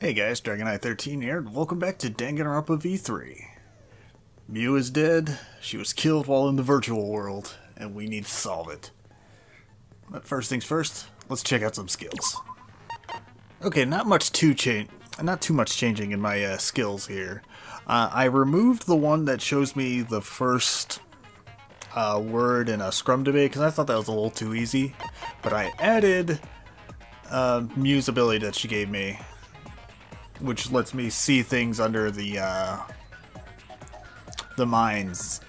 Hey guys, Dragonite13 here, and welcome back to Danganronpa V3. Mew is dead, she was killed while in the virtual world, and we need to solve it. But first things first, let's check out some skills. Okay, not too much changing in my skills here. I removed the one that shows me the first word in a scrum debate, because I thought that was a little too easy. But I added Mew's ability that she gave me, which lets me see things under the mines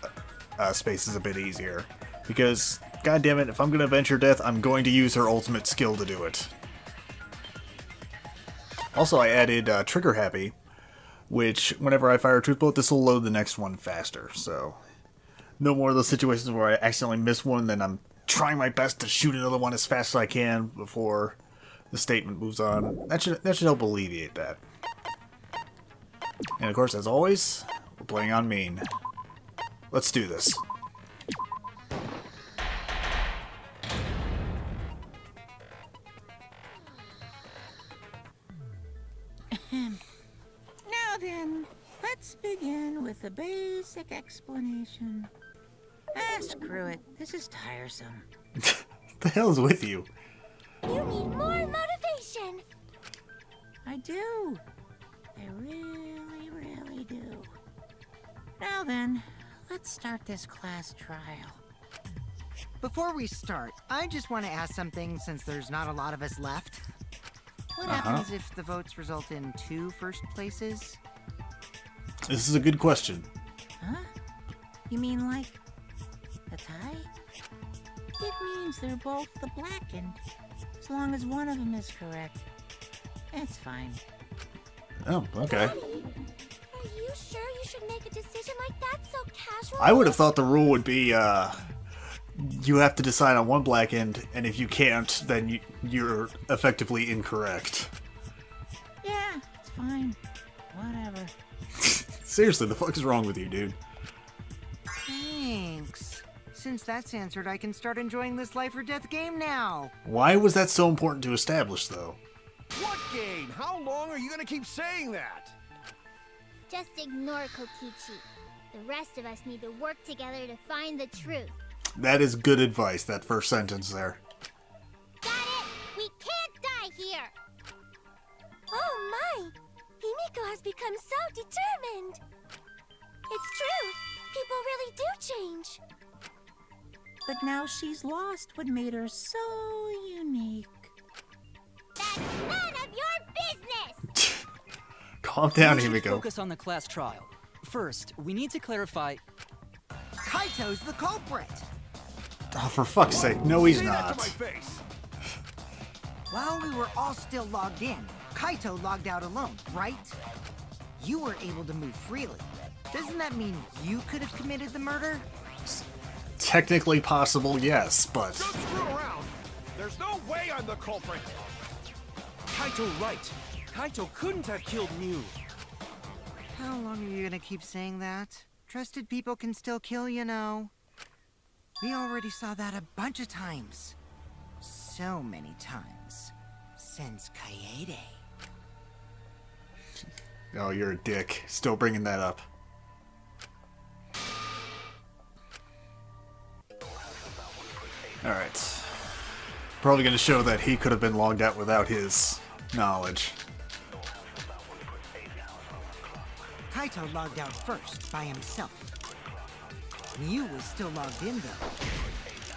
spaces a bit easier. Because, goddammit, if I'm going to avenge her death, I'm going to use her ultimate skill to do it. Also, I added Trigger Happy, which, whenever I fire a truth bullet, this will load the next one faster. So, no more of those situations where I accidentally miss one, then I'm trying my best to shoot another one as fast as I can before the statement moves on. That should help alleviate that. And of course, as always, we're playing on main. Let's do this. Now then, let's begin with a basic explanation. Screw it. This is tiresome. What the hell is with you? You need more motivation! I do. I really do. Now then, let's start this class trial. Before we start, I just want to ask something since there's not a lot of us left. What happens if the votes result in 2 first places? This is a good question. Huh? You mean like a tie? It means they're both the blackened, as long as one of them is correct. It's fine. Oh, okay. Daddy, are you sure you should make a decision like that so casually? I would have thought the rule would be, you have to decide on one black end, and if you can't, then you're effectively incorrect. Yeah, it's fine. Whatever. Seriously, the fuck is wrong with you, dude? Thanks. Since that's answered, I can start enjoying this life or death game now. Why was that so important to establish, though? What game? How long are you gonna keep saying that? Just ignore Kokichi. The rest of us need to work together to find the truth. That is good advice, that first sentence there. Got it? We can't die here! Oh my! Himiko has become so determined! It's true! People really do change! But now she's lost what made her so unique. That's none of your business! Calm down, We should Himiko. focus on the class trial. First, we need to clarify. Kaito's the culprit. Oh, for fuck's sake, no he's Say that to not. my face. While we were all still logged in, Kaito logged out alone, right? You were able to move freely. Doesn't that mean you could have committed the murder? Technically possible, yes, but... Don't screw around. There's no way I'm the culprit. Kaito right. Kaito couldn't have killed Mew. How long are you gonna keep saying that? Trusted people can still kill, you know. We already saw that a bunch of times. So many times. Since Kaede. Oh, you're a dick. Still bringing that up. Alright. Probably gonna show that he could have been logged out without his knowledge. Kaito logged out first, by himself. Mew was still logged in, though.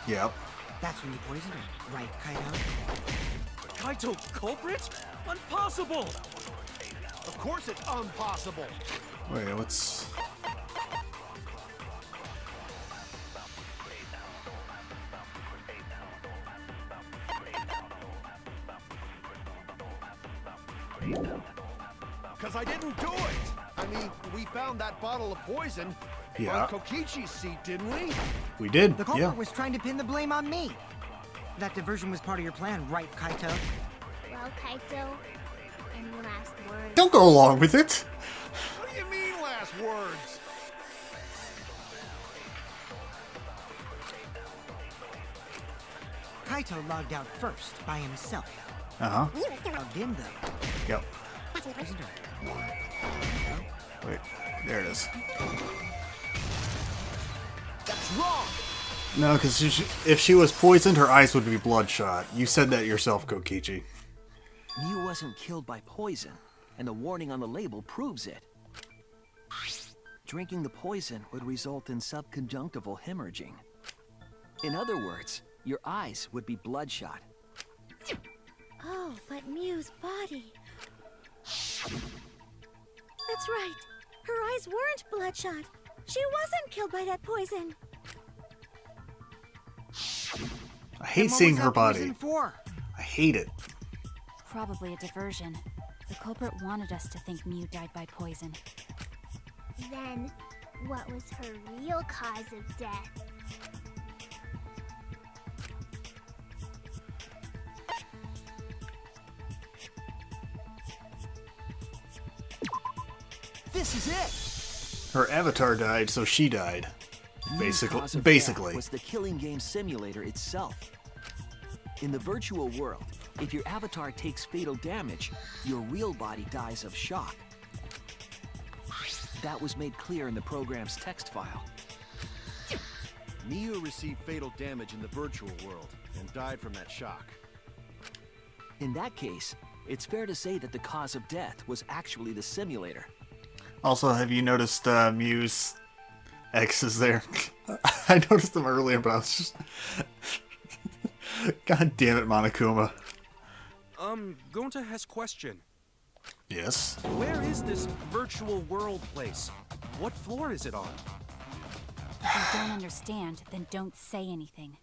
Yep. That's when you poisoned her, right, Kaito? Kaito culprit? Impossible! Of course it's impossible. Wait, what's... Because I didn't do it. I mean, we found that bottle of poison Yeah. on Kokichi's seat, didn't we? We did, The culprit yeah. was trying to pin the blame on me. That diversion was part of your plan, right, Kaito? Well, Kaito, any last words? Don't go along with it! What do you mean last words? Kaito logged out first, by himself. Uh-huh. Logged in, though. Yep. But Poisoned her. Wait, there it is. That's wrong! No, because if she was poisoned, her eyes would be bloodshot. You said that yourself, Kokichi. Mew wasn't killed by poison, and the warning on the label proves it. Drinking the poison would result in subconjunctival hemorrhaging. In other words, your eyes would be bloodshot. Oh, but Mew's body. That's right. Her eyes weren't bloodshot. She wasn't killed by that poison. I hate Then what seeing was her that body. poison for? I hate it. Probably a diversion. The culprit wanted us to think Mew died by poison. Then, what was her real cause of death? This is it! Her avatar died, so she died. Mew's cause of Basically. death was the killing game simulator itself. In the virtual world, if your avatar takes fatal damage, your real body dies of shock. That was made clear in the program's text file. Mew received fatal damage in the virtual world and died from that shock. In that case, it's fair to say that the cause of death was actually the simulator. Also, have you noticed Mew's X's there? I noticed them earlier, but I was just... God damn it, Monokuma. Gonta has question. Yes? Where is this virtual world place? What floor is it on? If you don't understand, then don't say anything.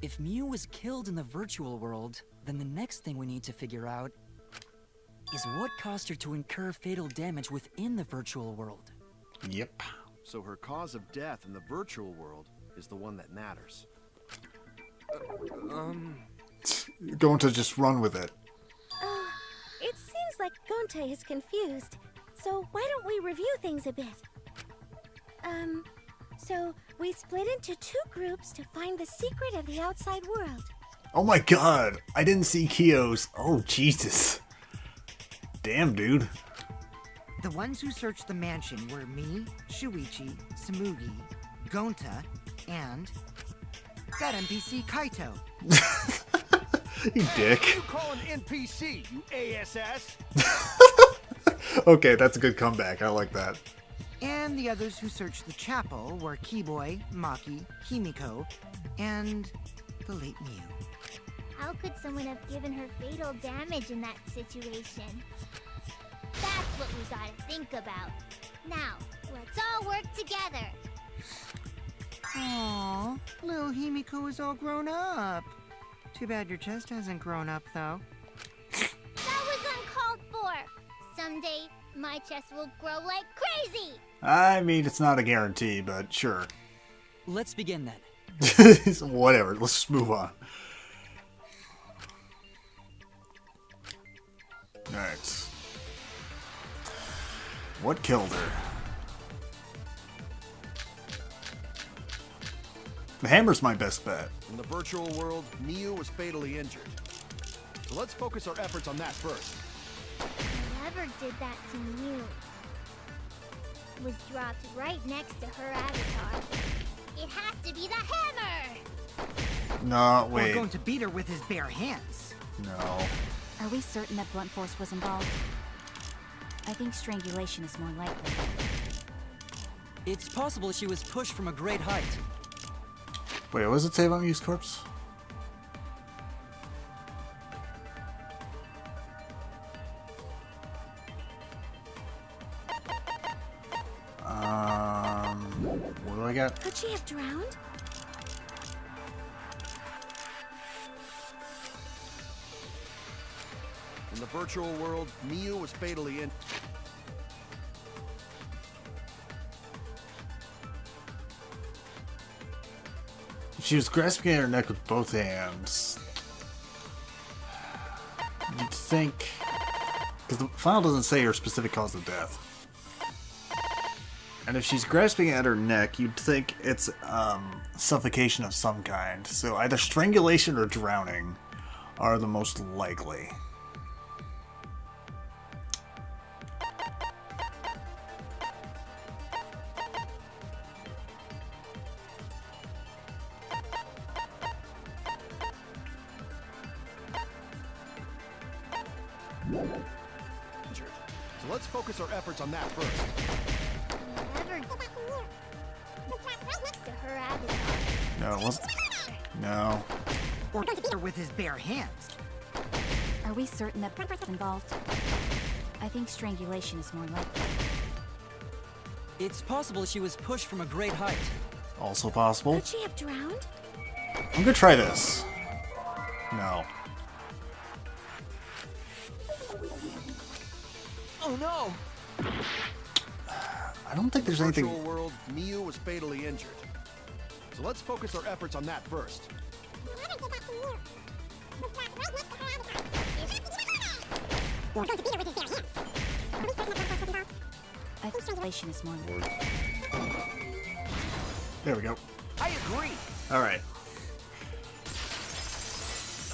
If Mew was killed in the virtual world, then the next thing we need to figure out is what caused her to incur fatal damage within the virtual world. Yep. So her cause of death in the virtual world is the one that matters. You're going to just run with it. It seems like Gonte is confused. So why don't we review things a bit? So we split into two groups to find the secret of the outside world. Oh my god! I didn't see Kyo's. Oh, Jesus. Damn, dude. The ones who searched the mansion were me, Shuichi, Samugi, Gonta, and that NPC Kaito. You dick. You call an NPC, you ASS? Okay, that's a good comeback. I like that. And the others who searched the chapel were Keyboy, Maki, Himiko, and the late Mew. How could someone have given her fatal damage in that situation? That's what we gotta think about. Now, let's all work together. Aww, little Himiko is all grown up. Too bad your chest hasn't grown up, though. That was uncalled for. Someday, my chest will grow like crazy. I mean, it's not a guarantee, but sure. Let's begin then. Whatever, let's just move on. Alright. What killed her? The hammer's my best bet. In the virtual world, Mew was fatally injured. So let's focus our efforts on that first. Whoever did that to Mew was dropped right next to her avatar. It has to be the hammer! No, We're wait. going to beat her with his bare hands. No. Are we certain that blunt force was involved? I think strangulation is more likely. It's possible she was pushed from a great height. Wait, what does it say about Mew's corpse? What do I got? Could she have drowned? In the virtual world, Mew was fatally injured. She was grasping at her neck with both hands. You'd think... Because the file doesn't say her specific cause of death. And if she's grasping at her neck, you'd think it's suffocation of some kind. So either strangulation or drowning are the most likely. Injured. So let's focus our efforts on that first. Never next to her avatar. No, it wasn't. No. Or with his bare hands. Are we certain that Brett's involved? I think strangulation is more likely. It's possible she was pushed from a great height. Also possible. Could she have drowned? I'm gonna try this. No. Oh no! I don't think there's In the anything. virtual world, Miu was fatally injured. So let's focus our efforts on that first. I think strangulation is more likely. There we go. I agree. All right.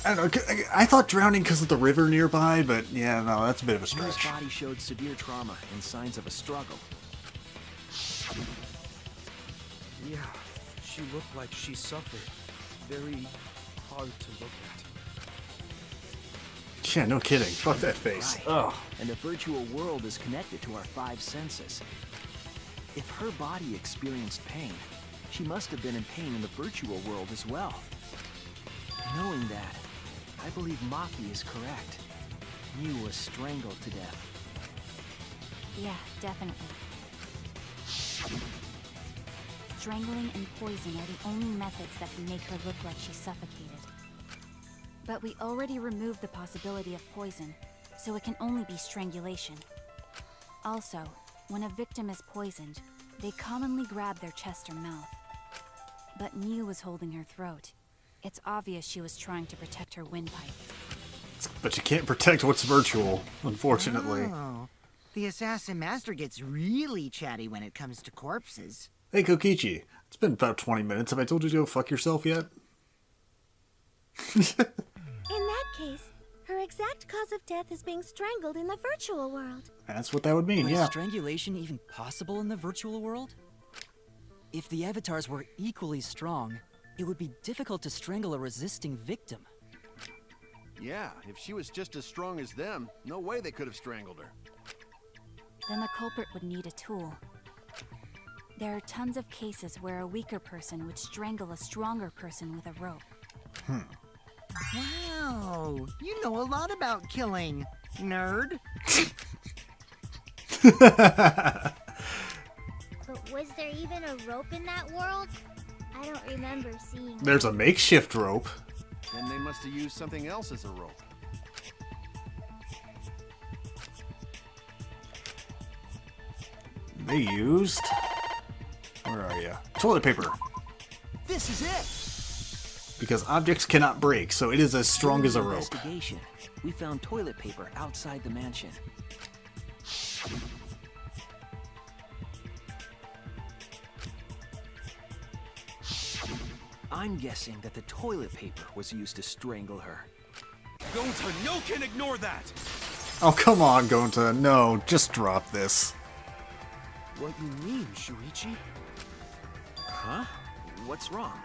I don't know. I thought drowning because of the river nearby, but yeah, no, that's a bit of a Miu's stretch. body showed severe trauma and signs of a struggle. Yeah, she looked like she suffered. Very hard to look at. Yeah, no kidding. Fuck that face. Right. Ugh. And the virtual world is connected to our 5 senses. If her body experienced pain, she must have been in pain in the virtual world as well. Knowing that, I believe Maki is correct. Miu was strangled to death. Yeah, definitely. Strangling and poison are the only methods that can make her look like she's suffocated. But we already removed the possibility of poison, so it can only be strangulation. Also, when a victim is poisoned, they commonly grab their chest or mouth. But Miu was holding her throat. It's obvious she was trying to protect her windpipe. But you can't protect what's virtual, unfortunately. Oh, the assassin master gets really chatty when it comes to corpses. Hey, Kokichi. It's been about 20 minutes. Have I told you to go fuck yourself yet? In that case, her exact cause of death is being strangled in the virtual world. That's what that would mean, But yeah. is strangulation even possible in the virtual world? If the avatars were equally strong, it would be difficult to strangle a resisting victim. Yeah, if she was just as strong as them, no way they could have strangled her. Then the culprit would need a tool. There are tons of cases where a weaker person would strangle a stronger person with a rope. Wow, you know a lot about killing, nerd. But was there even a rope in that world? I don't remember seeing it. There's a makeshift rope. Then they must have used something else as a rope. They used... Where are you? Toilet paper. This is it! Because objects cannot break, so it is as strong as a rope. Investigation. We found toilet paper outside the mansion. I'm guessing that the toilet paper was used to strangle her. Gonta, no can ignore that! Oh, come on, Gonta. No, just drop this. What you mean, Shuichi? Huh? What's wrong?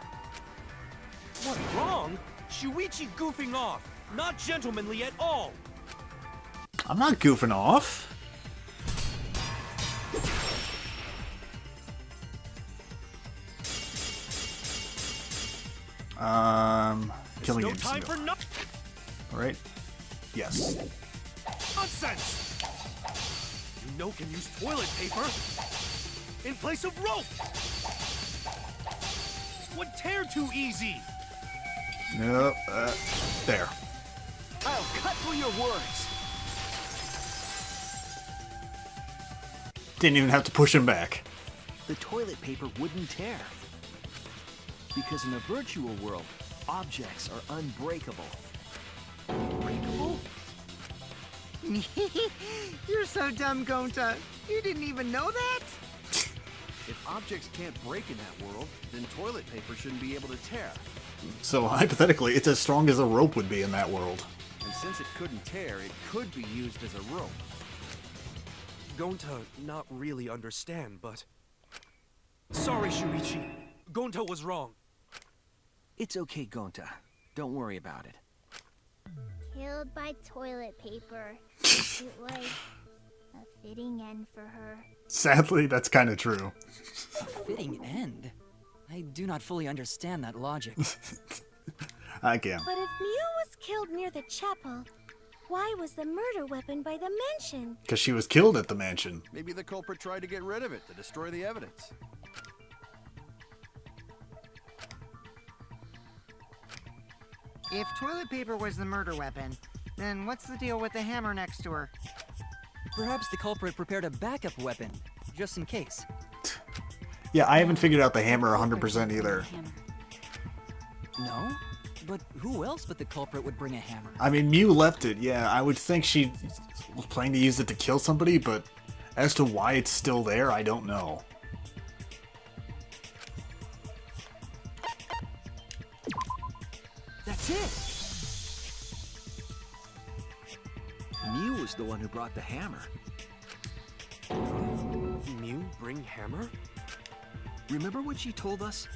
What, wrong? Shuichi goofing off! Not gentlemanly at all! I'm not goofing off. Killing no game time for no Alright. Yes. nonsense! You know can use toilet paper in place of rope! Would tear too easy! Nope. There. I'll cut through your words! Didn't even have to push him back. The toilet paper wouldn't tear. Because in a virtual world, objects are unbreakable. Unbreakable? You're so dumb, Gonta. You didn't even know that? If objects can't break in that world, then toilet paper shouldn't be able to tear. So, hypothetically, it's as strong as a rope would be in that world. And since it couldn't tear, it could be used as a rope. Gonta not really understand, but... Sorry, Shuichi. Gonta was wrong. It's okay, Gonta. Don't worry about it. killed by toilet paper. It was a fitting end for her. Sadly, that's kind of true. A fitting end? I do not fully understand that logic. I can. But if Mew was killed near the chapel, why was the murder weapon by the mansion? Because she was killed at the mansion. Maybe the culprit tried to get rid of it to destroy the evidence. If toilet paper was the murder weapon, then what's the deal with the hammer next to her? Perhaps the culprit prepared a backup weapon, just in case. Yeah, I haven't figured out the hammer 100% either. No? But who else but the culprit would bring a hammer? I mean, Mew left it. Yeah, I would think she was planning to use it to kill somebody, but as to why it's still there, I don't know. That's it! Mew was the one who brought the hammer. Mew bring hammer? Remember what she told us?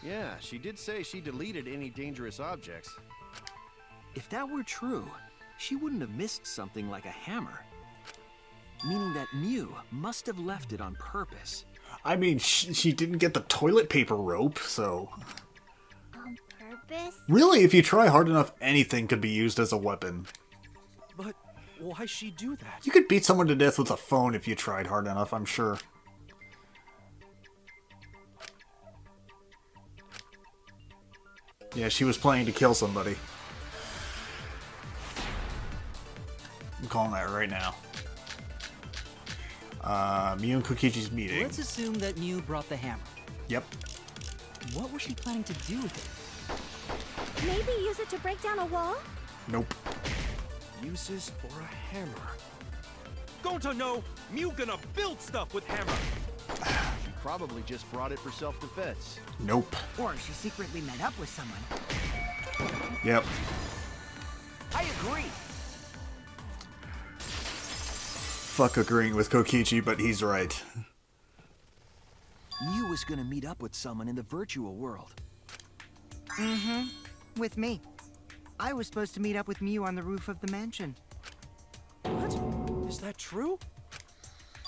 Yeah, she did say she deleted any dangerous objects. If that were true, she wouldn't have missed something like a hammer. Meaning that Mew must have left it on purpose. I mean, she didn't get the toilet paper rope, so... On purpose? Really, if you try hard enough, anything could be used as a weapon. But why she do that? You could beat someone to death with a phone if you tried hard enough, I'm sure. Yeah, she was planning to kill somebody. I'm calling that right now. Mew and Kokichi's meeting. Let's assume that Mew brought the hammer. Yep. What was she planning to do with it? Maybe use it to break down a wall? Nope. Uses for a hammer. Don't I know? Mew gonna build stuff with hammer. She probably just brought it for self-defense. Nope. Or she secretly met up with someone. Yep. I agree. Fuck agreeing with Kokichi, but he's right. Mew was gonna meet up with someone in the virtual world. Mm-hmm. With me. I was supposed to meet up with Mew on the roof of the mansion. What? Is that true?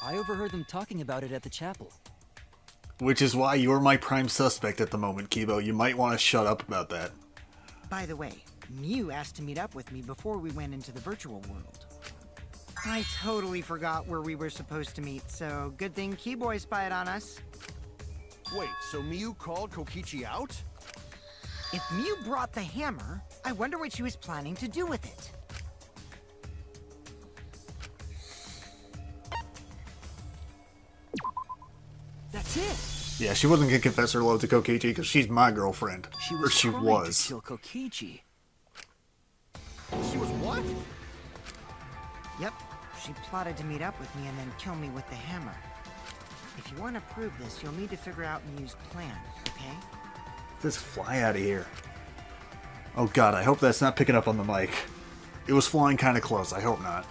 I overheard them talking about it at the chapel. Which is why you're my prime suspect at the moment, Kibo. You might want to shut up about that. By the way, Mew asked to meet up with me before we went into the virtual world. I totally forgot where we were supposed to meet, so good thing Keyboy spied on us. Wait, so Mew called Kokichi out? If Mew brought the hammer, I wonder what she was planning to do with it. That's it! Yeah, she wasn't gonna confess her love to Kokichi because she's my girlfriend. She Or was she trying was. to kill Kokichi. She was what? Yep, she plotted to meet up with me and then kill me with the hammer. If you want to prove this, you'll need to figure out Mew's plan, okay? Just fly out of here. Oh god, I hope that's not picking up on the mic. It was flying kind of close, I hope not.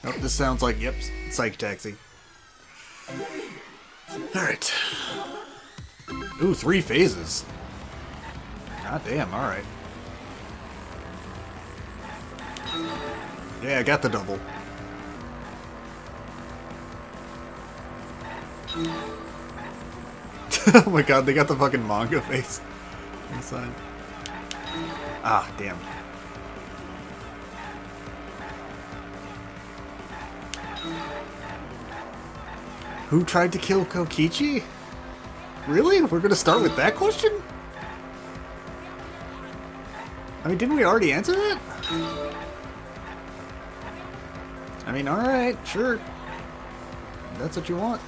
Oh, this sounds like, yep, Psych Taxi. Alright. Ooh, 3 phases. God damn, alright. Yeah, I got the double. Oh my god, they got the fucking manga face inside. Ah, damn. Who tried to kill Kokichi? Really? We're gonna start with that question? I mean, didn't we already answer that? I mean, alright, sure. That's what you want.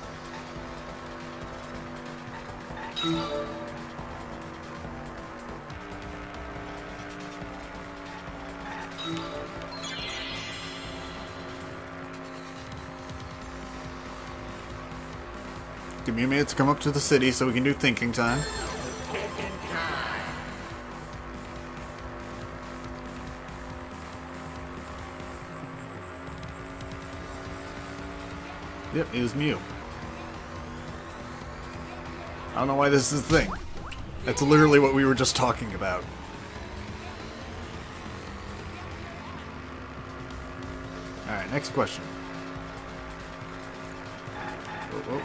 Give me a minute to come up to the city so we can do thinking time. Yep, it was Mew. I don't know why this is a thing. That's literally what we were just talking about. Alright, next question. Whoa,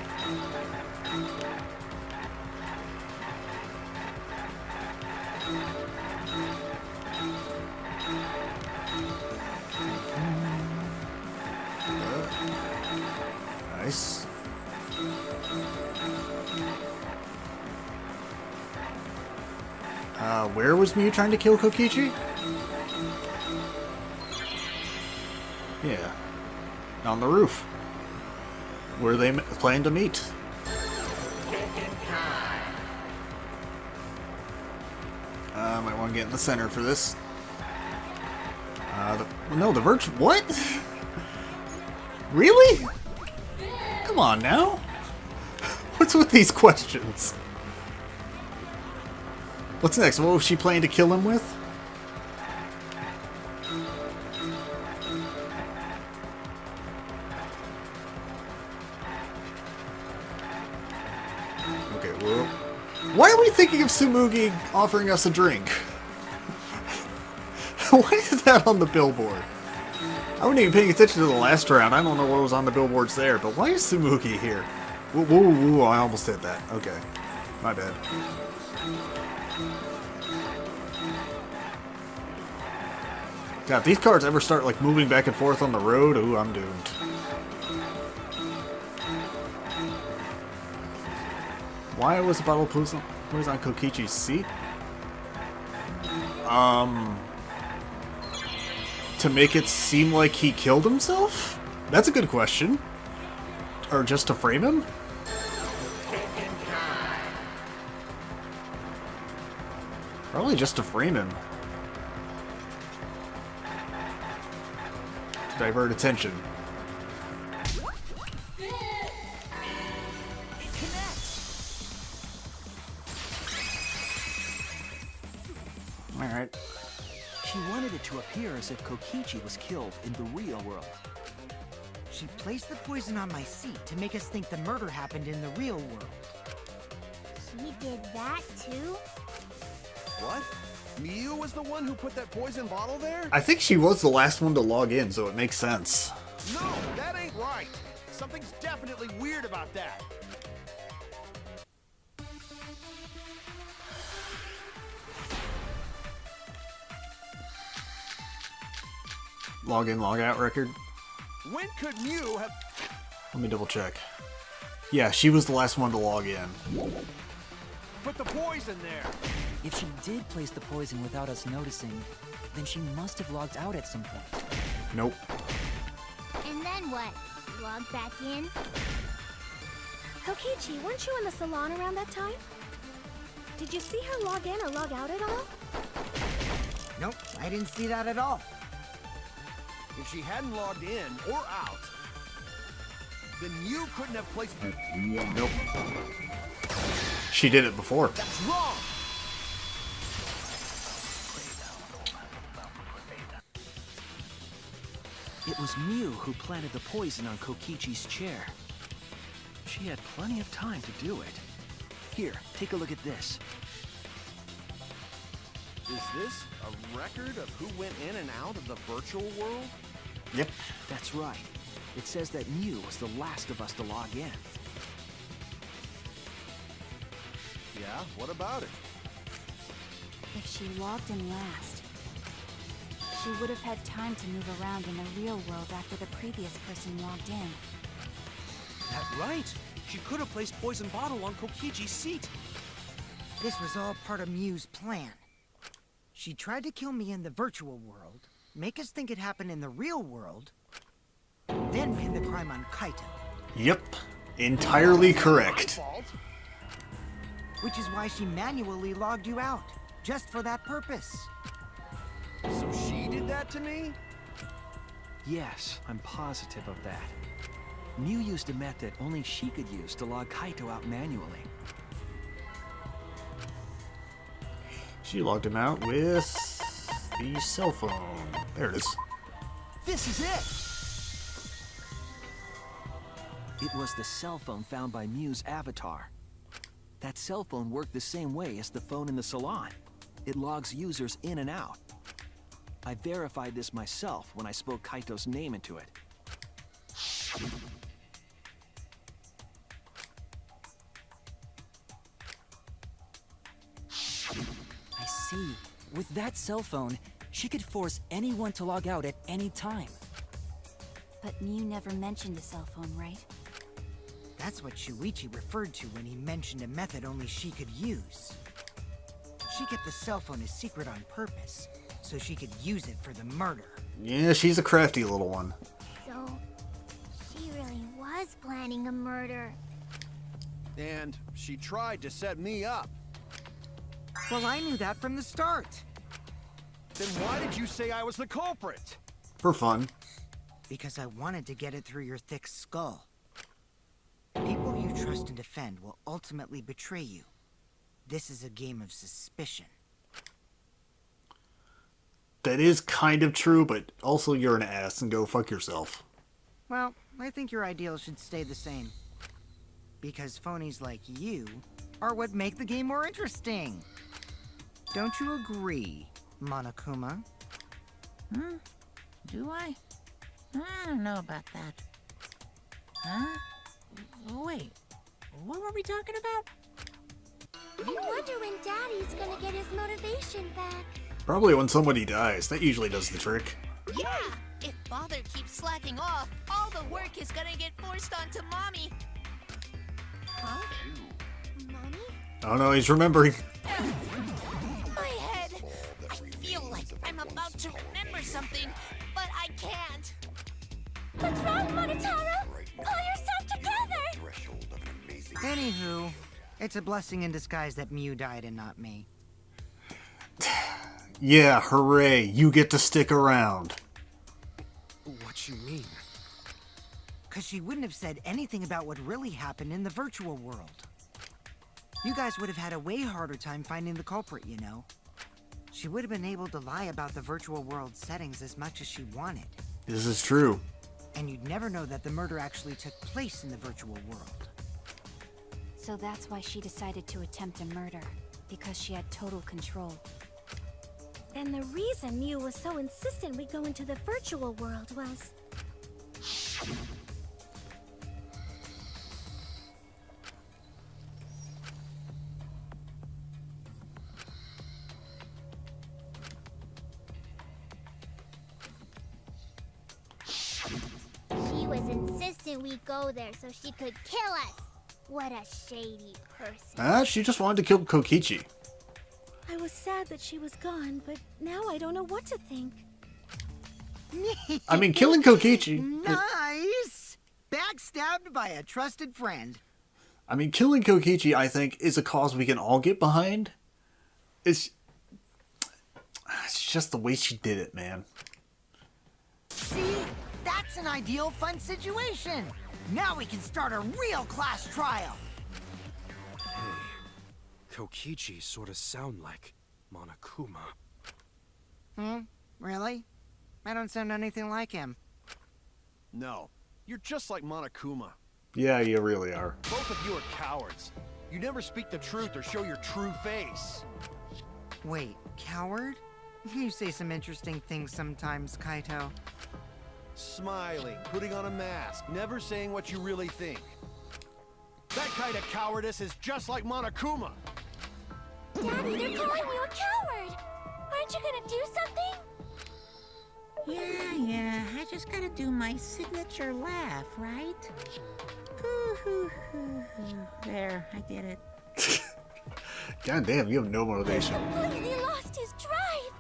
nice. Where was Mew trying to kill Kokichi? Yeah. On the roof. Where they plan to meet. Might want to get in the center for this. No, the virtual... What? Really? Come on now. What's with these questions? What's next? What was she planning to kill him with? Okay, well... Why are we thinking of Tsumugi offering us a drink? Why is that on the billboard? I wasn't even paying attention to the last round. I don't know what was on the billboards there, but why is Tsumugi here? Whoa, whoa, whoa, I almost hit that. Okay. My bad. God, if these cards ever start like moving back and forth on the road, ooh, I'm doomed. Why was the bottle of poison on Kokichi's seat? To make it seem like he killed himself? That's a good question. Or just to frame him? Probably just to frame him. To divert attention. Alright. She wanted it to appear as if Kokichi was killed in the real world. She placed the poison on my seat to make us think the murder happened in the real world. She did that too? What? Mew was the one who put that poison bottle there? I think she was the last one to log in, so it makes sense. No, that ain't right. Something's definitely weird about that. Log in, log out record. When could Mew have... Let me double check. Yeah, she was the last one to log in. put the poison there? If she did place the poison without us noticing, then she must have logged out at some point. Nope. And then what? Log back in? Kokichi, weren't you in the salon around that time? Did you see her log in or log out at all? Nope, I didn't see that at all. If she hadn't logged in or out, then you couldn't have placed... Nope. She did it before. That's wrong! It was Mew who planted the poison on Kokichi's chair. She had plenty of time to do it. Here, take a look at this. Is this a record of who went in and out of the virtual world? Yep. That's right. It says that Mew was the last of us to log in. Yeah, what about it? If she logged in last, she would have had time to move around in the real world after the previous person logged in. That's right. She could have placed poison bottle on Kokichi's seat. This was all part of Mew's plan. She tried to kill me in the virtual world, make us think it happened in the real world, then pin the crime on Kaito. Yep. Entirely correct. Which is why she manually logged you out, just for that purpose. So she did that to me? Yes, I'm positive of that. Mew used a method only she could use to log Kaito out manually. She logged him out with the cell phone. There it is. This is it! It was the cell phone found by Mew's avatar. That cell phone worked the same way as the phone in the salon. It logs users in and out. I verified this myself when I spoke Kaito's name into it. I see. With that cell phone, she could force anyone to log out at any time. But Mew never mentioned a cell phone, right? That's what Shuichi referred to when he mentioned a method only she could use. She kept the cell phone a secret on purpose, so she could use it for the murder. Yeah, she's a crafty little one. So, she really was planning a murder. And she tried to set me up. Well, I knew that from the start. Then why did you say I was the culprit? For fun. Because I wanted to get it through your thick skull. People you trust and defend will ultimately betray you. This is a game of suspicion. That is kind of true, but also you're an ass and go fuck yourself. Well, I think your ideals should stay the same. Because phonies like you are what make the game more interesting. Don't you agree, Monokuma? Do I? I don't know about that. Huh? Wait, what were we talking about? I wonder when Daddy's gonna get his motivation back. Probably when somebody dies. That usually does the trick. Yeah! If Father keeps slacking off, all the work is gonna get forced onto Mommy. Huh? Mommy? Oh no, he's remembering. My head! I feel like I'm about to remember something, but I can't. What's wrong, Monotaro? Pull yourself together! Anywho, it's a blessing in disguise that Mew died and not me. Yeah, hooray, you get to stick around. What you mean? Because she wouldn't have said anything about what really happened in the virtual world. You guys would have had a way harder time finding the culprit, you know. She would have been able to lie about the virtual world settings as much as she wanted. This is true. And you'd never know that the murder actually took place in the virtual world. So that's why she decided to attempt a murder, because she had total control. And the reason Mew was so insistent we go into the virtual world was... She was insistent we go there so she could kill us. What a shady person. She just wanted to kill Kokichi. I was sad that she was gone, but now I don't know what to think. I mean, killing Kokichi... Nice! Backstabbed by a trusted friend. I mean, killing Kokichi, I think, is a cause we can all get behind. It's just the way she did it, man. See? That's an ideal fun situation! Now we can start a real class trial! Hey, Kokichi sort of sound like Monokuma. Really? I don't sound anything like him. No, you're just like Monokuma. Yeah, you really are. Both of you are cowards. You never speak the truth or show your true face. Wait, coward? You say some interesting things sometimes, Kaito. Smiling, putting on a mask, never saying what you really think. That kind of cowardice is just like Monokuma. Daddy, they're calling you a coward. Aren't you gonna do something? Yeah, I just gotta do my signature laugh, right? There, I did it. God damn, you have no motivation. Completely lost his drive.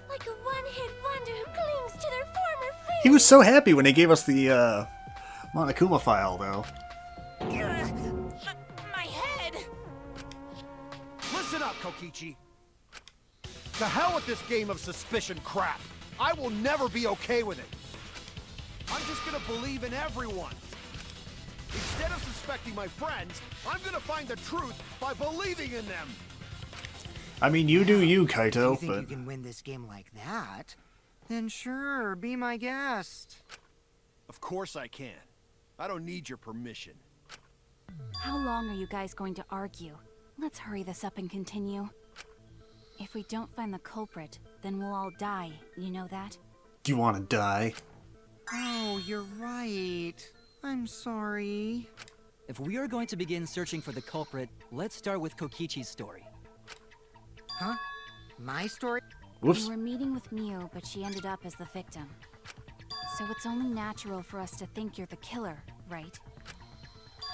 Like a one-hit wonder who clings to their former fate. He was so happy when they gave us the Monokuma file, though. My head! Listen up, Kokichi. To hell with this game of suspicion crap. I will never be okay with it. I'm just gonna believe in everyone. Instead of suspecting my friends, I'm gonna find the truth by believing in them. I mean, you do you, If you Kaito, think but... you can win this game like that, then sure, be my guest. Of course I can. I don't need your permission. How long are you guys going to argue? Let's hurry this up and continue. If we don't find the culprit, then we'll all die. You know that? Do you want to die? Oh, you're right. I'm sorry. If we are going to begin searching for the culprit, let's start with Kokichi's story. Huh? My story? Whoops. We were meeting with Miu, but she ended up as the victim. So it's only natural for us to think you're the killer, right?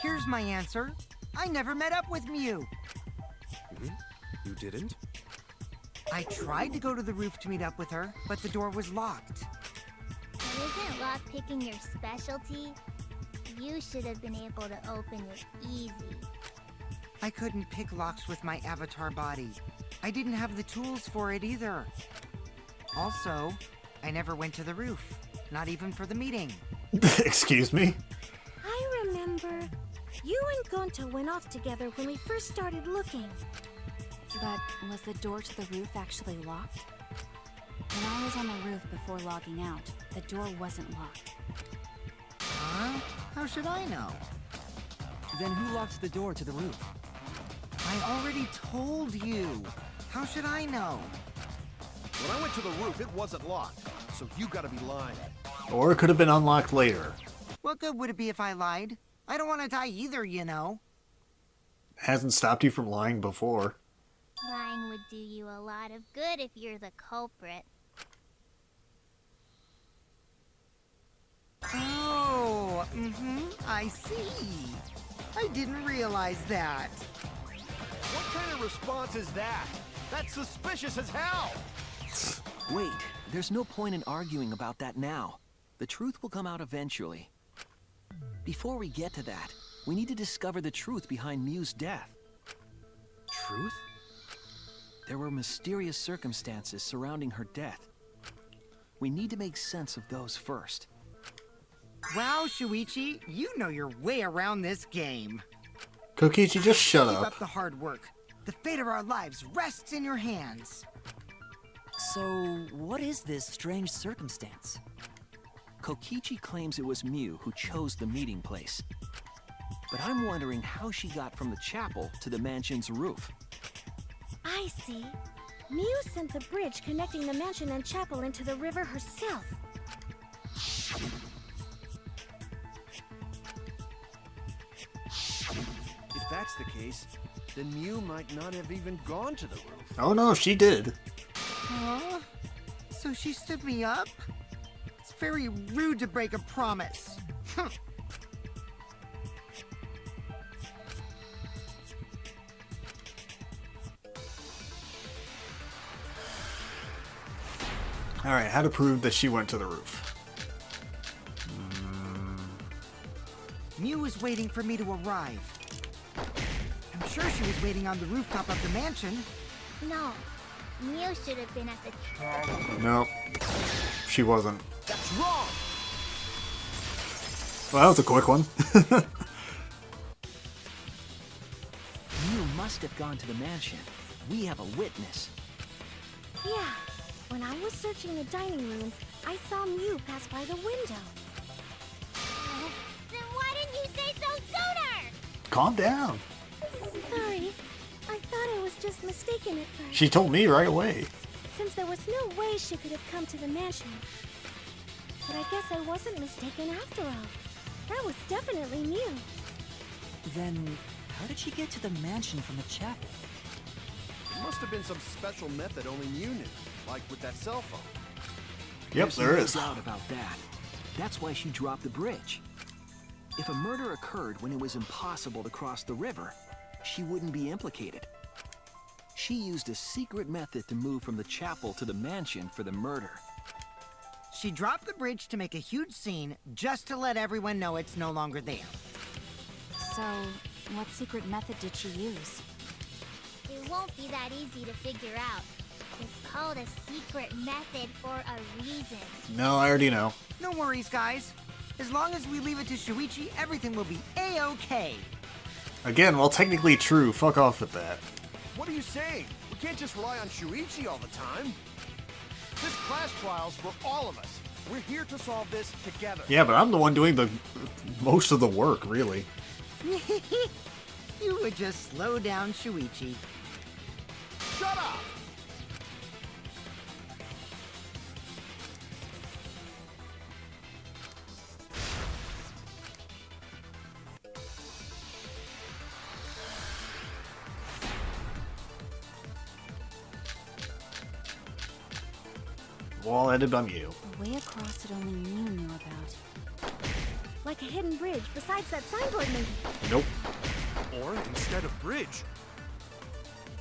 Here's my answer. I never met up with Miu. You didn't? I tried to go to the roof to meet up with her, but the door was locked. But isn't lockpicking your specialty? You should have been able to open it easy. I couldn't pick locks with my avatar body. I didn't have the tools for it either. Also, I never went to the roof. Not even for the meeting. Excuse me? I remember. You and Gonta went off together when we first started looking. But was the door to the roof actually locked? When I was on the roof before logging out, the door wasn't locked. Huh? How should I know? Then who locked the door to the roof? I already told you. How should I know? When I went to the roof, it wasn't locked. So you gotta be lying. Or it could have been unlocked later. What good would it be if I lied? I don't want to die either, you know. Hasn't stopped you from lying before. Lying would do you a lot of good if you're the culprit. Oh, I see. I didn't realize that. What kind of response is that? That's suspicious as hell! Wait, there's no point in arguing about that now. The truth will come out eventually. Before we get to that, we need to discover the truth behind Miu's death. Truth? There were mysterious circumstances surrounding her death. We need to make sense of those first. Wow, Shuichi, you know your way around this game. Kokichi, just shut Keep up. up the hard work. The fate of our lives rests in your hands. So, what is this strange circumstance? Kokichi claims it was Miu who chose the meeting place. But I'm wondering how she got from the chapel to the mansion's roof. I see. Miu sent the bridge connecting the mansion and chapel into the river herself. If that's the case, then Miu might not have even gone to the roof. Oh no, she did. Huh? So she stood me up? It's very rude to break a promise. Alright, how to prove that she went to the roof. Miu was waiting for me to arrive. I'm sure she was waiting on the rooftop of the mansion. No, Miu should have been at the... Nope. She wasn't. That's wrong! Well, that was a quick one. Miu must have gone to the mansion. We have a witness. Yeah, when I was searching the dining room, I saw Miu pass by the window. Then why didn't you say so sooner? Calm down. Sorry, I thought I was just mistaken at first. She told me right away. Since there was no way she could have come to the mansion. But I guess I wasn't mistaken after all. That was definitely Miu. Then, how did she get to the mansion from the chapel? It must have been some special method only Miu knew, like with that cell phone. Yep, there is. There's no doubt about that. That's why she dropped the bridge. If a murder occurred when it was impossible to cross the river, she wouldn't be implicated. She used a secret method to move from the chapel to the mansion for the murder. She dropped the bridge to make a huge scene, just to let everyone know it's no longer there. So, what secret method did she use? It won't be that easy to figure out. It's called a secret method for a reason. No, I already know. No worries, guys. As long as we leave it to Shuichi, everything will be A-OK. Again, while technically true, fuck off with that. What are you saying? We can't just rely on Shuichi all the time. This class trial's for all of us. We're here to solve this together. Yeah, but I'm the one doing the most of the work, really. You would just slow down Shuichi. Shut up! Wall ended by Mew. A way across that only Mew knew about. Like a hidden bridge besides that signboard, maybe. Nope. Or, instead of bridge,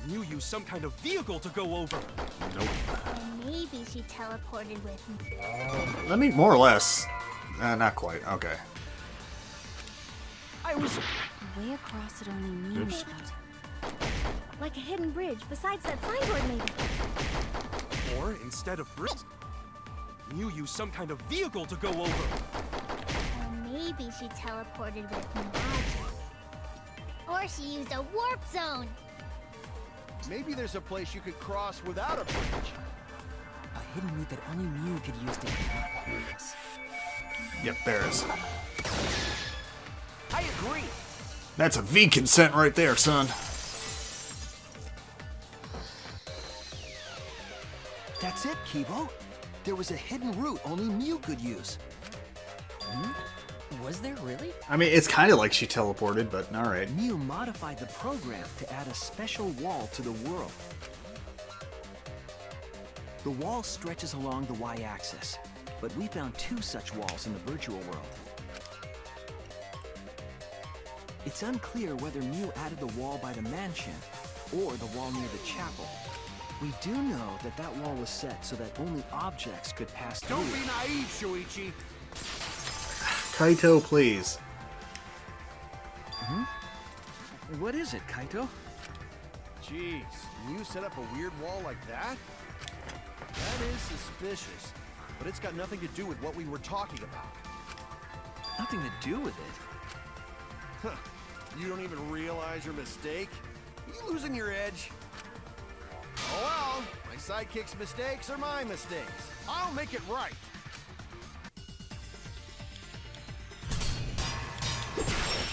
Mew used some kind of vehicle to go over. Nope. Or maybe she teleported with me. Let me, more or less. Not quite. Okay. I was... A way across that only Mew Oops. knew about. Like a hidden bridge besides that signboard, maybe. Or, instead of bridge, Mew used some kind of vehicle to go over. Or maybe she teleported with magic. Or she used a warp zone. Maybe there's a place you could cross without a bridge. A hidden route that only Mew could use to... Yes. Yep, there is. I agree. That's a V consent right there, son. That's it, Kibo. There was a hidden route only Mew could use. Was there really? I mean, it's kind of like she teleported, but alright. Mew modified the program to add a special wall to the world. The wall stretches along the y-axis, but we found 2 such walls in the virtual world. It's unclear whether Mew added the wall by the mansion or the wall near the chapel. We do know that that wall was set so that only objects could pass through. Don't be naive, Shuichi. Kaito, please. What is it, Kaito? Jeez, you set up a weird wall like that? That is suspicious, but it's got nothing to do with what we were talking about. Nothing to do with it. Huh. You don't even realize your mistake? Are you losing your edge? Oh well, my sidekick's mistakes are my mistakes. I'll make it right.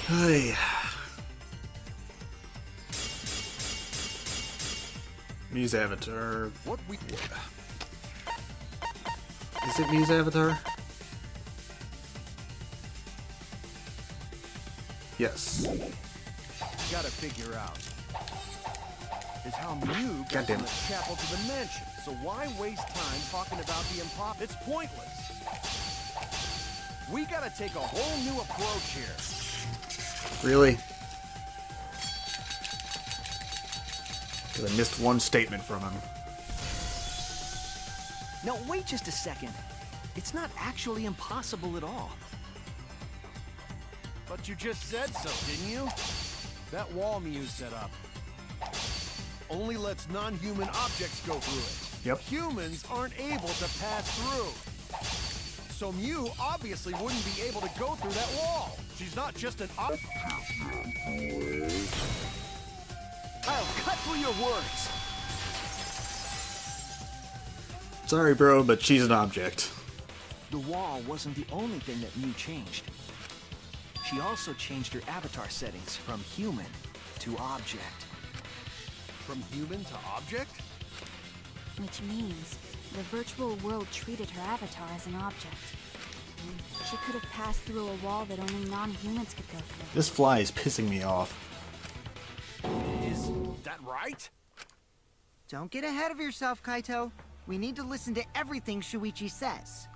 Hey. Mew's avatar. What we... Is it Mew's avatar? Yes. Gotta figure out is how Mew got Goddamn from it. the chapel to the mansion. So why waste time talking about the impossible? It's pointless. We gotta take a whole new approach here. Really? 'Cause I missed one statement from him. Now, wait just a second. It's not actually impossible at all. But you just said so, didn't you? That wall Mew set up only lets non-human objects go through it. Yep. Humans aren't able to pass through. So Mew obviously wouldn't be able to go through that wall. She's not just an I'll cut through your words. Sorry, bro, but she's an object. The wall wasn't the only thing that Mew changed. She also changed her avatar settings from human to object. From human to object? Which means the virtual world treated her avatar as an object. She could have passed through a wall that only non-humans could go through. This fly is pissing me off. Is that right? Don't get ahead of yourself, Kaito. We need to listen to everything Shuichi says.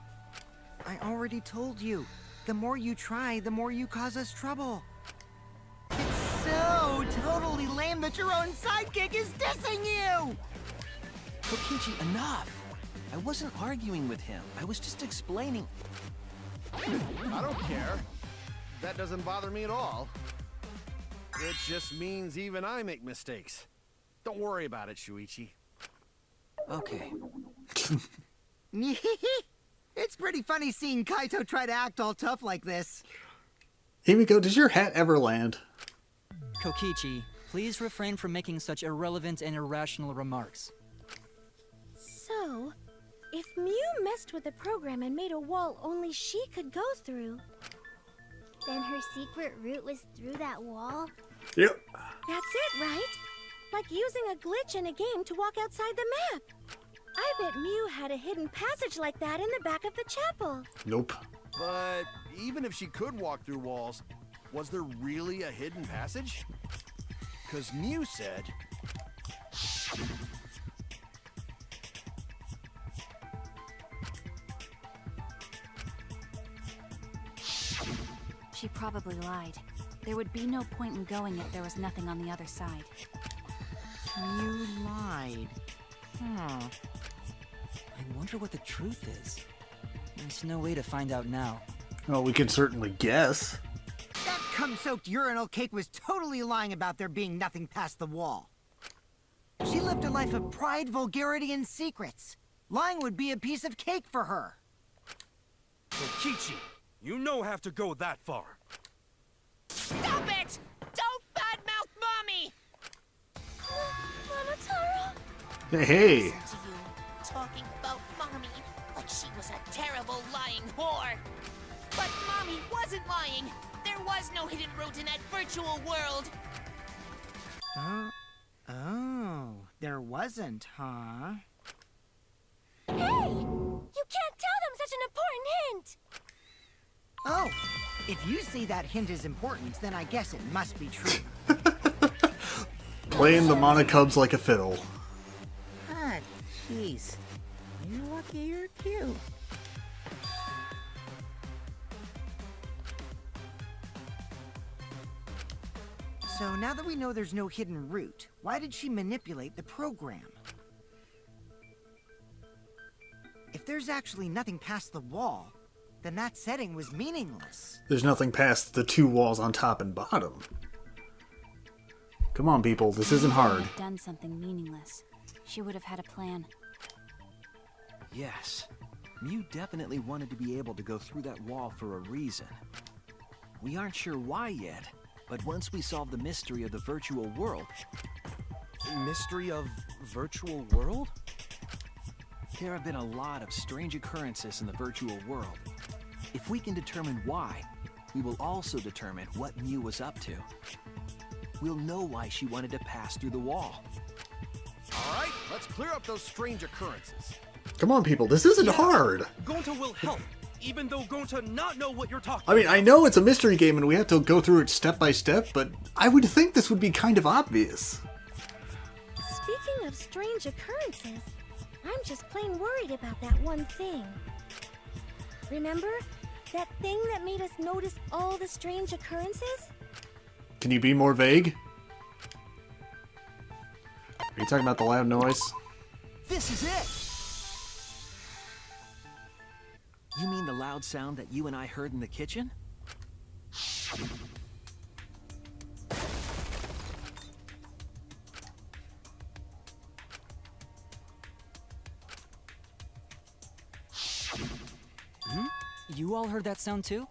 I already told you. The more you try, the more you cause us trouble. It's so totally lame that your own sidekick is dissing you! Kokichi, enough! I wasn't arguing with him. I was just explaining. I don't care. That doesn't bother me at all. It just means even I make mistakes. Don't worry about it, Shuichi. Okay. It's pretty funny seeing Kaito try to act all tough like this. Himiko, does your hat ever land? Kokichi, please refrain from making such irrelevant and irrational remarks. So, If Mew messed with the program and made a wall only she could go through, Then her secret route was through that wall? Yep. that's it, right? Like using a glitch in a game to walk outside the map. I bet Mew had a hidden passage like that in the back of the chapel. Nope. But even if she could walk through walls, was there really a hidden passage? Because Mew said... She probably lied. There would be no point in going if there was nothing on the other side. You lied. Huh. I wonder what the truth is. There's no way to find out now. Well, we can certainly guess. That cum-soaked urinal cake was totally lying about there being nothing past the wall. She lived a life of pride, vulgarity, and secrets. Lying would be a piece of cake for her. Kokichi, you no have to go that far. Stop it! Don't badmouth Mommy! Monotaro? Hey. Listen to you, talking about Mommy like she was a terrible lying whore. But Mommy wasn't lying. There was no hidden route in that virtual world. Oh, there wasn't, huh? Hey! You can't tell them such an important hint! Oh, if you see that hint is important, then I guess it must be true. Playing the Monocubs like a fiddle. Ah, jeez. You're lucky you're cute. So now that we know there's no hidden route, why did she manipulate the program? If there's actually nothing past the wall, then that setting was meaningless. There's nothing past the two walls on top and bottom. Come on, people. This isn't hard. Had done something meaningless. She would have had a plan. Yes. Mew definitely wanted to be able to go through that wall for a reason. We aren't sure why yet, but once we solve the mystery of the virtual world... Mystery of virtual world? There have been a lot of strange occurrences in the virtual world. If we can determine why, we will also determine what Mew was up to. We'll know why she wanted to pass through the wall. All right, let's clear up those strange occurrences. Come on, people. This isn't hard. Gonta will help, even though Gonta not know what you're talking I mean, I know it's a mystery game and we have to go through it step by step, but I would think this would be kind of obvious. Speaking of strange occurrences, I'm just plain worried about that one thing. Remember? That thing that made us notice all the strange occurrences? Can you be more vague? Are you talking about the loud noise? This is it! You mean the loud sound that you and I heard in the kitchen? You all heard that sound too?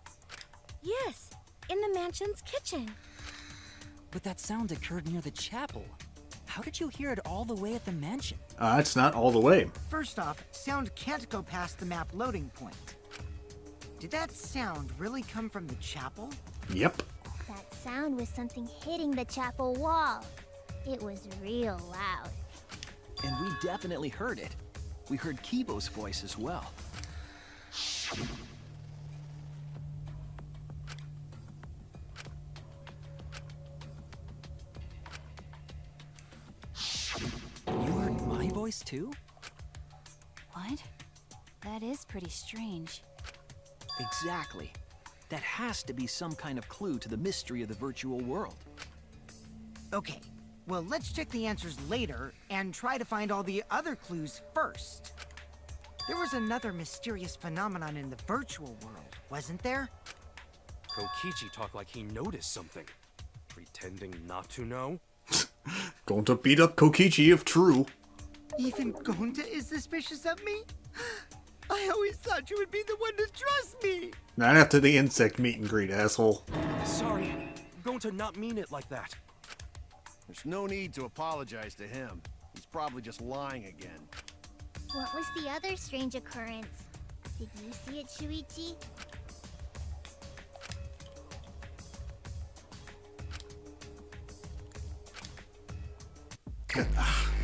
Yes, in the mansion's kitchen. But that sound occurred near the chapel. How did you hear it all the way at the mansion? It's not all the way. First off, sound can't go past the map loading point. Did that sound really come from the chapel? Yep. That sound was something hitting the chapel wall. It was real loud. And we definitely heard it. We heard Kibo's voice as well. You heard my voice too? What? That is pretty strange. Exactly. That has to be some kind of clue to the mystery of the virtual world. Okay, well, let's check the answers later and try to find all the other clues first. There was another mysterious phenomenon in the virtual world, wasn't there? Kokichi talked like he noticed something. Pretending not to know? Going to beat up Kokichi if true. Even Gonta is suspicious of me? I always thought you would be the one to trust me! Not after the insect meet and greet, asshole. Sorry, Gonta not mean it like that. There's no need to apologize to him. He's probably just lying again. What was the other strange occurrence? Did you see it, Shuichi?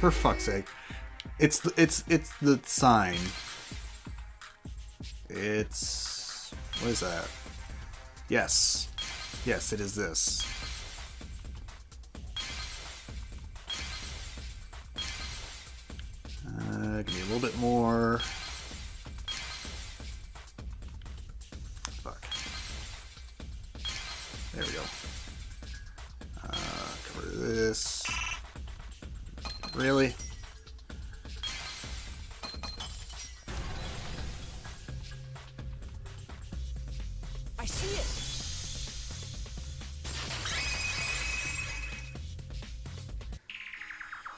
For fuck's sake. It's the sign. It's... what is that? Yes. Yes, it is this. Give me a little bit more. Fuck. There we go. Cover this. Really? I see it!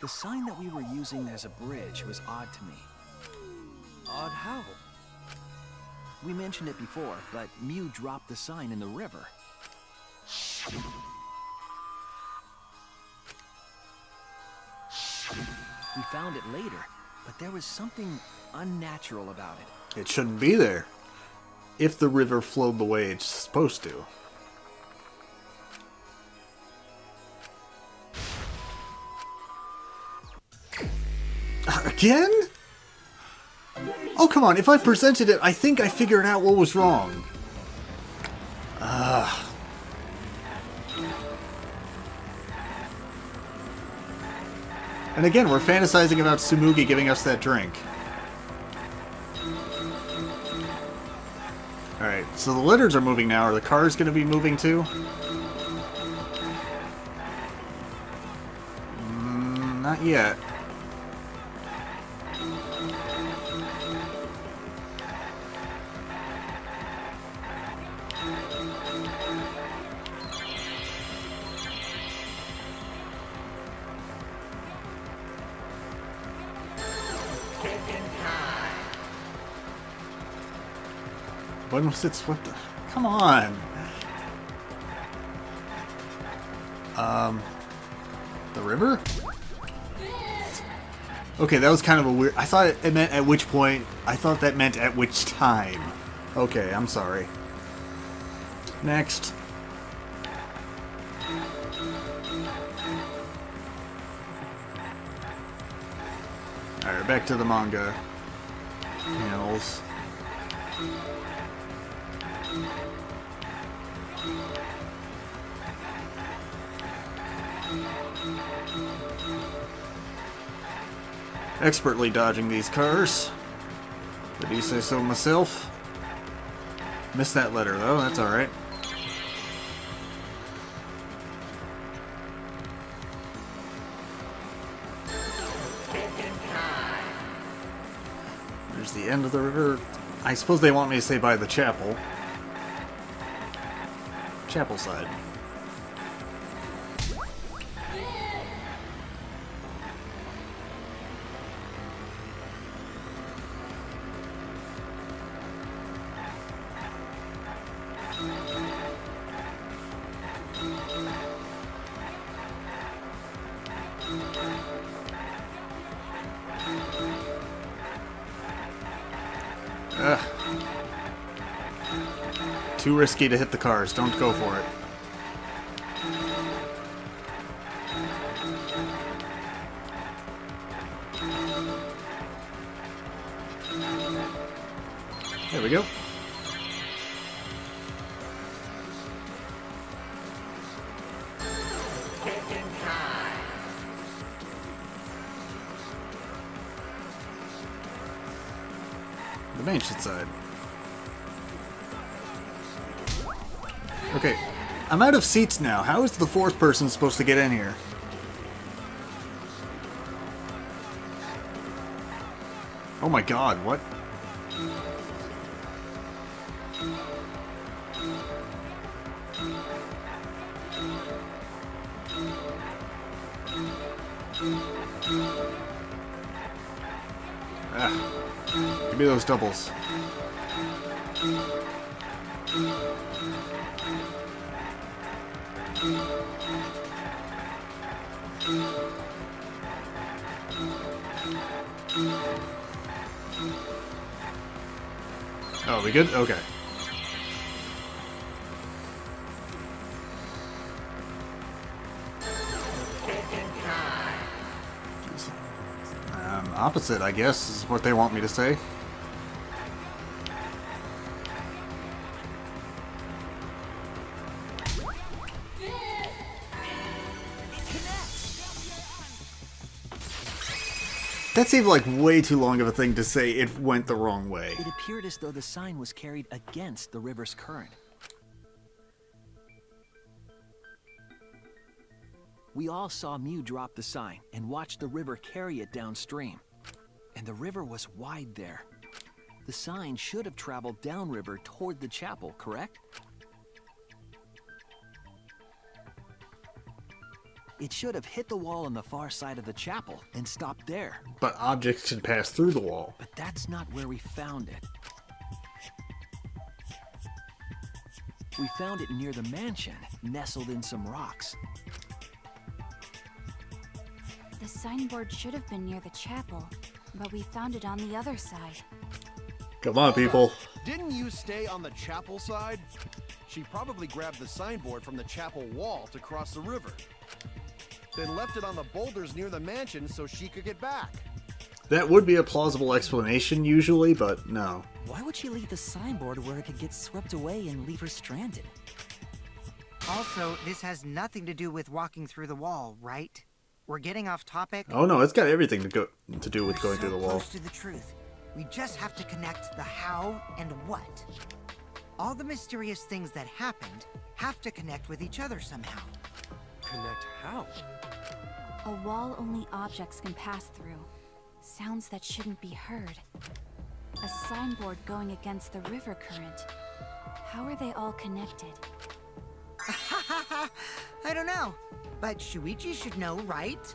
The sign that we were using as a bridge was odd to me. Odd how? We mentioned it before, but Mew dropped the sign in the river. We found it later, but there was something unnatural about it. It shouldn't be there. If the river flowed the way it's supposed to. Again? Oh, come on. If I presented it, I think I figured out what was wrong. And again, we're fantasizing about Tsumugi giving us that drink. Alright, so the letters are moving now. Are the cars going to be moving too? Not yet. When was it swept? Come on! The river? Okay, that was kind of a weird... I thought it meant at which point... I thought that meant at which time. Okay, I'm sorry. Next. Alright, back to the manga panels. Expertly dodging these cars. Did you say so myself? Missed that letter though, that's alright. There's the end of the river. I suppose they want me to say by the chapel. Chapel side. Ugh. Too risky to hit the cars. Don't go for it. There we go. The mansion side. Okay, I'm out of seats now. How is the fourth person supposed to get in here? Oh my god, what? Give me those doubles. Oh, we good? Okay. Opposite, I guess, is what they want me to say. That seemed like way too long of a thing to say it went the wrong way. It appeared as though the sign was carried against the river's current. We all saw Mew drop the sign and watched the river carry it downstream. And the river was wide there. The sign should have traveled downriver toward the chapel, correct? It should have hit the wall on the far side of the chapel and stopped there. But objects can pass through the wall. But that's not where we found it. We found it near the mansion, nestled in some rocks. The signboard should have been near the chapel, but we found it on the other side. Come on, people. Didn't you stay on the chapel side? She probably grabbed the signboard from the chapel wall to cross the river. Then left it on the boulders near the mansion so she could get back. That would be a plausible explanation usually, but no. Why would she leave the signboard where it could get swept away and leave her stranded? Also, this has nothing to do with walking through the wall, right? We're getting off topic. Oh no, it's got everything to do with going through the wall. Close to the truth. We just have to connect the how and what. All the mysterious things that happened have to connect with each other somehow. Connect how? A wall only objects can pass through. Sounds that shouldn't be heard. A signboard going against the river current. How are they all connected? I don't know, but Shuichi should know, right?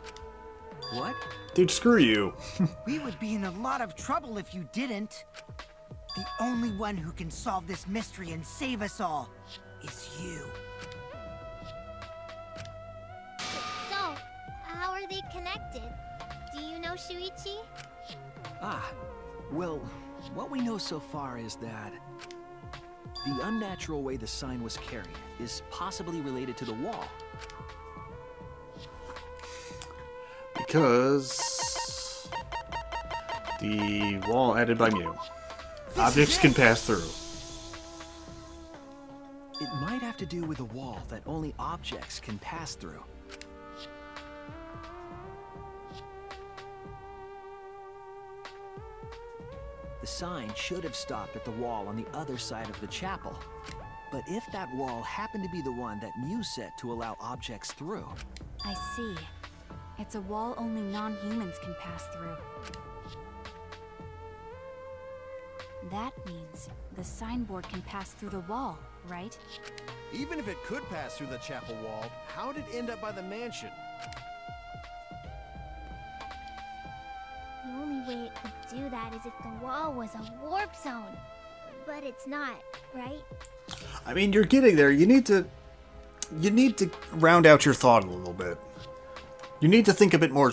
What? Dude, screw you. We would be in a lot of trouble if you didn't. The only one who can solve this mystery and save us all is you. So, how are they connected? Do you know, Shuichi? Ah, well, what we know so far is that the unnatural way the sign was carried is possibly related to the wall. Because the wall added by Mew. Objects can pass through. It might have to do with a wall that only objects can pass through. The sign should have stopped at the wall on the other side of the chapel. But if that wall happened to be the one that Mew set to allow objects through... I see. It's a wall only non-humans can pass through. That means the signboard can pass through the wall, right? Even if it could pass through the chapel wall, how did it end up by the mansion? The only way it could do that is if the wall was a warp zone. But it's not, right? I mean, you're getting there. You need to round out your thought a little bit. You need to think a bit more.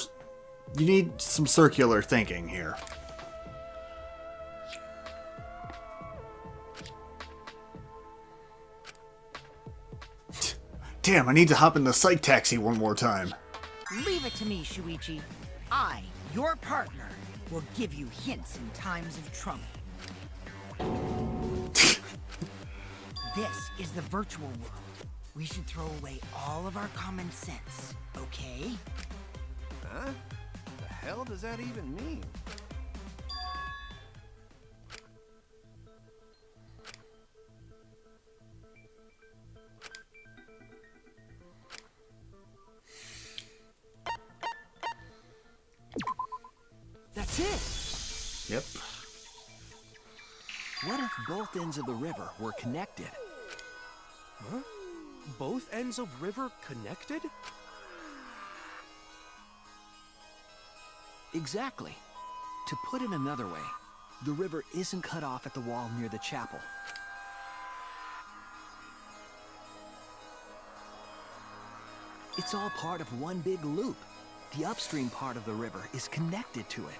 You need some circular thinking here. Damn, I need to hop in the psych taxi one more time. Leave it to me, Shuichi. I, your partner, will give you hints in times of trouble. This is the virtual world. We should throw away all of our common sense, okay? Huh? The hell does that even mean? That's it! Yep. What if both ends of the river were connected? Huh? Both ends of river connected? Exactly. To put it another way, the river isn't cut off at the wall near the chapel. It's all part of one big loop. The upstream part of the river is connected to it.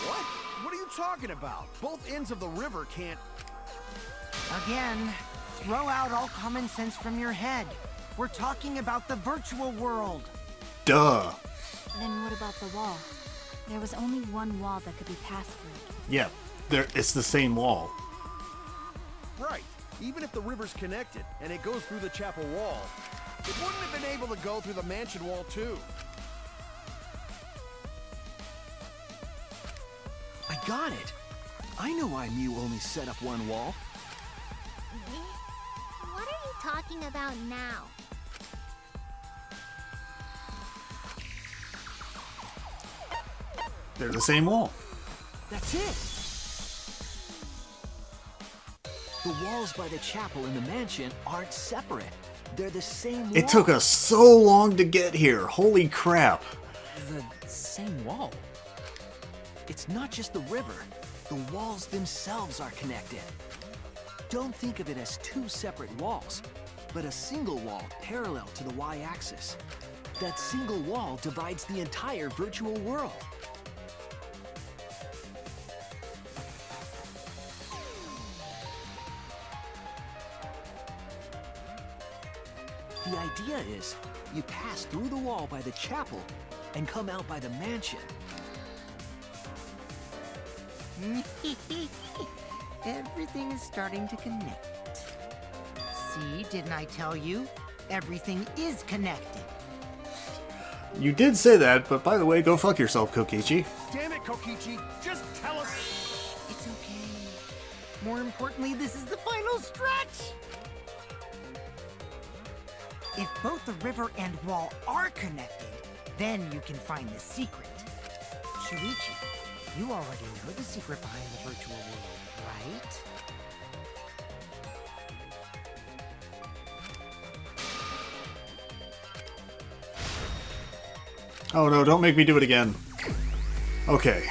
What? What are you talking about? Both ends of the river can't... Again, throw out all common sense from your head. We're talking about the virtual world. Duh. Then what about the wall? There was only one wall that could be passed through. Yeah, it's the same wall. Right. Even if the river's connected and it goes through the chapel wall, it wouldn't have been able to go through the mansion wall too. I got it. I know why Mew only set up one wall. What are you talking about now? They're the same wall. That's it. The walls by the chapel and the mansion aren't separate. They're the same wall. It took us so long to get here. Holy crap. The same wall? It's not just the river. The walls themselves are connected. Don't think of it as two separate walls, but a single wall parallel to the y-axis. That single wall divides the entire virtual world. The idea is, you pass through the wall by the chapel and come out by the mansion. Everything is starting to connect. See, didn't I tell you? Everything is connected. You did say that, but by the way, go fuck yourself, Kokichi. Damn it, Kokichi! Just tell us... It's okay. More importantly, this is the final stretch! If both the river and wall are connected, then you can find the secret. Shuichi, you already know the secret behind the virtual world, right? Oh no, don't make me do it again. Okay.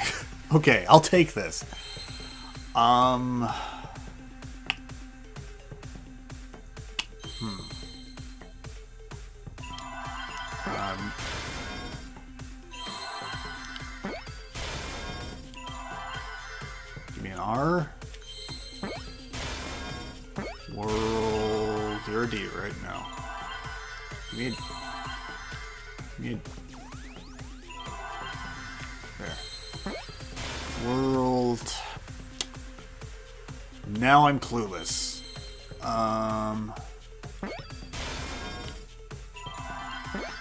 Okay, I'll take this. Give me an R. World. You're a D right now. Give me a there. World. Now I'm clueless.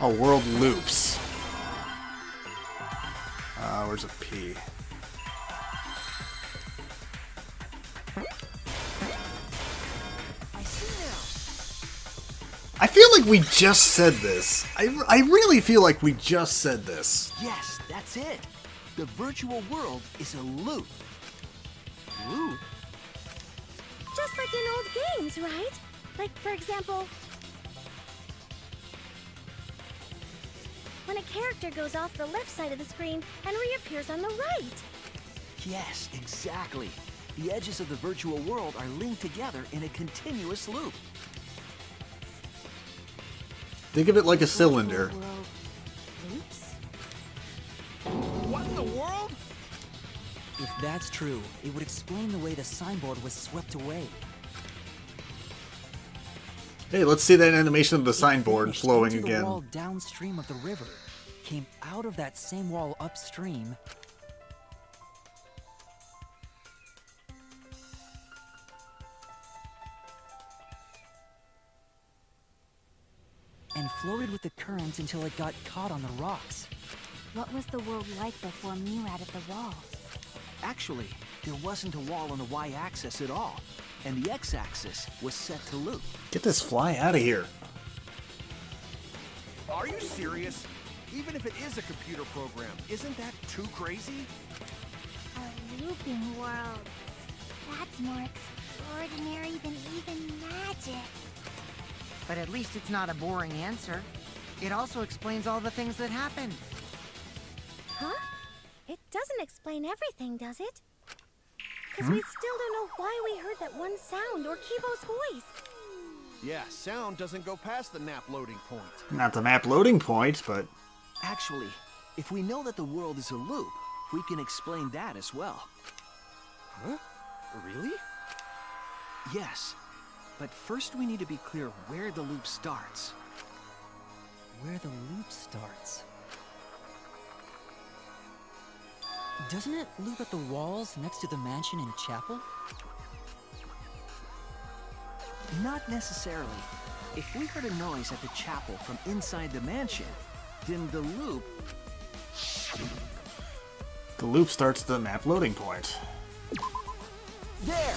Oh, world loops. Where's a P? I see now. I feel like we just said this. I really feel like we just said this. Yes, that's it. The virtual world is a loop. Loop? Just like in old games, right? Like, for example, when a character goes off the left side of the screen and reappears on the right. Yes, exactly. The edges of the virtual world are linked together in a continuous loop. Think of it like a cylinder. Virtual world loops? What in the world? If that's true, it would explain the way the signboard was swept away. Hey, let's see that animation of the It signboard vanished flowing into the again. wall downstream of the river, came out of that same wall upstream, and floated with the current until it got caught on the rocks. What was the world like before Mew added the wall? Actually, there wasn't a wall on the y-axis at all, and the x-axis was set to loop. Get this fly out of here. Are you serious? Even if it is a computer program, isn't that too crazy? A looping world. That's more extraordinary than even magic. But at least it's not a boring answer. It also explains all the things that happened. Huh? It doesn't explain everything, does it? Because we still don't know why we heard that one sound or Kibo's voice. Yeah, sound doesn't go past the map loading point. Not the map loading point, but Actually, if we know that the world is a loop, we can explain that as well. Huh? Really? Yes, but first we need to be clear where the loop starts. Where the loop starts. Doesn't it loop at the walls next to the mansion and chapel? Not necessarily. If we heard a noise at the chapel from inside the mansion, then the loop... The loop starts at the map loading point. There!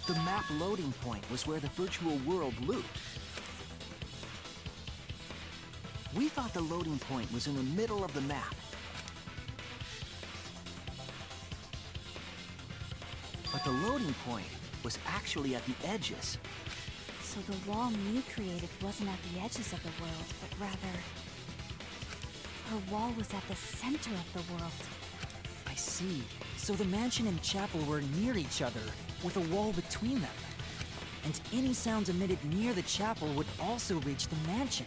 The map loading point was where the virtual world looped. We thought the loading point was in the middle of the map. But the loading point was actually at the edges. So the wall Mew created wasn't at the edges of the world, but rather... her wall was at the center of the world. I see. So the mansion and chapel were near each other, with a wall between them. And any sounds emitted near the chapel would also reach the mansion.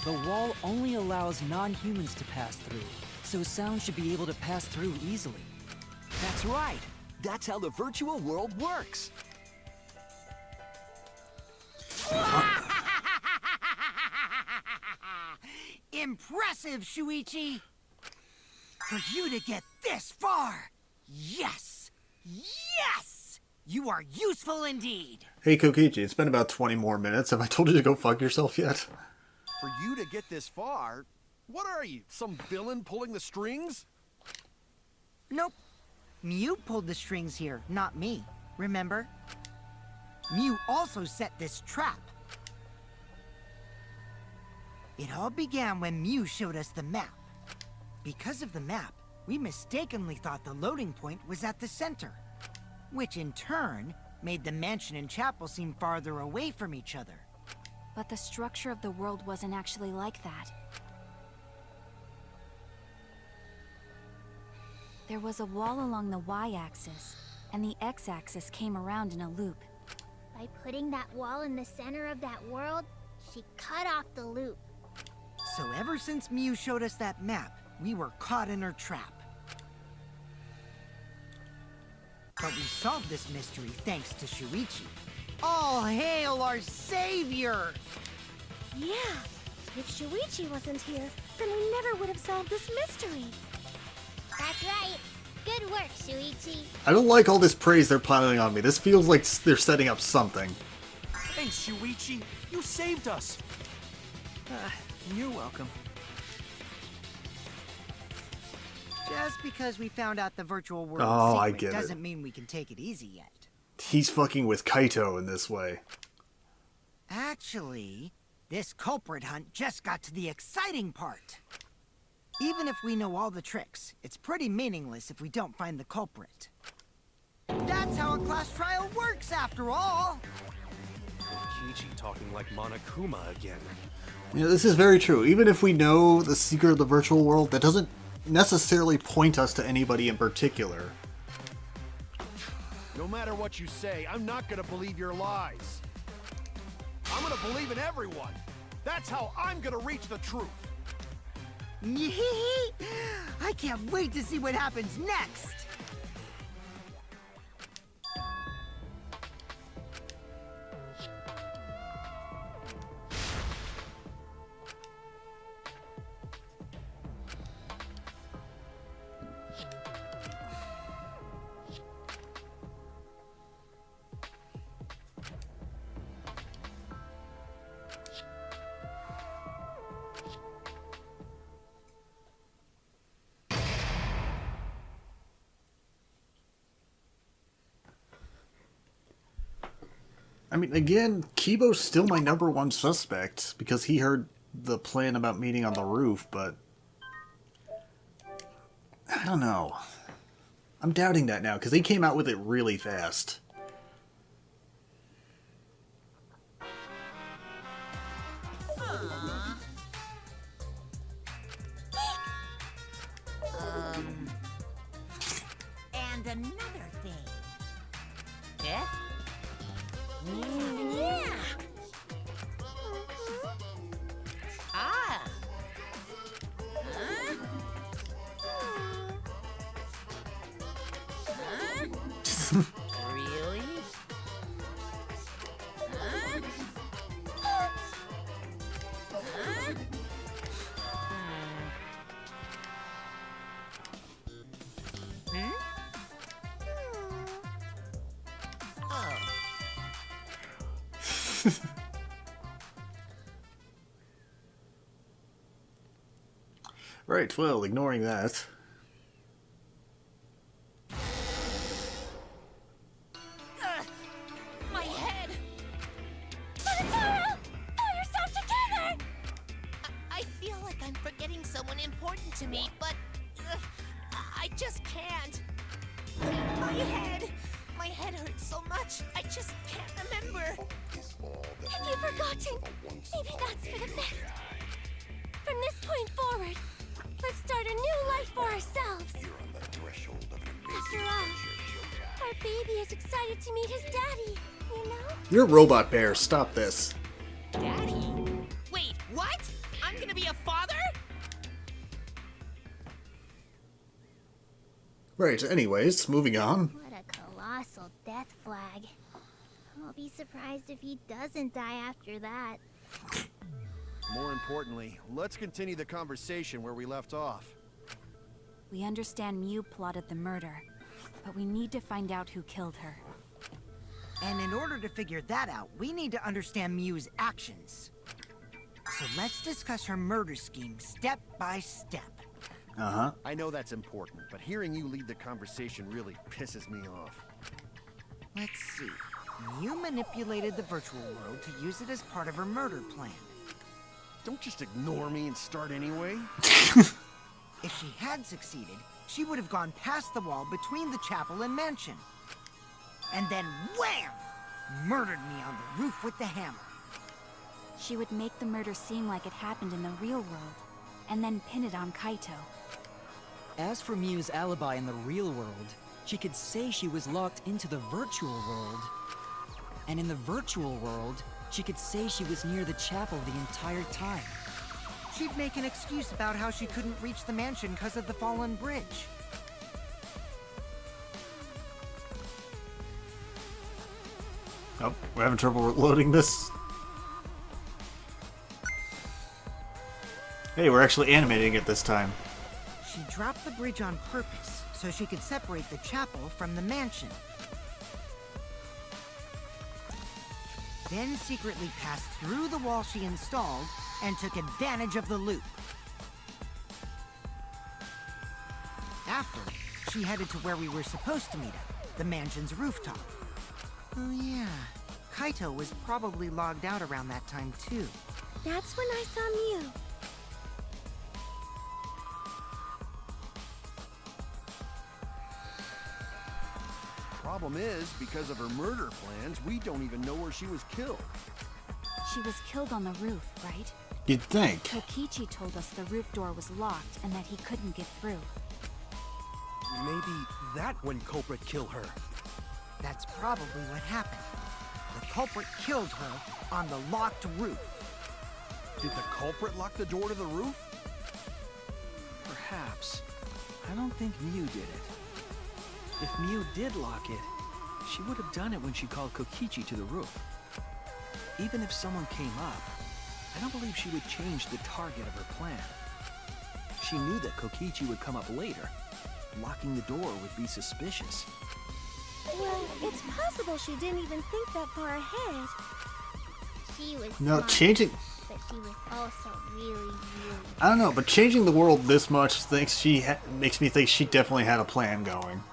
The wall only allows non-humans to pass through, so sound should be able to pass through easily. That's right! That's how the virtual world works! Impressive, Shuichi! For you to get this far! Yes! Yes! You are useful indeed! Hey Kokichi, it's been about 20 more minutes. Have I told you to go fuck yourself yet? For you to get this far? What are you, some villain pulling the strings? Nope. Mew pulled the strings here, not me. Remember? Mew also set this trap. It all began when Mew showed us the map. Because of the map, we mistakenly thought the loading point was at the center, which in turn made the mansion and chapel seem farther away from each other. But the structure of the world wasn't actually like that. There was a wall along the y-axis, and the x-axis came around in a loop. By putting that wall in the center of that world, she cut off the loop. So ever since Mew showed us that map, we were caught in her trap. But we solved this mystery thanks to Shuichi. All hail our savior! Yeah, if Shuichi wasn't here, then we never would have solved this mystery. That's right. Good work, Shuichi. I don't like all this praise they're piling on me. This feels like they're setting up something. Thanks, Shuichi. You saved us. You're welcome. Just because we found out the virtual world I secret get it. doesn't mean we can take it easy yet. He's fucking with Kaito in this way. Actually, this culprit hunt just got to the exciting part. Even if we know all the tricks, it's pretty meaningless if we don't find the culprit. That's how a class trial works, after all! Kokichi talking like Monokuma again. You know, this is very true. Even if we know the secret of the virtual world, that doesn't necessarily point us to anybody in particular. No matter what you say, I'm not gonna believe your lies. I'm gonna believe in everyone. That's how I'm gonna reach the truth. I can't wait to see what happens next! I mean, again, Kibo's still my #1 suspect, because he heard the plan about meeting on the roof, but... I don't know. I'm doubting that now, because they came out with it really fast. And another thing. Yeah? Yeah. Ah. Huh? Really? Huh? Huh? Hmm? Oh. Right, well, ignoring that. My head! Taro! Pull yourself together! I feel like I'm forgetting someone important to me, but I just can't. My head! My head hurts so much, I just can't remember. If you've forgotten, maybe that's for the best. From this point forward, let's start a new life for ourselves. After all, our baby is excited to meet his daddy, you know? You're a robot bear, stop this. Daddy? Wait, what? I'm gonna be a father? Right, anyways, moving on. What a colossal death flag. I'll be surprised if he doesn't die after that. More importantly, let's continue the conversation where we left off. We understand Mew plotted the murder, but we need to find out who killed her. And in order to figure that out, we need to understand Mew's actions. So let's discuss her murder scheme step by step. Uh-huh. I know that's important, but hearing you lead the conversation really pisses me off. Let's see. Mew manipulated the virtual world to use it as part of her murder plan. Don't just ignore me and start anyway. If she had succeeded, she would have gone past the wall between the chapel and mansion. And then wham! Murdered me on the roof with the hammer. She would make the murder seem like it happened in the real world, and then pin it on Kaito. As for Mew's alibi in the real world, she could say she was locked into the virtual world. And in the virtual world, she could say she was near the chapel the entire time. She'd make an excuse about how she couldn't reach the mansion because of the fallen bridge. Oh, we're having trouble loading this. Hey, we're actually animating it this time. She dropped the bridge on purpose so she could separate the chapel from the mansion. Then secretly passed through the wall she installed and took advantage of the loop. After, she headed to where we were supposed to meet up, the mansion's rooftop. Oh yeah, Kaito was probably logged out around that time too. That's when I saw Mew. Problem is, because of her murder plans, we don't even know where she was killed. She was killed on the roof, right? You'd think. Kokichi told us the roof door was locked and that he couldn't get through. Maybe that when culprit killed her. That's probably what happened. The culprit killed her on the locked roof. Did the culprit lock the door to the roof? Perhaps. I don't think Mew did it. If Mew did lock it, she would have done it when she called Kokichi to the roof. Even if someone came up, I don't believe she would change the target of her plan. She knew that Kokichi would come up later. Locking the door would be suspicious. Well, it's possible she didn't even think that far ahead. She was No, smart, changing... but she was also really I don't know, but changing the world this much makes me think she definitely had a plan going.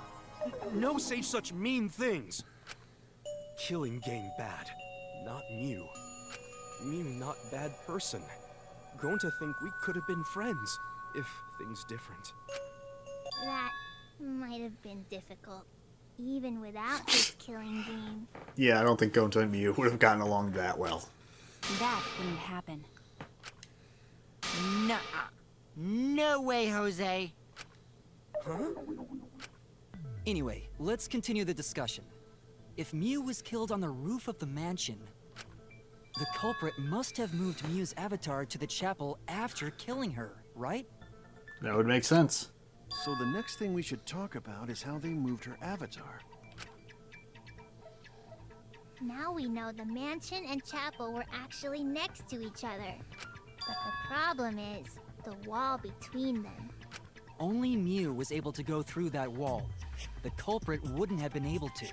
No say such mean things. Killing game bad, not Mew. Mew not bad person. Going to think we could have been friends, if things different. That might have been difficult, even without his killing game. Yeah, I don't think Gonta and Mew would have gotten along that well. That wouldn't happen. Nuh-uh. No way, Jose. Anyway, let's continue the discussion. If Mew was killed on the roof of the mansion, the culprit must have moved Mew's avatar to the chapel after killing her, right? That would make sense. So the next thing we should talk about is how they moved her avatar. Now we know the mansion and chapel were actually next to each other. But the problem is the wall between them. Only Mew was able to go through that wall. The culprit wouldn't have been able to.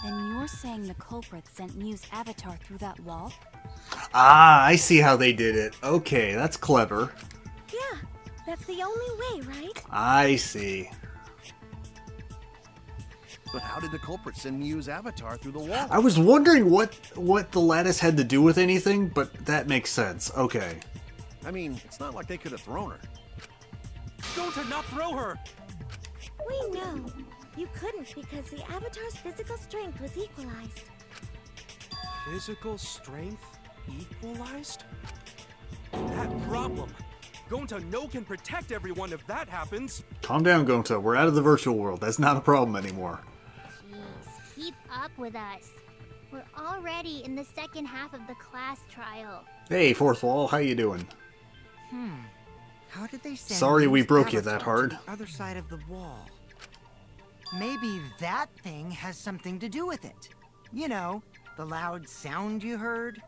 Then you're saying the culprit sent Mew's avatar through that wall? Ah, I see how they did it. Okay, that's clever. Yeah, that's the only way, right? I see. But how did the culprit send Mew's avatar through the wall? I was wondering what the lattice had to do with anything, but that makes sense. Okay. I mean, it's not like they could have thrown her. Don't not throw her! We know. You couldn't because the avatar's physical strength was equalized. Physical strength equalized? That problem. Gonta no can protect everyone if that happens. Calm down, Gonta. We're out of the virtual world. That's not a problem anymore. Jeez, keep up with us. We're already in the second half of the class trial. Hey, Fourth Wall, how you doing? How did they send Sorry we Mew's broke you avatar that hard. to the other side of the wall? Maybe that thing has something to do with it. You know, the loud sound you heard.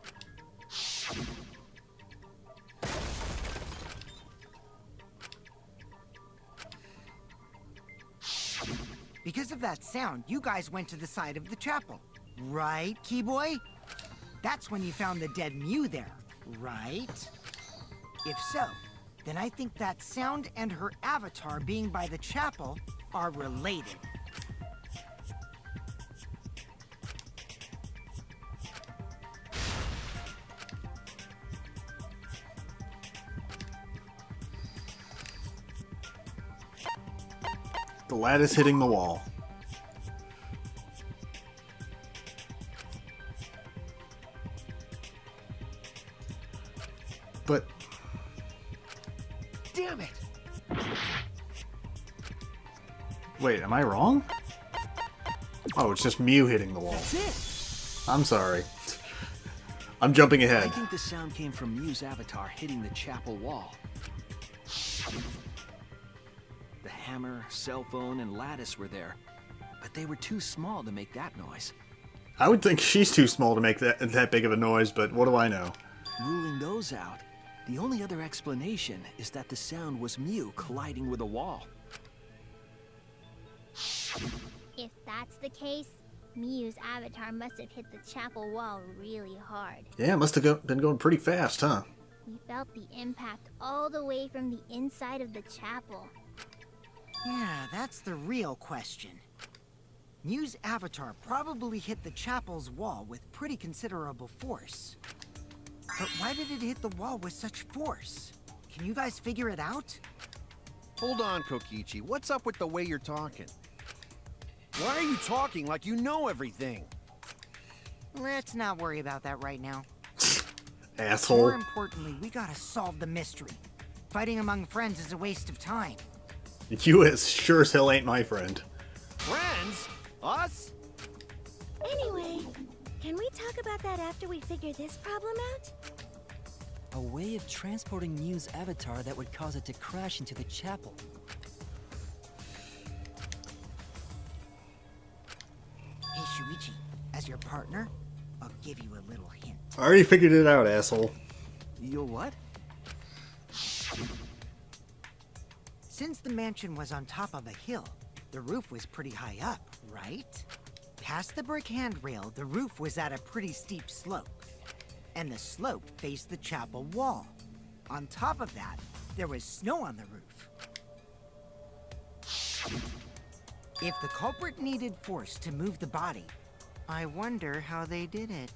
Because of that sound, you guys went to the side of the chapel. Right, Keyboy? That's when you found the dead Mew there, right? If so, then I think that sound and her avatar being by the chapel are related. The lattice hitting the wall. But... Damn it! Wait, am I wrong? Oh, it's just Mew hitting the wall. That's it! I'm sorry. I'm jumping I ahead. think the sound came from Mew's avatar hitting the chapel wall. The hammer, cell phone, and lattice were there, but they were too small to make that noise. I would think she's too small to make that big of a noise, but what do I know? Ruling those out, the only other explanation is that the sound was Mew colliding with a wall. If that's the case, Mew's avatar must have hit the chapel wall really hard. Yeah, it must have been going pretty fast, huh? We felt the impact all the way from the inside of the chapel. Yeah, that's the real question. Mew's avatar probably hit the chapel's wall with pretty considerable force. But why did it hit the wall with such force? Can you guys figure it out? Hold on, Kokichi. What's up with the way you're talking? Why are you talking like you know everything? Let's not worry about that right now. Asshole. More importantly, we gotta solve the mystery. Fighting among friends is a waste of time. You as sure as hell ain't my friend. Friends? Us? Anyway, can we talk about that after we figure this problem out? A way of transporting Mew's avatar that would cause it to crash into the chapel. Hey, Shuichi, as your partner, I'll give you a little hint. I already figured it out, asshole. You'll what? Since the mansion was on top of a hill, the roof was pretty high up, right? Past the brick handrail, the roof was at a pretty steep slope. And the slope faced the chapel wall. On top of that, there was snow on the roof. If the culprit needed force to move the body, I wonder how they did it.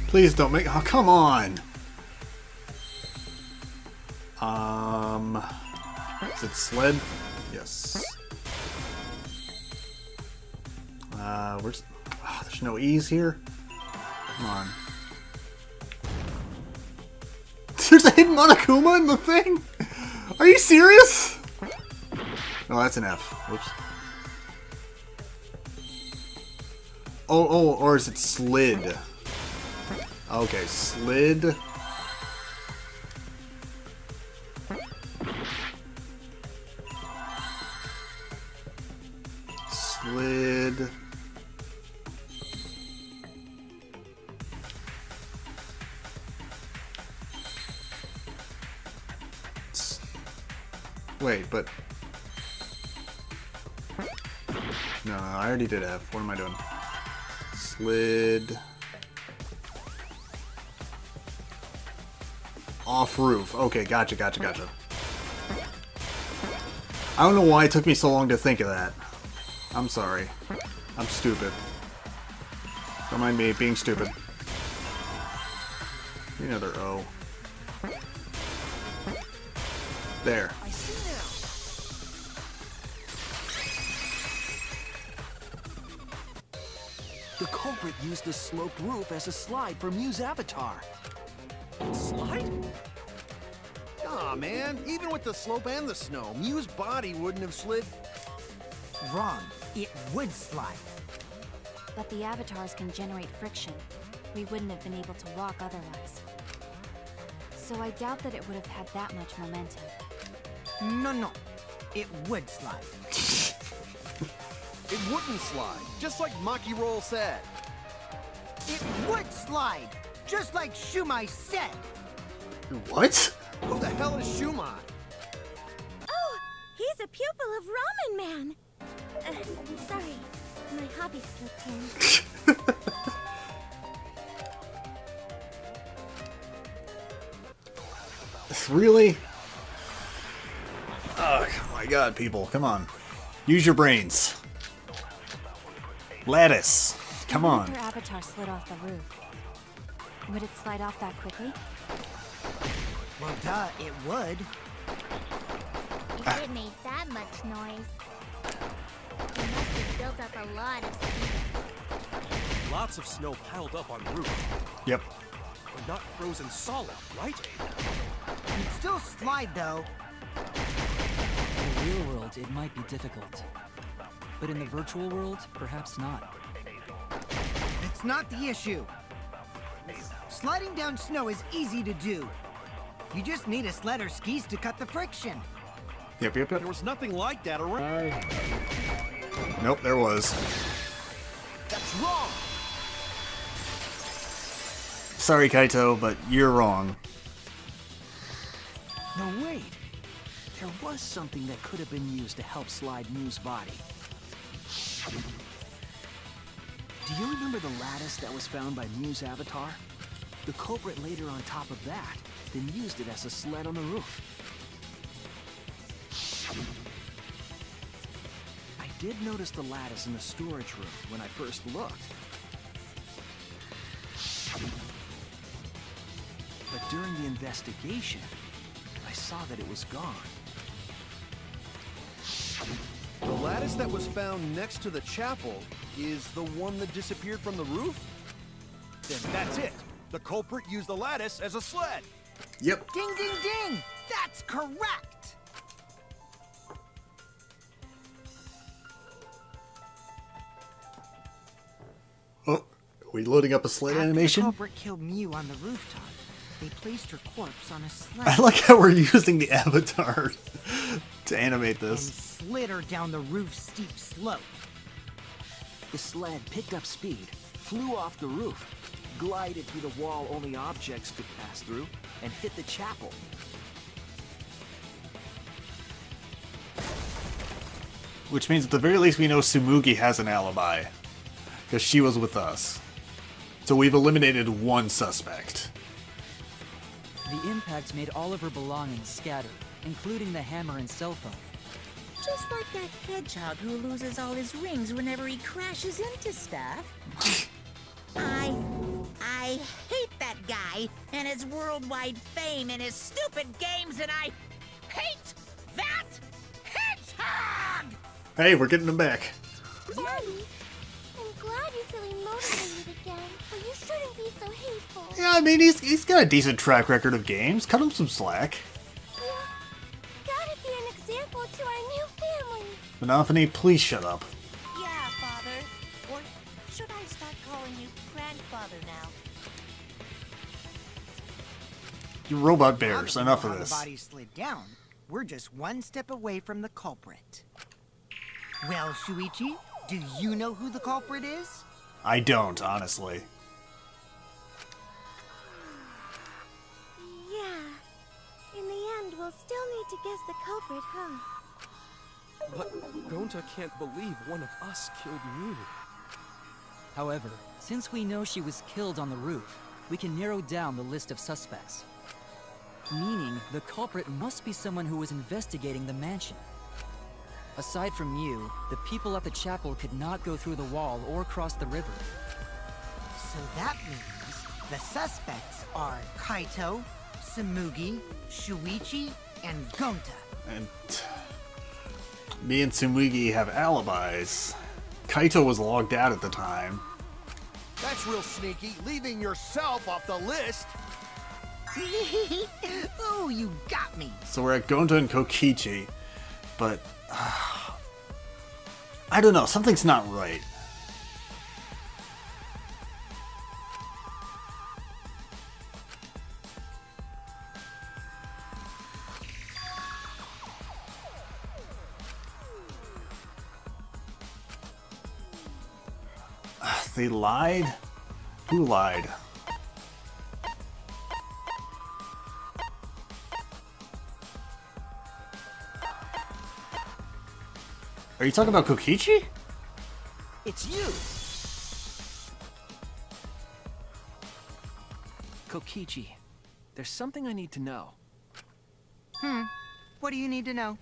Please don't make... Oh, come on! Is it sled? Yes. Where's... Oh, there's no E's here? Come on. There's a hidden Monokuma in the thing? Are you serious? Oh, that's an F. Whoops. Oh, or is it slid? Okay, slid. Slid. Wait, but... No, I already did F. What am I doing? Slid... Off roof. Okay, gotcha. I don't know why it took me so long to think of that. I'm sorry. I'm stupid. Don't mind me being stupid. Another O. There. I see now. The culprit used the sloped roof as a slide for Mew's avatar. Slide? Aw, man. Even with the slope and the snow, Mew's body wouldn't have slid. Wrong. It would slide. But the avatars can generate friction. We wouldn't have been able to walk otherwise. So I doubt that it would have had that much momentum. No. It would slide. It wouldn't slide, just like Maki Roll said. It would slide, just like Shumai said. What? Who the hell is Shumai? Oh, he's a pupil of Ramen Man. Sorry, my hobby slipped in. Really? Oh my god, people, come on. Use your brains. Lattice. Come Even on. if their avatar slid off the roof, would it slide off that quickly? Well, duh, it would. If it made that much noise, it must have built up a lot of speed. Lots of snow piled up on the roof, Yep. but not frozen solid, right? It'd still slide, though. In the real world, it might be difficult. But in the virtual world, perhaps not. It's not the issue. Sliding down snow is easy to do. You just need a sled or skis to cut the friction. Yep. There was nothing like that around. Nope, there was. That's wrong! Sorry, Kaito, but you're wrong. No, wait. There was something that could have been used to help slide Mew's body. Do you remember the lattice that was found by Mew's avatar? The culprit laid her on top of that, then used it as a sled on the roof. I did notice the lattice in the storage room when I first looked. But during the investigation, I saw that it was gone. The lattice that was found next to the chapel is the one that disappeared from the roof? Then that's it. The culprit used the lattice as a sled. Yep. Ding, ding, ding! That's correct! Oh, are we loading up a sled After animation? the culprit killed Mew on the rooftop, they placed her corpse on a sled. I like how we're using the avatar to animate and this. slid her down the roof's steep slope. The sled picked up speed, flew off the roof, glided through the wall only objects could pass through, and hit the chapel. Which means at the very least we know Tsumugi has an alibi. Because she was with us. So we've eliminated one suspect. The impact made all of her belongings scattered, including the hammer and cell phone. Just like that hedgehog who loses all his rings whenever he crashes into stuff. I hate that guy and his worldwide fame and his stupid games, and I hate that hedgehog! Hey, we're getting him back. Daddy, I'm glad you're feeling motivated again, but you shouldn't be so hateful. Yeah, I mean, he's got a decent track record of games. Cut him some slack. Yeah, gotta be an example to our new family. Monophony, please shut up. Yeah, Father. Or should I start calling you grandfather now? You robot Now bears, that we enough know of how this. The body slid down. We're just one step away from the culprit. Well, Shuichi, do you know who the culprit is? I don't, honestly. Yeah. In the end, we'll still need to guess the culprit, huh? But Gonta can't believe one of us killed Mew. However, since we know she was killed on the roof, we can narrow down the list of suspects. Meaning, the culprit must be someone who was investigating the mansion. Aside from you, the people at the chapel could not go through the wall or cross the river. So that means the suspects are Kaito, Samugi, Shuichi, and Gonta. And me and Tsumugi have alibis. Kaito was logged out at the time. That's real sneaky, leaving yourself off the list. Oh, you got me. So we're at Gonta and Kokichi, but I don't know, something's not right. They lied? Who lied? Are you talking about Kokichi? It's you! Kokichi, there's something I need to know. What do you need to know?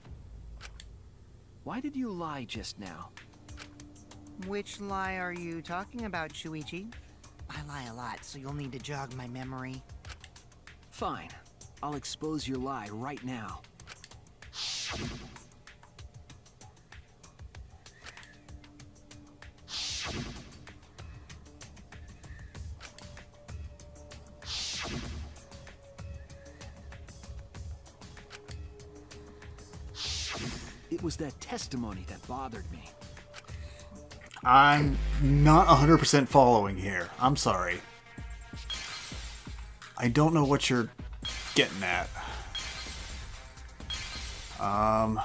Why did you lie just now? Which lie are you talking about, Shuichi? I lie a lot, so you'll need to jog my memory. Fine. I'll expose your lie right now. It was that testimony that bothered me. I'm not 100% following here. I'm sorry. I don't know what you're getting at. I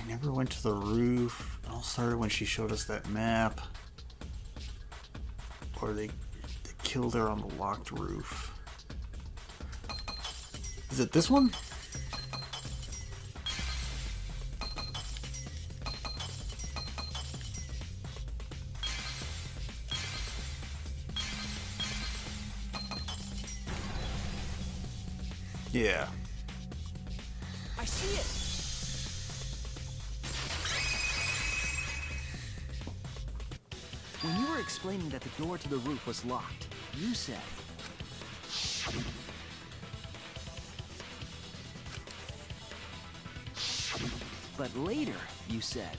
never went to the roof. It all started when she showed us that map. Or they killed her on the locked roof. Is it this one? Yeah. I see it! When you were explaining that the door to the roof was locked, you said... But later, you said...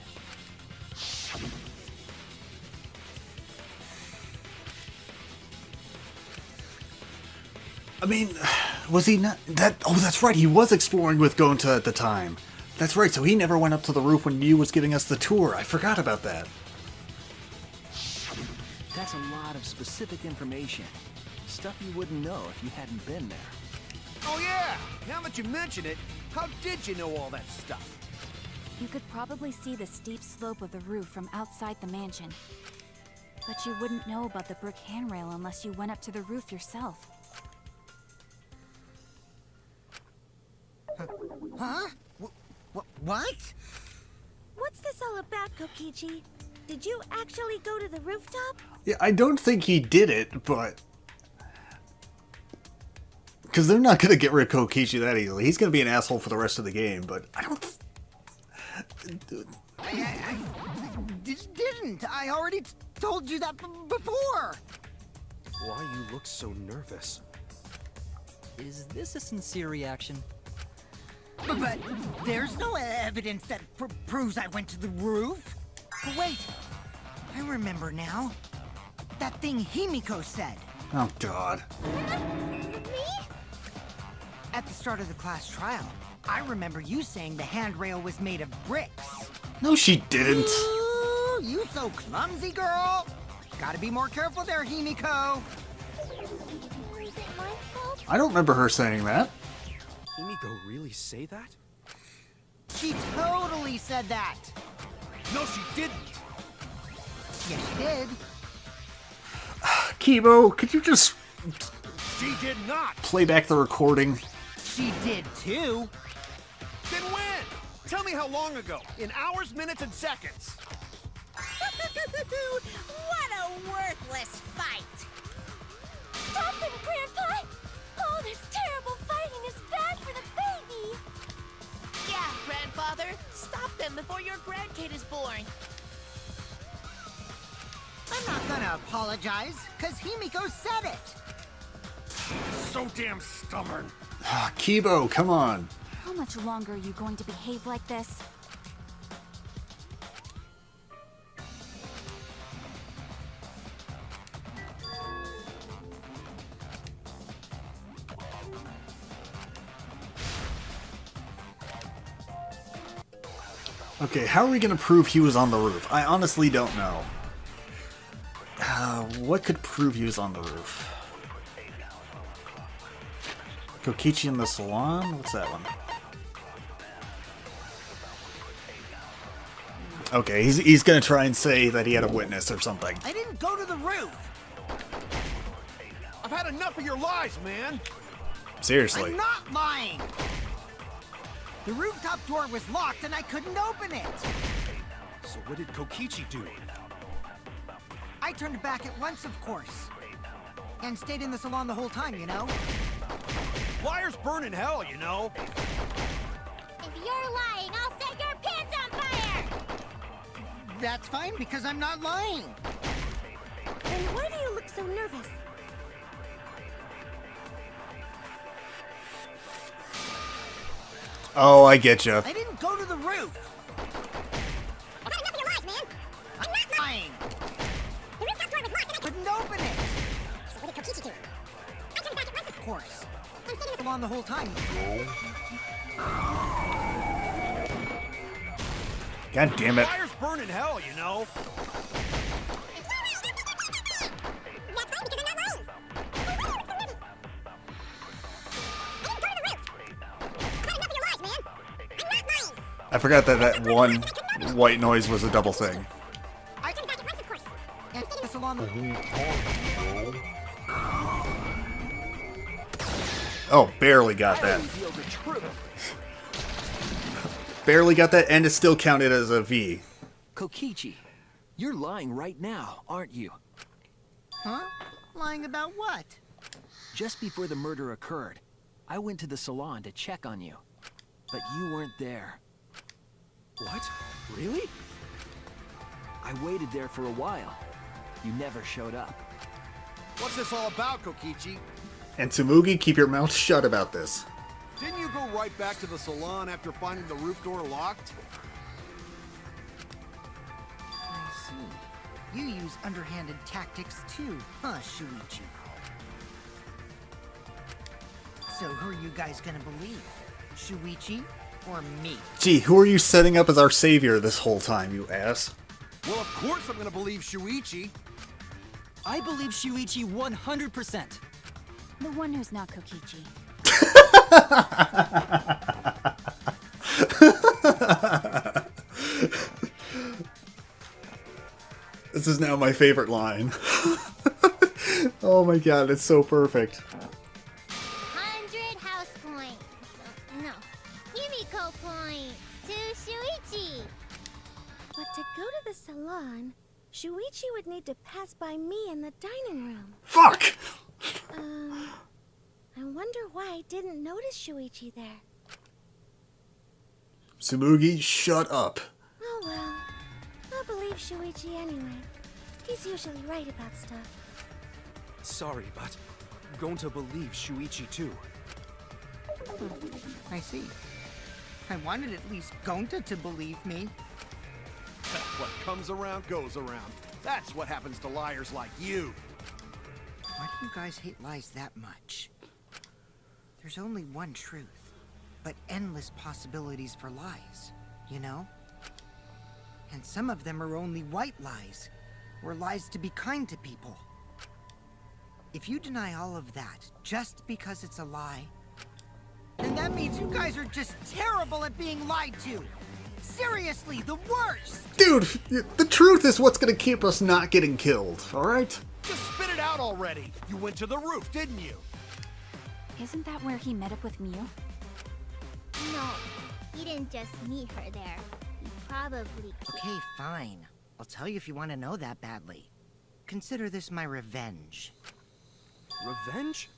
I mean, was he not that? Oh, that's right. He was exploring with Gonta at the time. That's right. So he never went up to the roof when Mew was giving us the tour. I forgot about that. That's a lot of specific information. Stuff you wouldn't know if you hadn't been there. Oh yeah! Now that you mention it, how did you know all that stuff? You could probably see the steep slope of the roof from outside the mansion. But you wouldn't know about the brick handrail unless you went up to the roof yourself. Huh? What? What's this all about, Kokichi? Did you actually go to the rooftop? Yeah, I don't think he did it, but because they're not gonna get rid of Kokichi that easily. He's gonna be an asshole for the rest of the game. But I don't. I didn't. I already told you that before. Why you look so nervous? Is this a sincere reaction? But there's no evidence that proves I went to the roof. Wait, I remember now. That thing Himiko said. Oh God. Me? At the start of the class trial, I remember you saying the handrail was made of bricks. No, she didn't. Ooh, you so clumsy, girl. Gotta be more careful there, Himiko. Is it my fault? I don't remember her saying that. Himiko really say that? She totally said that. No, she didn't. Yes, she did. Kibo, could you just She did not. play back the recording? She did too. Then when? Tell me how long ago. In hours, minutes, and seconds. What a worthless fight! Stop them, Grandpa! All this terrible fighting is bad for the baby! Yeah, grandfather, stop them before your grandkid is born. I'm not gonna apologize, cause Himiko said it. So damn stubborn. Kibo, come on. How much longer are you going to behave like this? Okay, how are we gonna prove he was on the roof? I honestly don't know. What could prove he was on the roof? Kokichi in the salon? What's that one? Okay, he's gonna try and say that he had a witness or something. I didn't go to the roof. I've had enough of your lies, man. Seriously. I'm not lying. The rooftop door was locked and I couldn't open it. So what did Kokichi do? I turned back at once, of course. And stayed in the salon the whole time, you know? Liars burn in hell, you know. If you're lying, I'll set your pants on fire! That's fine because I'm not lying. Then why do you look so nervous? Oh, I get you. I didn't go to the roof. I got enough of your lies, man! I'm not lying. The rooftop door was locked and I Couldn't open it. So what did Kokichi do? I turned back at once, Of course. I'm sitting in the Salon the whole time. God damn it. Liars burn in hell, you know. That's fine because I'm not lying! I didn't go to the roof! I got enough of your lies, man! I'm not lying! I forgot that one white noise was a double thing. I turned back at once, of course! And the salon the Oh, barely got that. Reveal the truth. Barely got that, and it still counted as a V. Kokichi, you're lying right now, aren't you? Huh? Lying about what? Just before the murder occurred, I went to the salon to check on you. But you weren't there. What? Really? I waited there for a while. You never showed up. What's this all about, Kokichi? And Tsumugi, keep your mouth shut about this. Didn't you go right back to the salon after finding the roof door locked? I see. You use underhanded tactics too, huh, Shuichi? So who are you guys gonna believe? Shuichi or me? Gee, who are you setting up as our savior this whole time, you ass? Well, of course I'm gonna believe Shuichi. I believe Shuichi 100%. The one who's not Kokichi. This is now my favorite line. Oh my god, it's so perfect. 100 house points. No, Himiko points to Shuichi. But to go to the salon, Shuichi would need to pass by me in the dining room. Fuck! I wonder why I didn't notice Shuichi there. Tsumugi, shut up. Oh well. I'll believe Shuichi anyway. He's usually right about stuff. Sorry, but I'm going to believe Shuichi too. I see. I wanted at least Gonta to believe me. What comes around goes around. That's what happens to liars like you. Why do you guys hate lies that much? There's only one truth. but endless possibilities for lies, you know? And some of them are only white lies, or lies to be kind to people. If you deny all of that just because it's a lie, then that means you guys are just terrible at being lied to. Seriously, the worst! Dude, the truth is what's gonna keep us not getting killed, alright? Just spit it out already. You went to the roof, didn't you? Isn't that where he met up with Mew? No, he didn't just meet her there. He probably... Okay, fine. I'll tell you if you want to know that badly. Consider this my revenge. Revenge?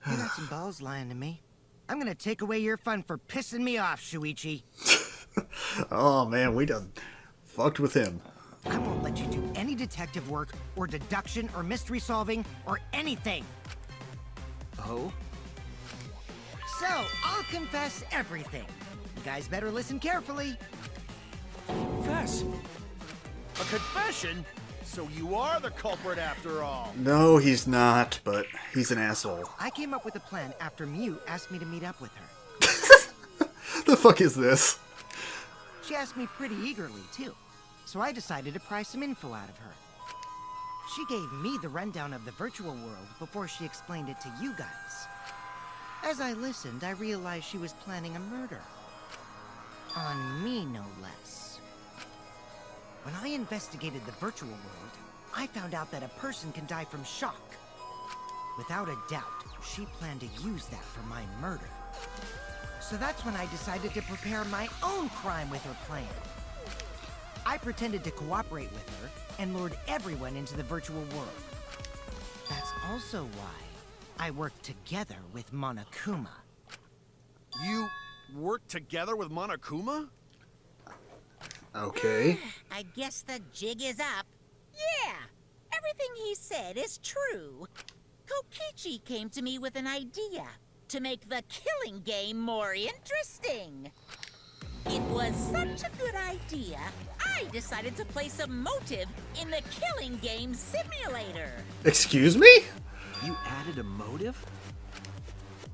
You got some balls lying to me. I'm gonna take away your fun for pissing me off, Shuichi. Oh man, we done fucked with him. I won't let you do any detective work, or deduction, or mystery solving, or anything. Oh? So, I'll confess everything. You guys better listen carefully. Confess. A confession? So you are the culprit after all. No, he's not, but he's an asshole. I came up with a plan after Mew asked me to meet up with her. The fuck is this? She asked me pretty eagerly, too. So I decided to pry some info out of her. She gave me the rundown of the virtual world before she explained it to you guys. As I listened, I realized she was planning a murder. On me, no less. When I investigated the virtual world, I found out that a person can die from shock. Without a doubt, she planned to use that for my murder. So that's when I decided to prepare my own crime with her plan. I pretended to cooperate with her and lured everyone into the virtual world. That's also why I worked together with Monokuma. You worked together with Monokuma? Okay. I guess the jig is up. Yeah, everything he said is true. Kokichi came to me with an idea to make the killing game more interesting. It was such a good idea, I decided to place a motive in the killing game simulator. Excuse me? You added a motive?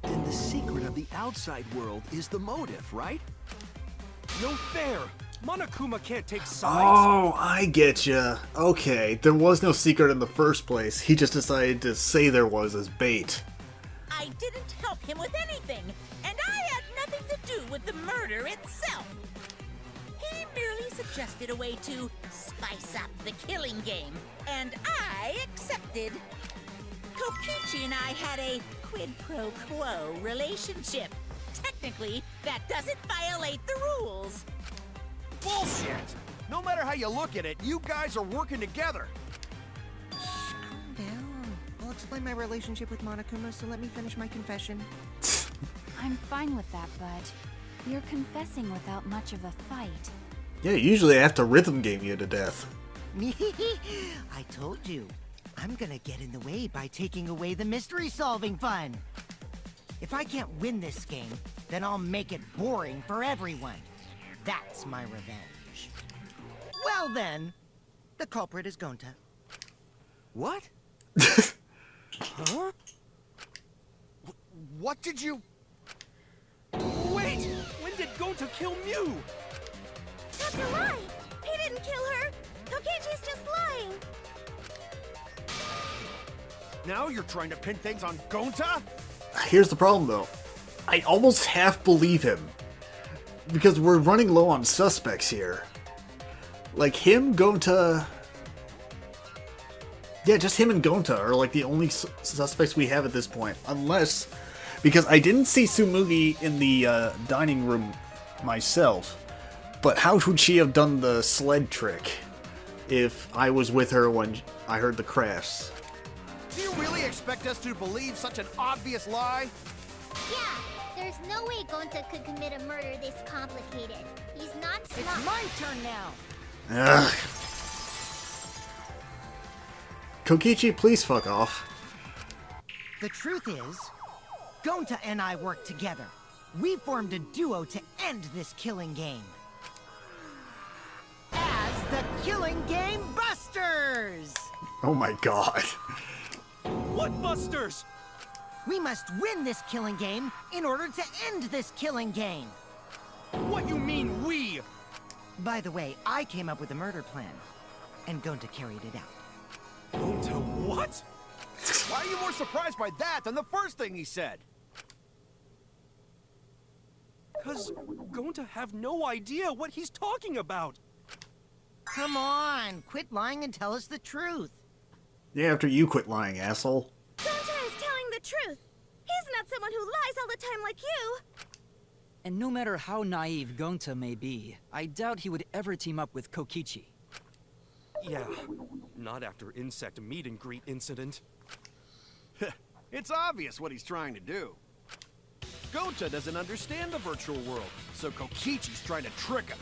Then the secret of the outside world is the motive, right? No fair. Monokuma can't take sides. Oh, I getcha. Okay, there was no secret in the first place. He just decided to say there was as bait. I didn't help him with anything, and I had nothing to do with the murder itself. He merely suggested a way to spice up the killing game, and I accepted. Kokichi and I had a quid pro quo relationship. Technically, that doesn't violate the rules. Bullshit! No matter how you look at it, you guys are working together. Calm down. I'll explain my relationship with Monokuma, so let me finish my confession. I'm fine with that, but you're confessing without much of a fight. Yeah, usually I have to rhythm game you to death. I told you. I'm gonna get in the way by taking away the mystery-solving fun. If I can't win this game, then I'll make it boring for everyone. That's my revenge. Well then, the culprit is Gonta. What? Huh? What did you... Wait! When did Gonta kill Mew? That's a lie! He didn't kill her! Kokichi's just lying! Now you're trying to pin things on Gonta? Here's the problem though. I almost half believe him. Because we're running low on suspects here. Like him, Gonta... Yeah, just him and Gonta are like the only suspects we have at this point. Unless... Because I didn't see Tsumugi in the dining room myself. But how would she have done the sled trick if I was with her when I heard the crash? Do you really expect us to believe such an obvious lie? Yeah, there's no way Gonta could commit a murder this complicated. He's not smart. It's my turn now! Ugh. Kokichi, please fuck off. The truth is, Gonta and I worked together. We formed a duo to end this killing game. As the Killing Game Busters! Oh my god. What busters? We must win this killing game in order to end this killing game. What you mean, we? By the way, I came up with a murder plan, and Gonta carried it out. Gonta what? Why are you more surprised by that than the first thing he said? Cause Gonta have no idea what he's talking about. Come on, quit lying and tell us the truth. Yeah, after you quit lying, asshole. Gonta is telling the truth. He's not someone who lies all the time like you. And no matter how naive Gonta may be, I doubt he would ever team up with Kokichi. Yeah, not after insect meet and greet incident. It's obvious what he's trying to do. Gonta doesn't understand the virtual world, so Kokichi's trying to trick him.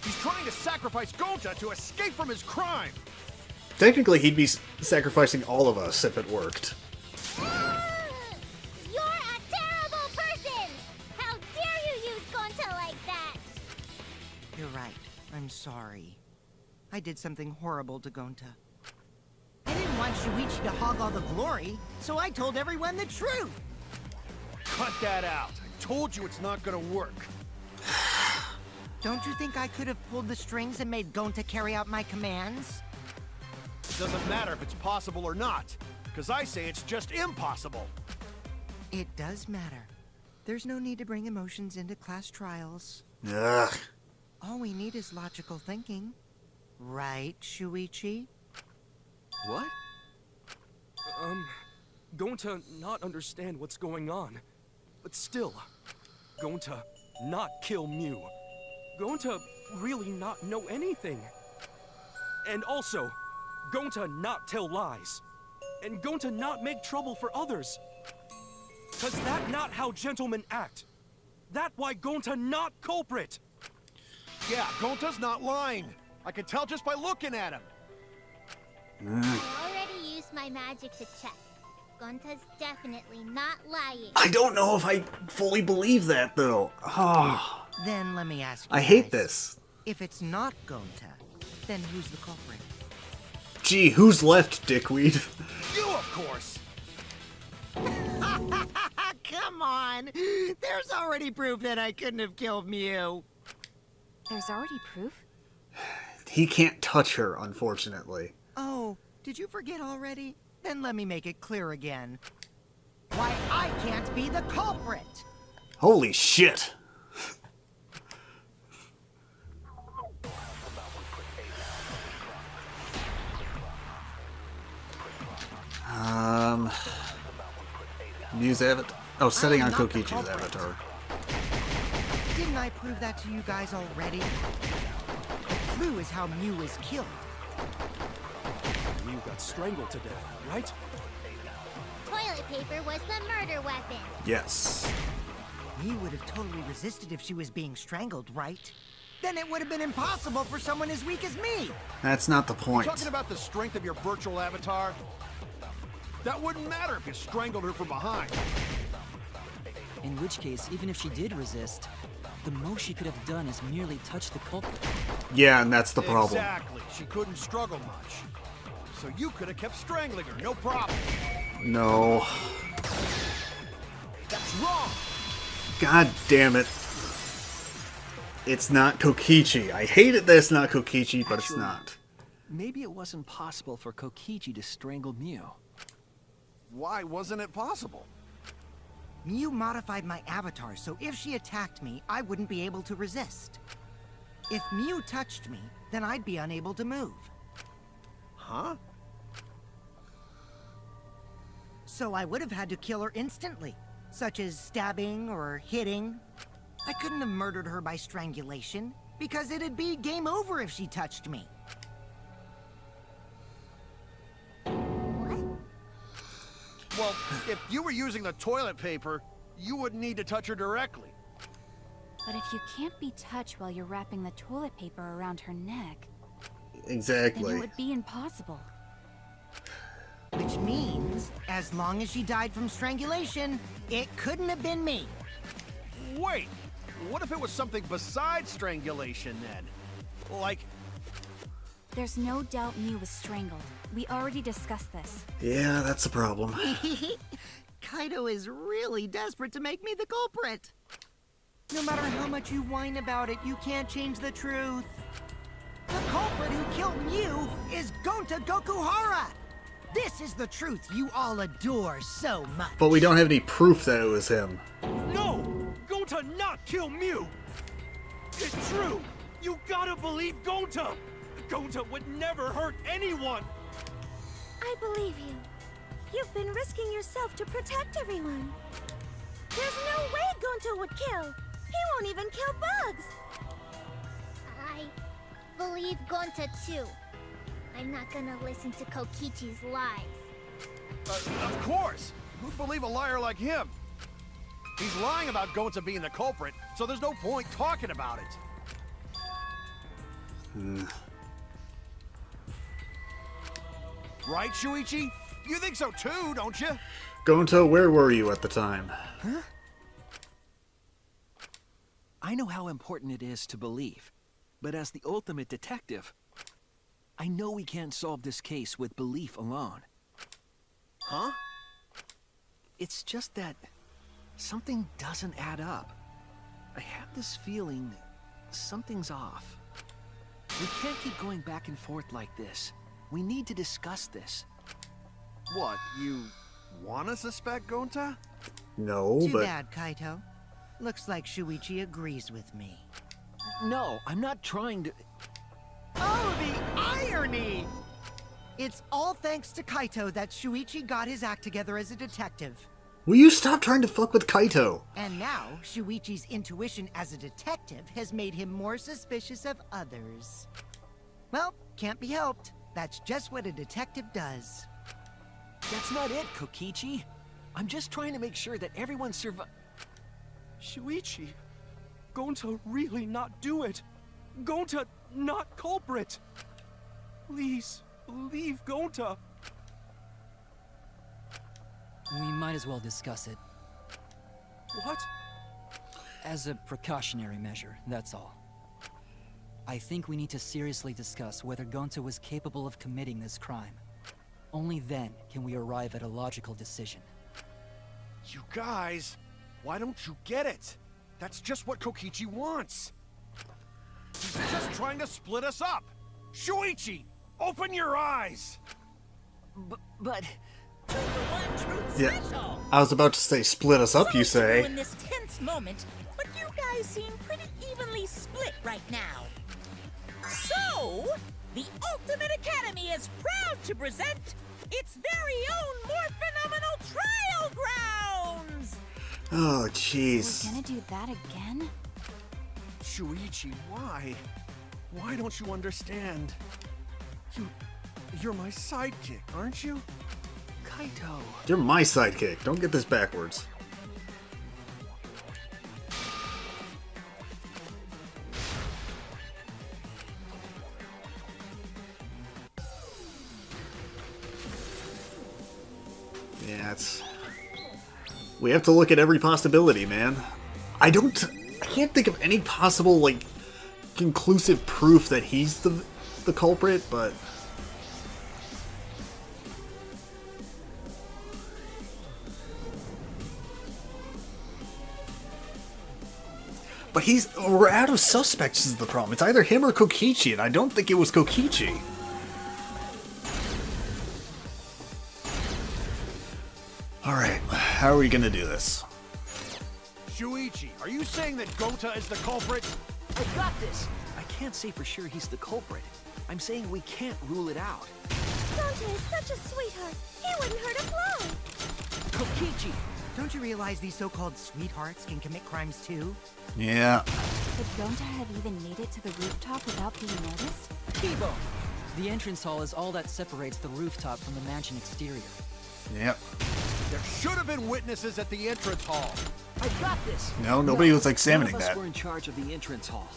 He's trying to sacrifice Gonta to escape from his crime! Technically, he'd be sacrificing all of us if it worked. You're a terrible person! How dare you use Gonta like that? You're right. I'm sorry. I did something horrible to Gonta. I didn't want Shuichi to hog all the glory, so I told everyone the truth. Cut that out. I told you it's not gonna work. Don't you think I could have pulled the strings and made Gonta carry out my commands? It doesn't matter if it's possible or not, because I say it's just impossible. It does matter. There's no need to bring emotions into class trials. Ugh. All we need is logical thinking. Right, Shuichi? What? Gonta not understand what's going on. But still, Gonta not kill Mew. Gonta really not know anything. And also, Gonta not tell lies. And Gonta not make trouble for others. Cause that not how gentlemen act. That why Gonta not culprit. Yeah, Gonta's not lying. I can tell just by looking at him. I already used my magic to check. Gonta's definitely not lying. I don't know if I fully believe that, though. Oh, Then let me ask you I hate guys, this. If it's not Gonta, then who's the culprit? Gee, who's left, dickweed? You, of course. Come on! There's already proof that I couldn't have killed Mew. There's already proof? He can't touch her, unfortunately. Oh, did you forget already? Then let me make it clear again. Why I can't be the culprit! Holy shit. Mew's avatar. Oh, setting on I'm not the Kokichi's culprit. avatar. Didn't I prove that to you guys already? The clue is how Mew is killed. Mew got strangled to death, right? Toilet paper was the murder weapon. Yes. Mew would have totally resisted if she was being strangled, right? Then it would have been impossible for someone as weak as me. That's not the point. Talking about the strength of your virtual avatar? That wouldn't matter if you strangled her from behind. In which case, even if she did resist, the most she could have done is merely touch the culprit. Yeah, and that's the problem. Exactly. She couldn't struggle much. So you could have kept strangling her, no problem. No. That's wrong. God damn it. It's not Kokichi. I hate it that it's not Kokichi, but it's Actually, not. Maybe it wasn't possible for Kokichi to strangle Mew. Why wasn't it possible? Mew modified my avatar, so if she attacked me, I wouldn't be able to resist. If Mew touched me, then I'd be unable to move. Huh? So I would have had to kill her instantly, such as stabbing or hitting. I couldn't have murdered her by strangulation, because it'd be game over if she touched me. Well, if you were using the toilet paper, you wouldn't need to touch her directly. But if you can't be touched while you're wrapping the toilet paper around her neck, then Exactly. it would be impossible. Which means, as long as she died from strangulation, it couldn't have been me. Wait, what if it was something besides strangulation then? Like, There's no doubt Mew was strangled. We already discussed this. Yeah, that's a problem. Kaito is really desperate to make me the culprit. No matter how much you whine about it, you can't change the truth. The culprit who killed Mew is Gonta Gokuhara! This is the truth you all adore so much. But we don't have any proof that it was him. No! Gonta not kill Mew! It's true! You gotta believe Gonta! Gonta would never hurt anyone! I believe you. You've been risking yourself to protect everyone. There's no way Gonta would kill. He won't even kill bugs. I believe Gonta too. I'm not gonna listen to Kokichi's lies. Of course! Who'd believe a liar like him? He's lying about Gonta being the culprit, so there's no point talking about it. Right, Shuichi? You think so too, don't you? Gonta, where were you at the time? Huh? I know how important it is to believe, but as the ultimate detective, I know we can't solve this case with belief alone. Huh? It's just that something doesn't add up. I have this feeling something's off. We can't keep going back and forth like this. We need to discuss this. What, you wanna suspect Gonta? No, Too but... bad, Kaito. Looks like Shuichi agrees with me. No, I'm not trying to... Oh, the irony! It's all thanks to Kaito that Shuichi got his act together as a detective. Will you stop trying to fuck with Kaito? And now, Shuichi's intuition as a detective has made him more suspicious of others. Well, can't be helped. That's just what a detective does. That's not it, Kokichi. I'm just trying to make sure that everyone Shuichi, Gonta really not do it. Gonta not culprit. Please, believe Gonta. We might as well discuss it. What? As a precautionary measure, that's all. I think we need to seriously discuss whether Gonta was capable of committing this crime. Only then can we arrive at a logical decision. You guys, why don't you get it? That's just what Kokichi wants. He's just trying to split us up. Shuichi, open your eyes. But... To the one truth Yeah, threshold. I was about to say split us up, you say. In this tense moment, but you guys seem pretty evenly split right now. So, the Ultimate Academy is proud to present its very own more phenomenal trial grounds. Oh, We're jeez. gonna do that again? Shuichi, why? Why don't you understand? You're my sidekick, aren't you? Kaito... You're my sidekick. Don't get this backwards. Yeah, it's... We have to look at every possibility, man. I can't think of any possible, like, conclusive proof that he's the culprit, but... But we're out of suspects is the problem. It's either him or Kokichi, and I don't think it was Kokichi. Alright, how are we gonna do this? Shuichi, are you saying that Gonta is the culprit? I got this! I can't say for sure he's the culprit. I'm saying we can't rule it out. Gonta is such a sweetheart. He wouldn't hurt a fly. Kokichi! Don't you realize these so-called sweethearts can commit crimes too? Yeah. Could Gonta have even made it to the rooftop without being noticed? Kibo! The entrance hall is all that separates the rooftop from the mansion exterior. Yep. There should have been witnesses at the entrance hall. I got this! No, nobody was examining none of us that. were in charge of the entrance hall.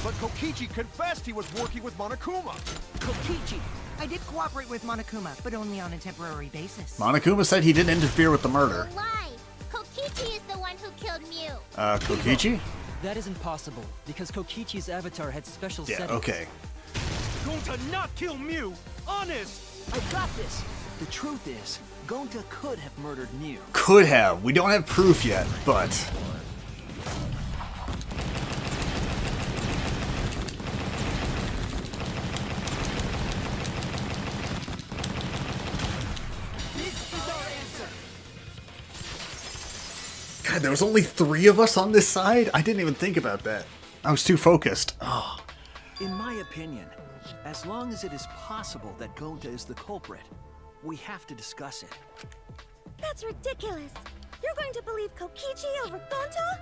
But Kokichi confessed he was working with Monokuma. Kokichi! I did cooperate with Monokuma, but only on a temporary basis. Monokuma said he didn't interfere with the murder. Lie! Kokichi is the one who killed Mew. Kokichi? That isn't possible, because Kokichi's avatar had special Yeah, settings. okay. Gonta not kill Mew! Honest! I got this! The truth is, Gonta could have murdered Mew. Could have. We don't have proof yet, but... God, there was only 3 of us on this side? I didn't even think about that. I was too focused. Oh. In my opinion, as long as it is possible that Gonta is the culprit, we have to discuss it. That's ridiculous. You're going to believe Kokichi over Gonta?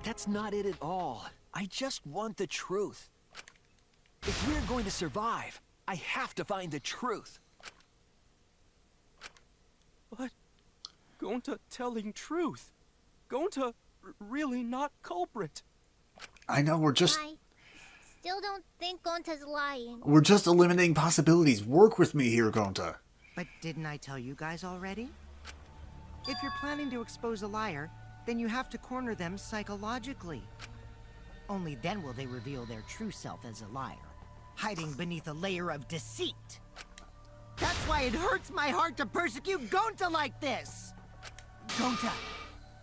That's not it at all. I just want the truth. If we're going to survive, I have to find the truth. But Gonta telling truth. Gonta really not culprit. I know, I still don't think Gonta's lying. we're just eliminating possibilities. Work with me here, Gonta. But didn't I tell you guys already? If you're planning to expose a liar, then you have to corner them psychologically. Only then will they reveal their true self as a liar, hiding beneath a layer of deceit. That's why it hurts my heart to persecute Gonta like this! Gonta,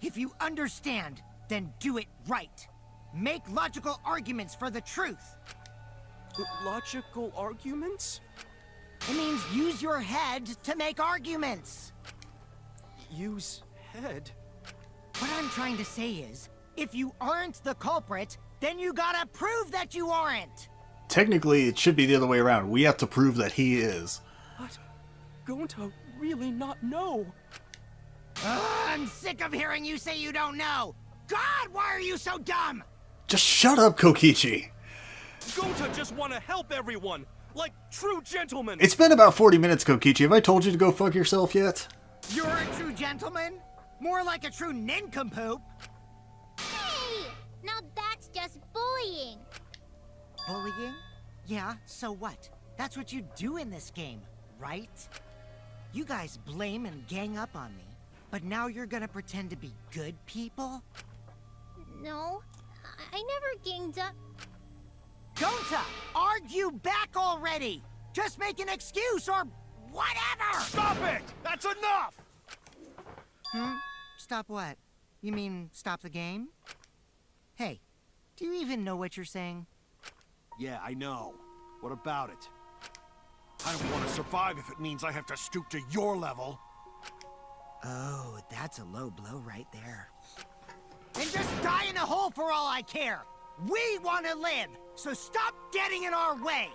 if you understand, then do it right. Make logical arguments for the truth. Logical arguments? It means use your head to make arguments. Use head? What I'm trying to say is, if you aren't the culprit, then you gotta prove that you aren't! Technically, it should be the other way around. We have to prove that he is. But Gonta really not know. I'm sick of hearing you say you don't know! God, why are you so dumb? Just shut up, Kokichi. Gonta just want to help everyone, like true gentlemen. It's been about 40 minutes, Kokichi. Have I told you to go fuck yourself yet? You're a true gentleman? More like a true nincompoop. Hey! Now that's just bullying. Bullying? Yeah, so what? That's what you do in this game, right? You guys blame and gang up on me, but now you're gonna pretend to be good people? No, I never ganged up. Gonta, argue back already! Just make an excuse or whatever! Stop it! That's enough! Stop what? You mean stop the game? Hey, do you even know what you're saying? Yeah, I know. What about it? I don't want to survive if it means I have to stoop to your level. Oh, that's a low blow right there. And just die in a hole for all I care! We want to live, so stop getting in our way!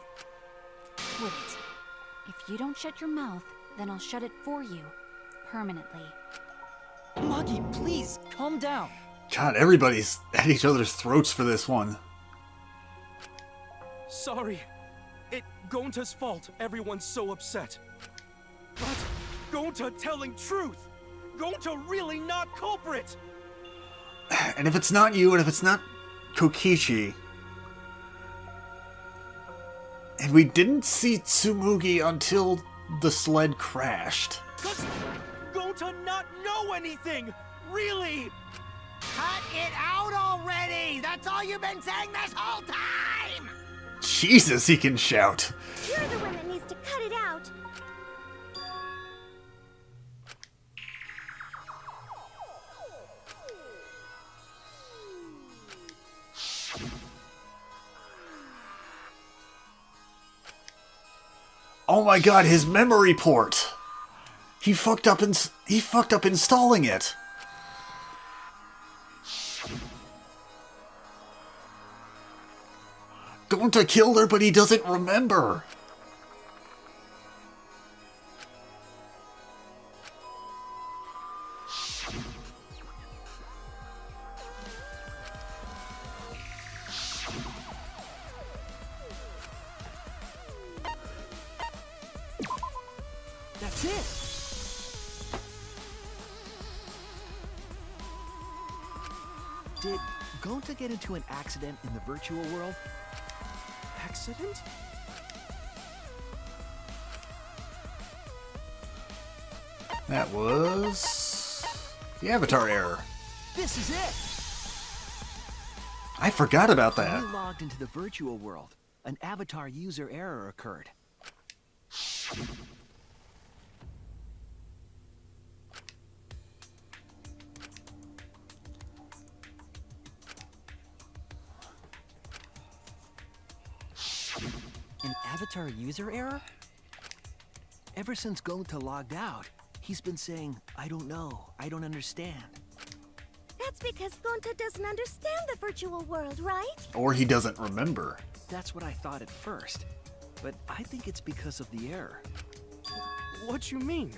Wait. If you don't shut your mouth, then I'll shut it for you. Permanently. Maki, please, calm down. God, everybody's at each other's throats for this one. Sorry. It Gonta's fault everyone's so upset. But Gonta telling truth. Gonta really not culprit. And if it's not you, and if it's not Kokichi... And we didn't see Tsumugi until the sled crashed. Cause Gonta not know anything! Really! Cut it out already! That's all you've been saying this whole time! Jesus, he can shout. You're the one that needs to cut it out. Oh my god, his memory port! He fucked up installing it. Gonta killed her, but he doesn't remember. That's it! Did Gonta get into an accident in the virtual world? Accident? That was... the avatar error. This is it! I forgot about that. When we logged into the virtual world, an avatar user error occurred. avatar user error? Ever since Gonta logged out, he's been saying, I don't know, I don't understand. That's because Gonta doesn't understand the virtual world, right? Or he doesn't remember. That's what I thought at first. But I think it's because of the error. What you mean?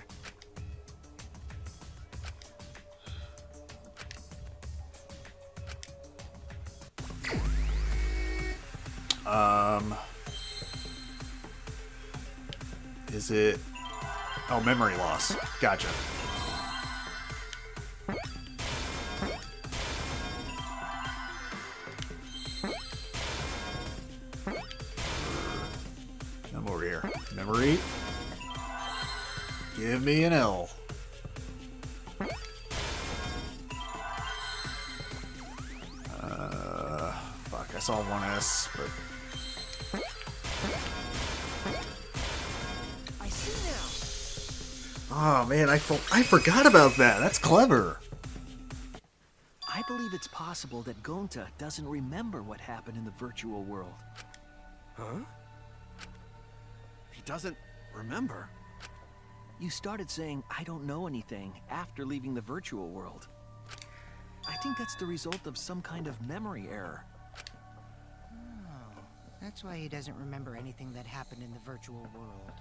Is it... Oh, memory loss. Gotcha. I'm over here. Memory. Give me an L. Fuck, I saw one S, but... I see now. Oh man, I forgot about that. That's clever. I believe it's possible that Gonta doesn't remember what happened in the virtual world. Huh? He doesn't remember. You started saying, I don't know anything, after leaving the virtual world. I think that's the result of some kind of memory error. Oh, that's why he doesn't remember anything that happened in the virtual world.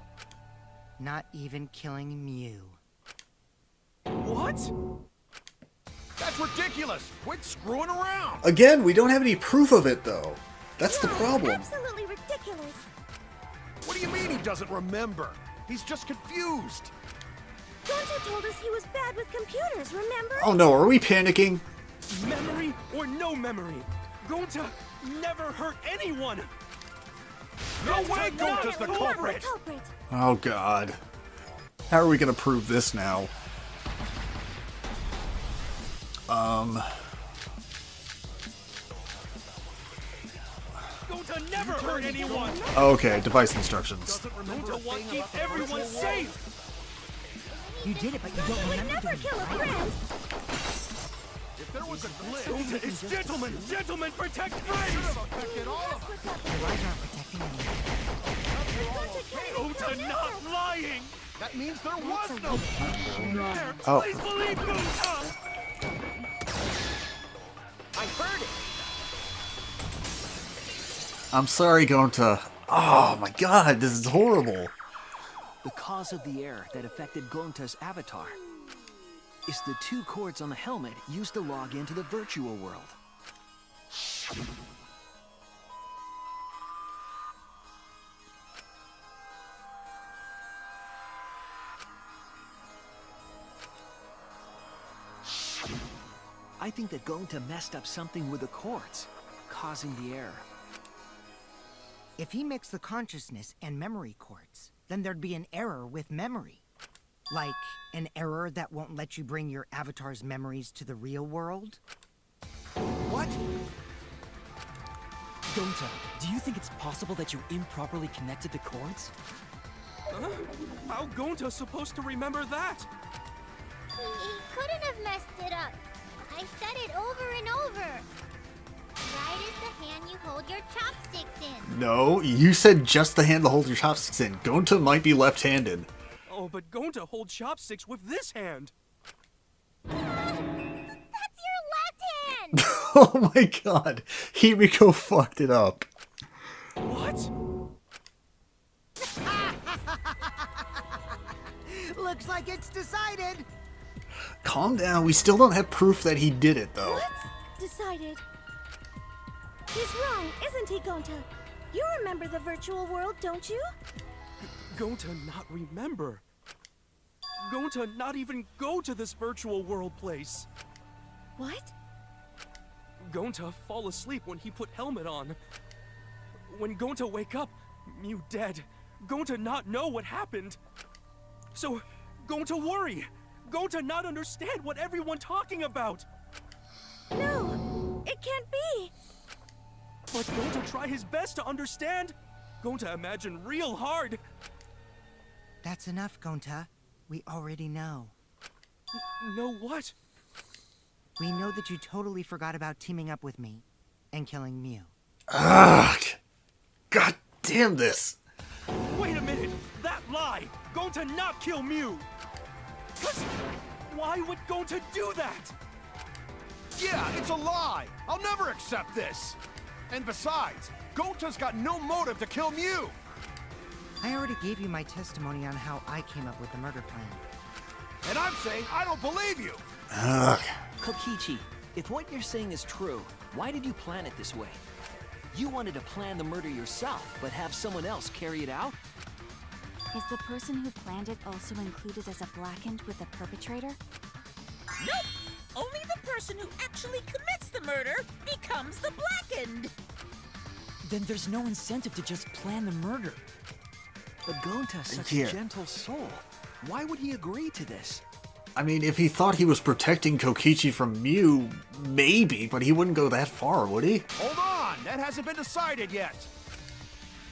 Not even killing Mew. What? That's ridiculous! Quit screwing around! Again, we don't have any proof of it though. That's the No, problem. Absolutely ridiculous. What do you mean he doesn't remember? He's just confused. Gonta told us he was bad with computers, remember? Oh no, are we panicking? Memory or no memory? Gonta never hurt anyone! No way Gonta's the Never culprit! the culprit. Oh god. How are we gonna prove this now? Gonta never hurt anyone! Okay, device instructions. Doesn't remember a Gonta wants to thing about keep the everyone virtual safe! You did it, but you don't Would remember never doing kill a it, right? friend. If there was a glitch, Gonta is gentlemen! Gentlemen, protect friends! affected all of us. Your eyes aren't protecting anyone. Gonta not lying! That means there was no. There, Oh. please believe Gonta! I heard it. I'm sorry, Gonta. Oh my god, this is horrible. The cause of the error that affected Gonta's avatar is the 2 cords on the helmet used to log into the virtual world. I think that Gonta messed up something with the cords, causing the error. If he mixed the consciousness and memory cords, then there'd be an error with memory. Like an error that won't let you bring your avatar's memories to the real world? What? Gonta, do you think it's possible that you improperly connected the cords? Huh? How Gonta supposed to remember that? He couldn't have messed it up. I said it over and over. Right is the hand you hold your chopsticks in. No, you said just the hand to hold your chopsticks in. Gonta might be left-handed. Oh, but Gonta holds chopsticks with this hand! That's your left hand! Oh my god, Himiko fucked it up. What? Looks like it's decided! Calm down, we still don't have proof that he did it though. What? Decided. He's wrong, isn't he, Gonta? You remember the virtual world, don't you? Gonta not remember. Gonta not even go to this virtual world place. What? Gonta fall asleep when he put helmet on. When Gonta wake up, Mew dead. Gonta not know what happened. So, Gonta worry. Gonta not understand what everyone talking about. No, it can't be. But Gonta try his best to understand. Gonta imagine real hard. That's enough, Gonta. We already know. Know what? We know that you totally forgot about teaming up with me and killing Mew. Ugh. God damn this. Gonta not kill Mew? 'Cause why would Gonta do that? Yeah, it's a lie! I'll never accept this! And besides, Gonta's got no motive to kill Mew! I already gave you my testimony on how I came up with the murder plan. And I'm saying I don't believe you! Ugh. Kokichi, if what you're saying is true, why did you plan it this way? You wanted to plan the murder yourself, but have someone else carry it out? Is the person who planned it also included as a blackened with the perpetrator? Nope! Only the person who actually commits the murder becomes the blackened! Then there's no incentive to just plan the murder. But Gonta's such Here. a gentle soul. Why would he agree to this? I mean, if he thought he was protecting Kokichi from Mew, maybe, but he wouldn't go that far, would he? Hold on! That hasn't been decided yet!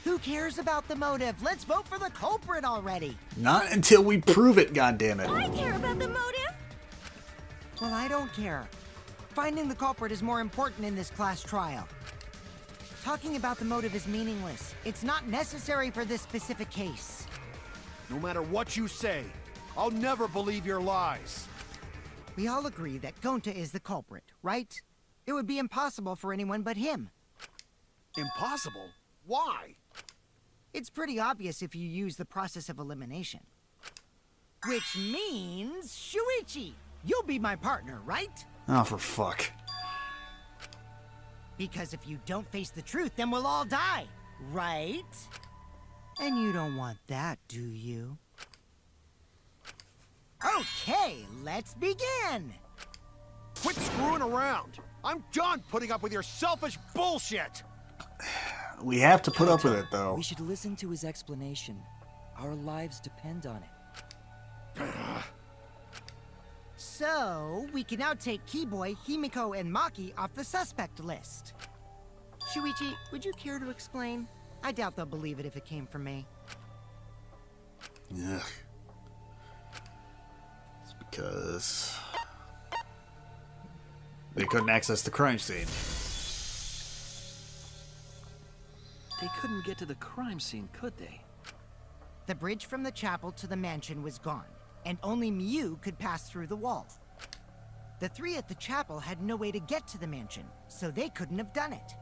Who cares about the motive? Let's vote for the culprit already. Not until we prove it, goddammit. I care about the motive. Well, I don't care. Finding the culprit is more important in this class trial. Talking about the motive is meaningless. It's not necessary for this specific case. No matter what you say, I'll never believe your lies. We all agree that Gonta is the culprit, right? It would be impossible for anyone but him. Impossible? Why? It's pretty obvious if you use the process of elimination. Which means, Shuichi, you'll be my partner, right? Oh, for fuck. Because if you don't face the truth, then we'll all die, right? And you don't want that, do you? Okay, let's begin! Quit screwing around! I'm done putting up with your selfish bullshit! We have to put up with it, though. We should listen to his explanation. Our lives depend on it. So, we can now take Keyboy, Himiko, and Maki off the suspect list. Shuichi, would you care to explain? I doubt they'll believe it if it came from me. Ugh. It's because they couldn't access the crime scene. They couldn't get to the crime scene, could they? The bridge from the chapel to the mansion was gone, and only Mew could pass through the wall. The three at the chapel had no way to get to the mansion, so they couldn't have done it.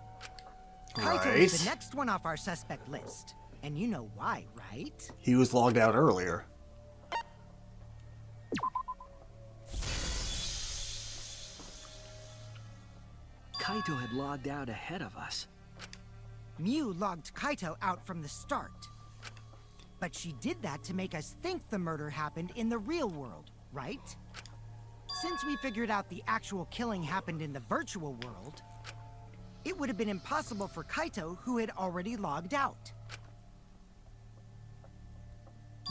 Kaito is the next one off our suspect list, and you know why, right? He was logged out earlier. Kaito had logged out ahead of us. Mew logged Kaito out from the start. But she did that to make us think the murder happened in the real world, right? Since we figured out the actual killing happened in the virtual world, it would have been impossible for Kaito, who had already logged out.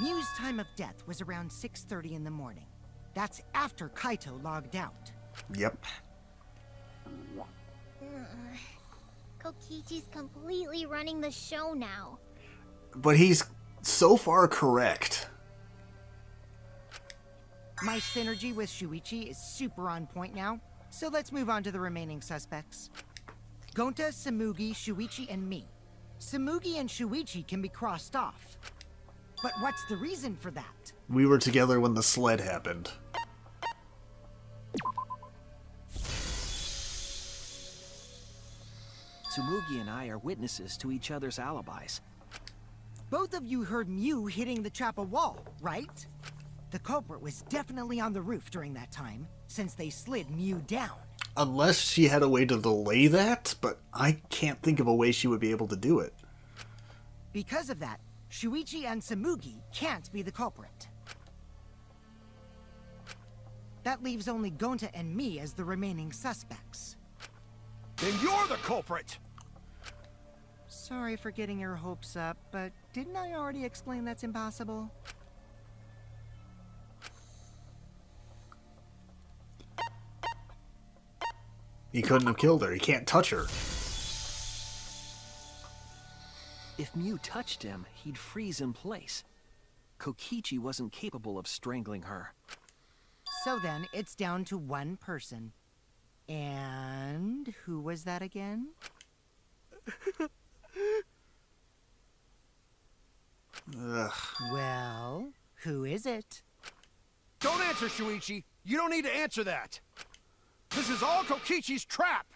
Mew's time of death was around 6:30 in the morning. That's after Kaito logged out. Yep. Kokichi's completely running the show now. But he's so far correct. My synergy with Shuichi is super on point now, so let's move on to the remaining suspects. Gonta, Samugi, Shuichi, and me. Samugi and Shuichi can be crossed off. But what's the reason for that? We were together when the sled happened. Tsumugi and I are witnesses to each other's alibis. Both of you heard Mew hitting the chapel wall, right? The culprit was definitely on the roof during that time, since they slid Mew down. Unless she had a way to delay that, but I can't think of a way she would be able to do it. Because of that, Shuichi and Samugi can't be the culprit. That leaves only Gonta and me as the remaining suspects. Then you're the culprit! Sorry for getting your hopes up, but didn't I already explain that's impossible? He couldn't have killed her. He can't touch her. If Mew touched him, he'd freeze in place. Kokichi wasn't capable of strangling her. So then, it's down to one person. And who was that again? Ugh. Well, Who is it? Don't answer, Shuichi. You don't need to answer that. This is all Kokichi's trap.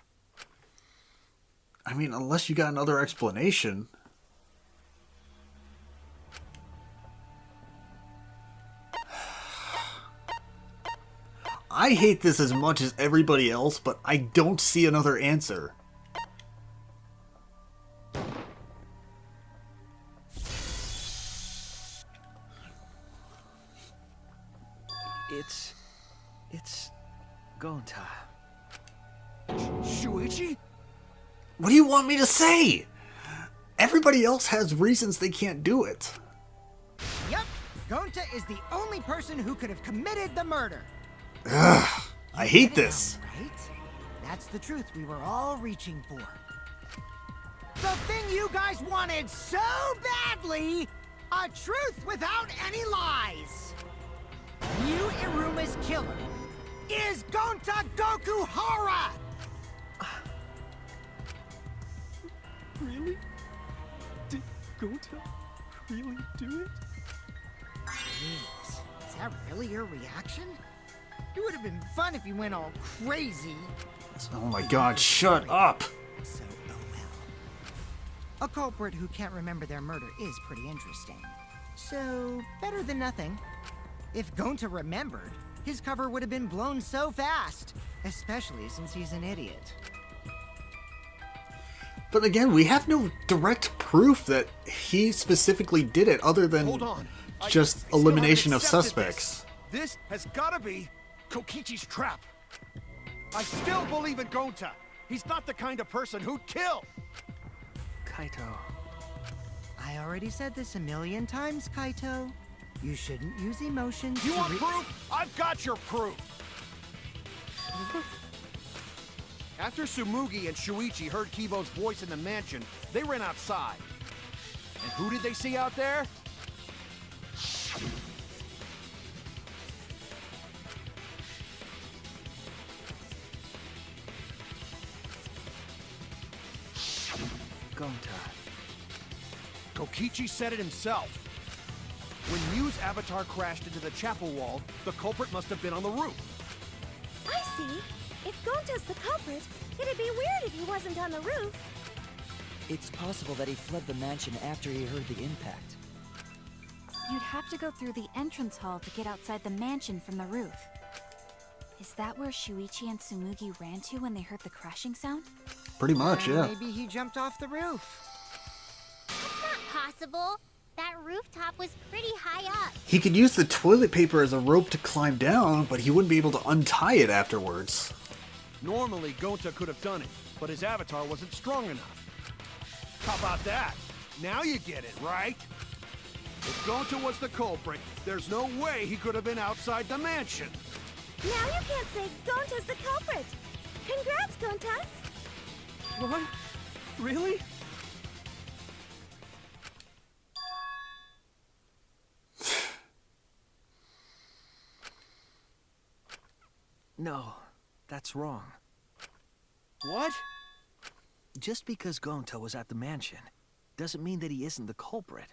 I mean, unless you got another explanation. I hate this as much as everybody else, but I don't see another answer. It's Gonta. Shuichi? What do you want me to say? Everybody else has reasons they can't do it. Yep, Gonta is the only person who could have committed the murder. Ugh, I hate this. Right? That's the truth we were all reaching for. The thing you guys wanted so badly! A truth without any lies! Yu Iruma's killer is Gonta Gokuhara! Really? Did Gonta really do it? Jeez, is that really your reaction? It would have been fun if you went all crazy. Oh my god, shut up! So, oh well. A culprit who can't remember their murder is pretty interesting. So, better than nothing. If Gonta remembered, his cover would have been blown so fast. Especially since he's an idiot. But again, we have no direct proof that he specifically did it other than Hold on. just I still elimination of haven't accepted suspects. This has gotta be Kokichi's trap. I still believe in Gonta. He's not the kind of person who'd kill. Kaito. I already said this a million times, Kaito. You shouldn't use emotions You to want proof? I've got your proof. After Tsumugi and Shuichi heard Kivo's voice in the mansion, they ran outside. And who did they see out there? Gonta. Kokichi said it himself. When Yu's avatar crashed into the chapel wall, the culprit must have been on the roof. I see. If Gonta's the culprit, it'd be weird if he wasn't on the roof. It's possible that he fled the mansion after he heard the impact. You'd have to go through the entrance hall to get outside the mansion from the roof. Is that where Shuichi and Tsumugi ran to when they heard the crashing sound? Pretty much, yeah. Maybe he jumped off the roof. It's not possible. That rooftop was pretty high up. He could use the toilet paper as a rope to climb down, but he wouldn't be able to untie it afterwards. Normally, Gonta could have done it, but his avatar wasn't strong enough. How about that? Now you get it, right? If Gonta was the culprit, there's no way he could have been outside the mansion. Now you can't say Gonta's the culprit. Congrats, Gonta. What? Really? No, that's wrong. What? Just because Gonta was at the mansion doesn't mean that he isn't the culprit.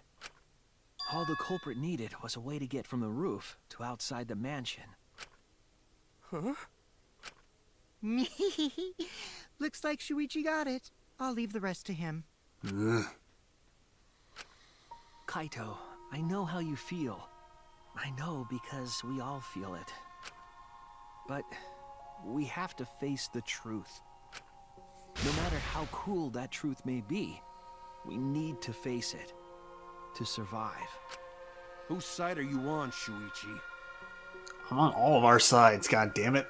All the culprit needed was a way to get from the roof to outside the mansion. Huh? Looks like Shuichi got it. I'll leave the rest to him. Ugh. Kaito, I know how you feel. I know because we all feel it. But we have to face the truth. No matter how cruel that truth may be, we need to face it to survive. Whose side are you on, Shuichi? I'm on all of our sides, god damn it.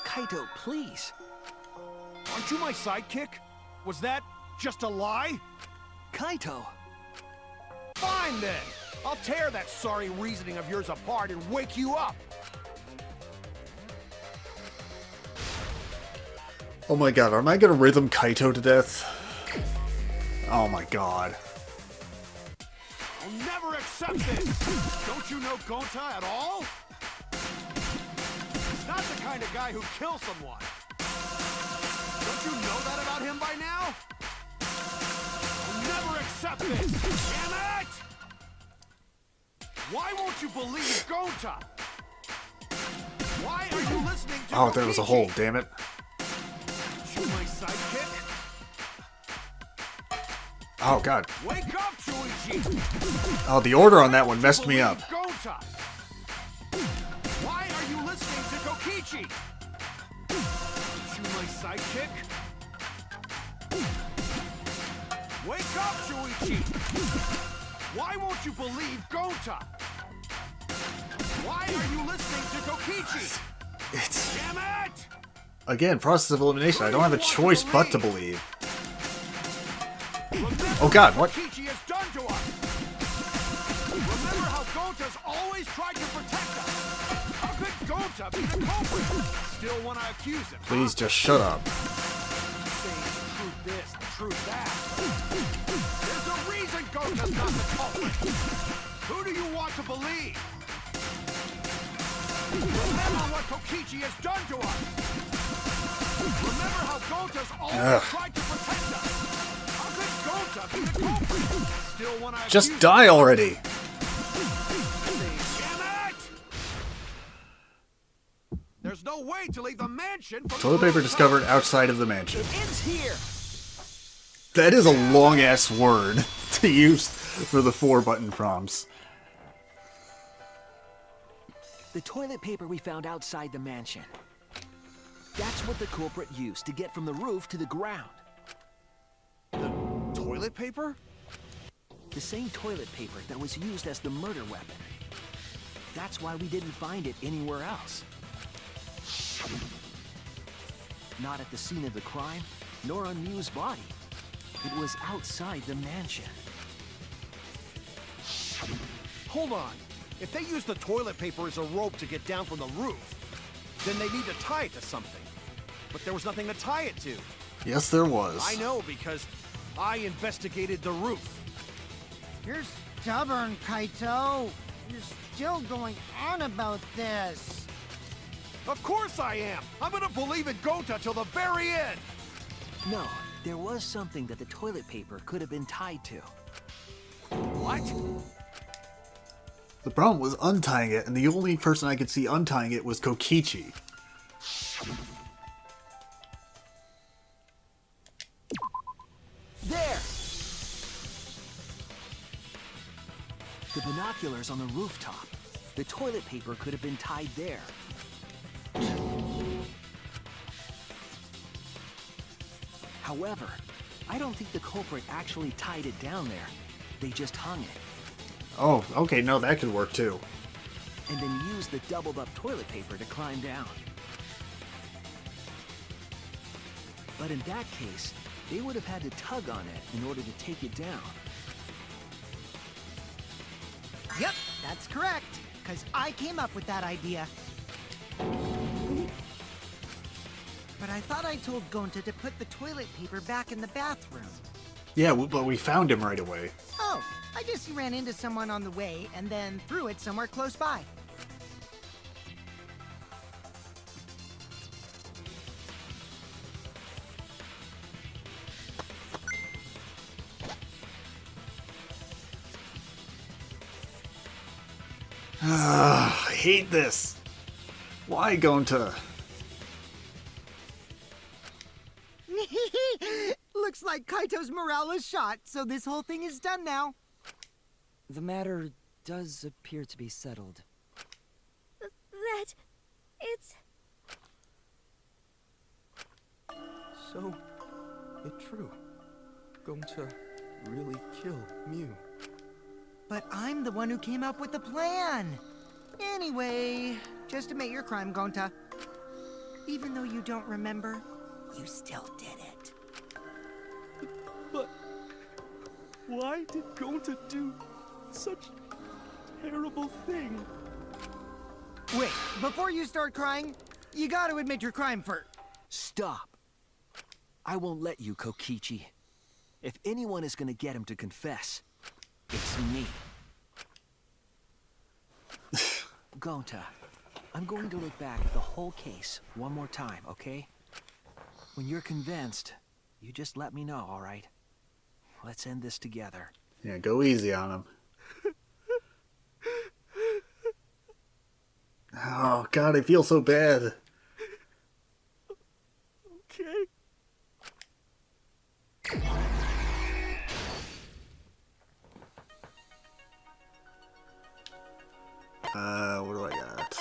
Kaito, please. Aren't you my sidekick? Was that just a lie? Kaito! Fine then! I'll tear that sorry reasoning of yours apart and wake you up! Oh my god, am I gonna rhythm Kaito to death? Oh my god. I'll never accept this! Don't you know Gonta at all? He's not the kind of guy who kills someone. Don't you know that about him by now? I'll never accept this! Damn it! Why won't won't you believe Gonta? Why are you listening to Oh, there was a hole, damn it. You my sidekick? Oh, God. Wake up, Chuichi! Oh, the order on that one messed me up. Gonta! Why are you listening to Kokichi? You my sidekick? Wake up, Chuichi! Why won't you believe Gonta? Why are you listening to Kokichi? It's... Damn it! Again, process of elimination. I don't have a choice but to believe. Remember Oh, God, what? Kokichi has done to us! Remember how Gonta's always tried to protect us? How could Gonta be the culprit? Still want to accuse him? Please just shut up. Saying the truth this, the truth that. There's a reason Gonta's not the culprit. Who do you want to believe? Remember what Kokichi has done to us. Remember how Gonta's always tried to protect us. How could Gonta be the culprit? Still want to Just die already. Damn it! There's no way to leave the mansion from Toilet paper discovered outside of the mansion. Ends here. That is a long-ass word to use for the 4-button prompts. The toilet paper we found outside the mansion. That's what the culprit used to get from the roof to the ground. toilet paper? The same toilet paper that was used as the murder weapon. That's why we didn't find it anywhere else. Not at the scene of the crime, nor on Mew's body. It was outside the mansion. Hold on. If they use the toilet paper as a rope to get down from the roof, then they need to tie it to something. But there was nothing to tie it to. Yes, there was. I know because I investigated the roof. You're stubborn, Kaito. You're still going on about this. Of course I am. I'm gonna believe in Gonta till the very end. No, there was something that the toilet paper could have been tied to. What? The problem was untying it, and the only person I could see untying it was Kokichi. There! The binoculars on the rooftop. The toilet paper could have been tied there. However, I don't think the culprit actually tied it down there. They just hung it. Oh, okay, no, that could work too. And then used the doubled up toilet paper to climb down. But in that case, they would have had to tug on it in order to take it down. Yep, that's correct. Because I came up with that idea. But I thought I told Gonta to put the toilet paper back in the bathroom. Yeah, but we found him right away. Oh, I guess he ran into someone on the way and then threw it somewhere close by. I hate this. Why Gonta? Looks like Kaito's morale is shot, so this whole thing is done now. The matter does appear to be settled. That... it's... So, it's true. Gonta really kill Mew. But I'm the one who came up with the plan. Anyway, just admit your crime, Gonta. Even though you don't remember, you still did it. But why did Gonta do such a terrible thing? Wait, before you start crying, you gotta admit your crime first. Stop. I won't let you, Kokichi. If anyone is gonna get him to confess, it's me. Gonta, I'm going to look back at the whole case one more time, okay? When you're convinced, you just let me know, all right? Let's end this together. Yeah, go easy on him. Oh god, I feel so bad. Okay. What do I got?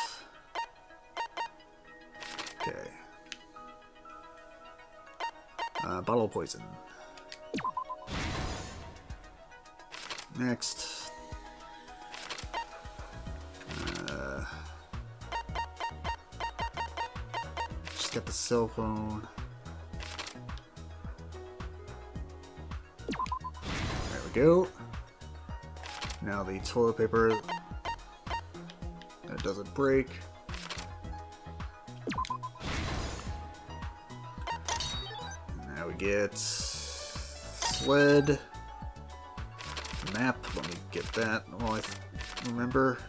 Okay. Bottle of poison. Next. Just got the cell phone. There we go. Now the toilet paper. It doesn't break. Now we get sled. Map. Let me get that. Oh, I remember.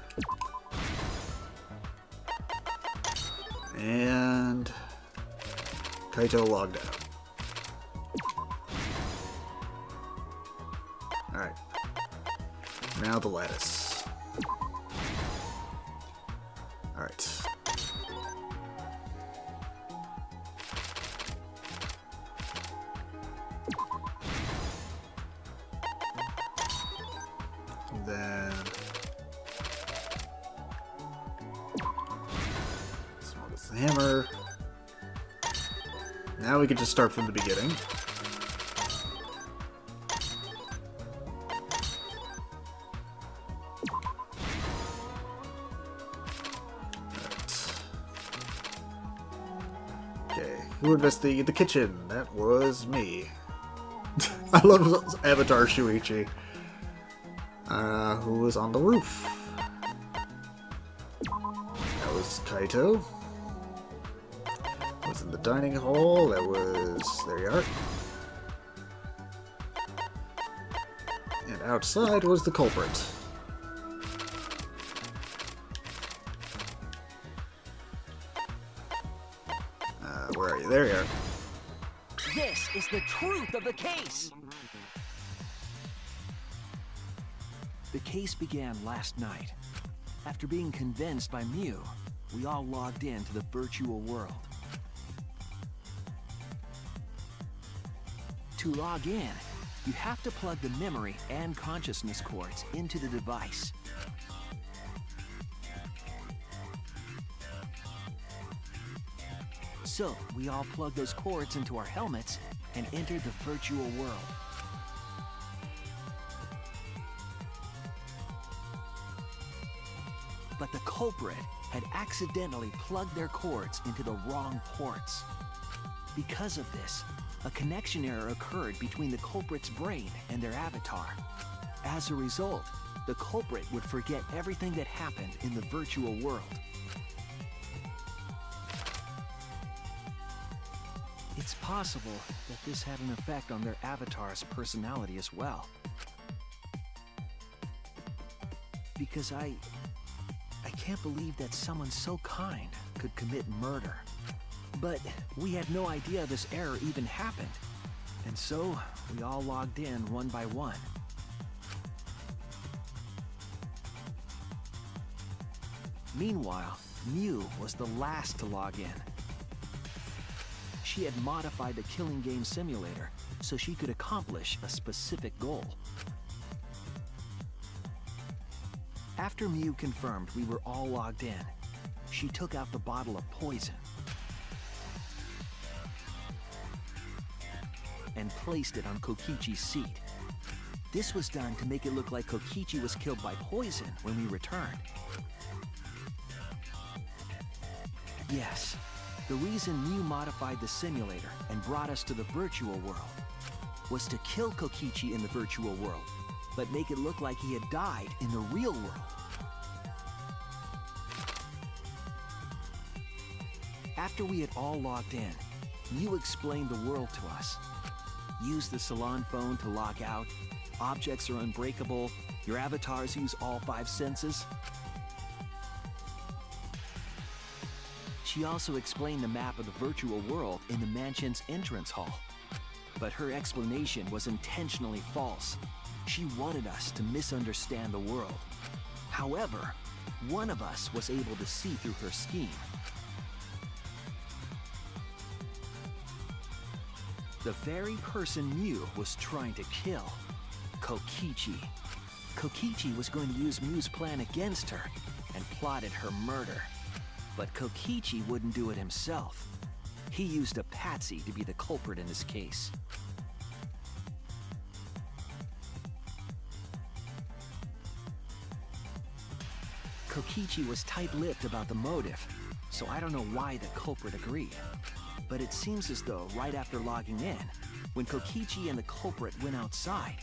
And Kaito logged out. Alright. Now the lattice. Alright. Then small gets the hammer. Now we can just start from the beginning. Okay, who investigated the kitchen? That was me. I love Avatar Shuichi. Who was on the roof? That was Kaito. Was in the dining hall. That was... there you are. And outside was the culprit. Where are you? There you are. This is the truth of the case! The case began last night. After being convinced by Mew, we all logged into the virtual world. To log in, you have to plug the memory and consciousness cords into the device. So, we all plugged those cords into our helmets and entered the virtual world. But the culprit had accidentally plugged their cords into the wrong ports. Because of this, a connection error occurred between the culprit's brain and their avatar. As a result, the culprit would forget everything that happened in the virtual world. It's possible that this had an effect on their avatar's personality as well. Because I can't believe that someone so kind could commit murder. But we had no idea this error even happened. And so, we all logged in one by one. Meanwhile, Mew was the last to log in. She had modified the killing game simulator so she could accomplish a specific goal. After Mew confirmed we were all logged in, she took out the bottle of poison and placed it on Kokichi's seat. This was done to make it look like Kokichi was killed by poison when we returned. Yes, the reason Mew modified the simulator and brought us to the virtual world was to kill Kokichi in the virtual world, but make it look like he had died in the real world. After we had all logged in, Mew explained the world to us. Use the salon phone to log out, objects are unbreakable, your avatars use all 5 senses. She also explained the map of the virtual world in the mansion's entrance hall. But her explanation was intentionally false. She wanted us to misunderstand the world. However, one of us was able to see through her scheme. The very person Mew was trying to kill, Kokichi. Kokichi was going to use Mew's plan against her and plotted her murder. But Kokichi wouldn't do it himself. He used a patsy to be the culprit in this case. Kokichi was tight-lipped about the motive, so I don't know why the culprit agreed. But it seems as though right after logging in, when Kokichi and the culprit went outside,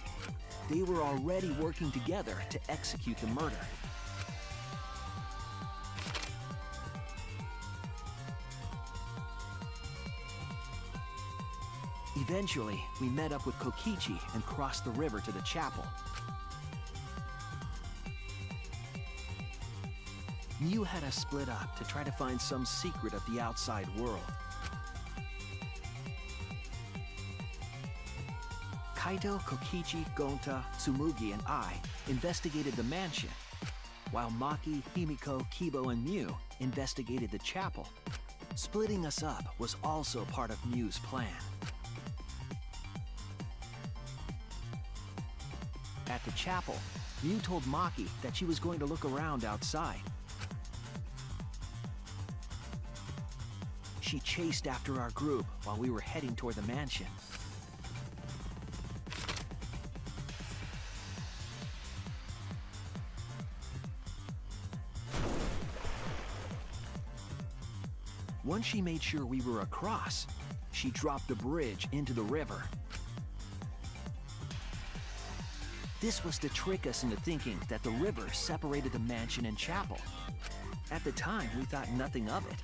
they were already working together to execute the murder. Eventually, we met up with Kokichi and crossed the river to the chapel. Mew had us split up to try to find some secret of the outside world. Kaito, Kokichi, Gonta, Tsumugi, and I investigated the mansion, while Maki, Himiko, Kibo, and Mew investigated the chapel. Splitting us up was also part of Mew's plan. At the chapel, Mew told Maki that she was going to look around outside. She chased after our group while we were heading toward the mansion. Once she made sure we were across, she dropped the bridge into the river. This was to trick us into thinking that the river separated the mansion and chapel. At the time, we thought nothing of it.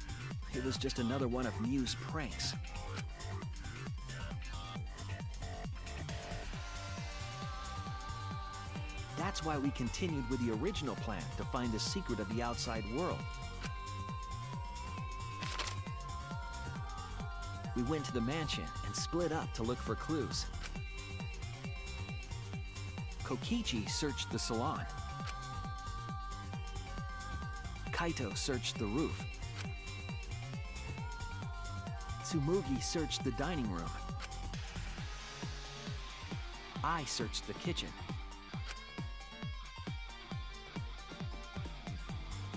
It was just another one of Mew's pranks. That's why we continued with the original plan to find the secret of the outside world. We went to the mansion and split up to look for clues. Kokichi searched the salon. Kaito searched the roof. Tsumugi searched the dining room. I searched the kitchen.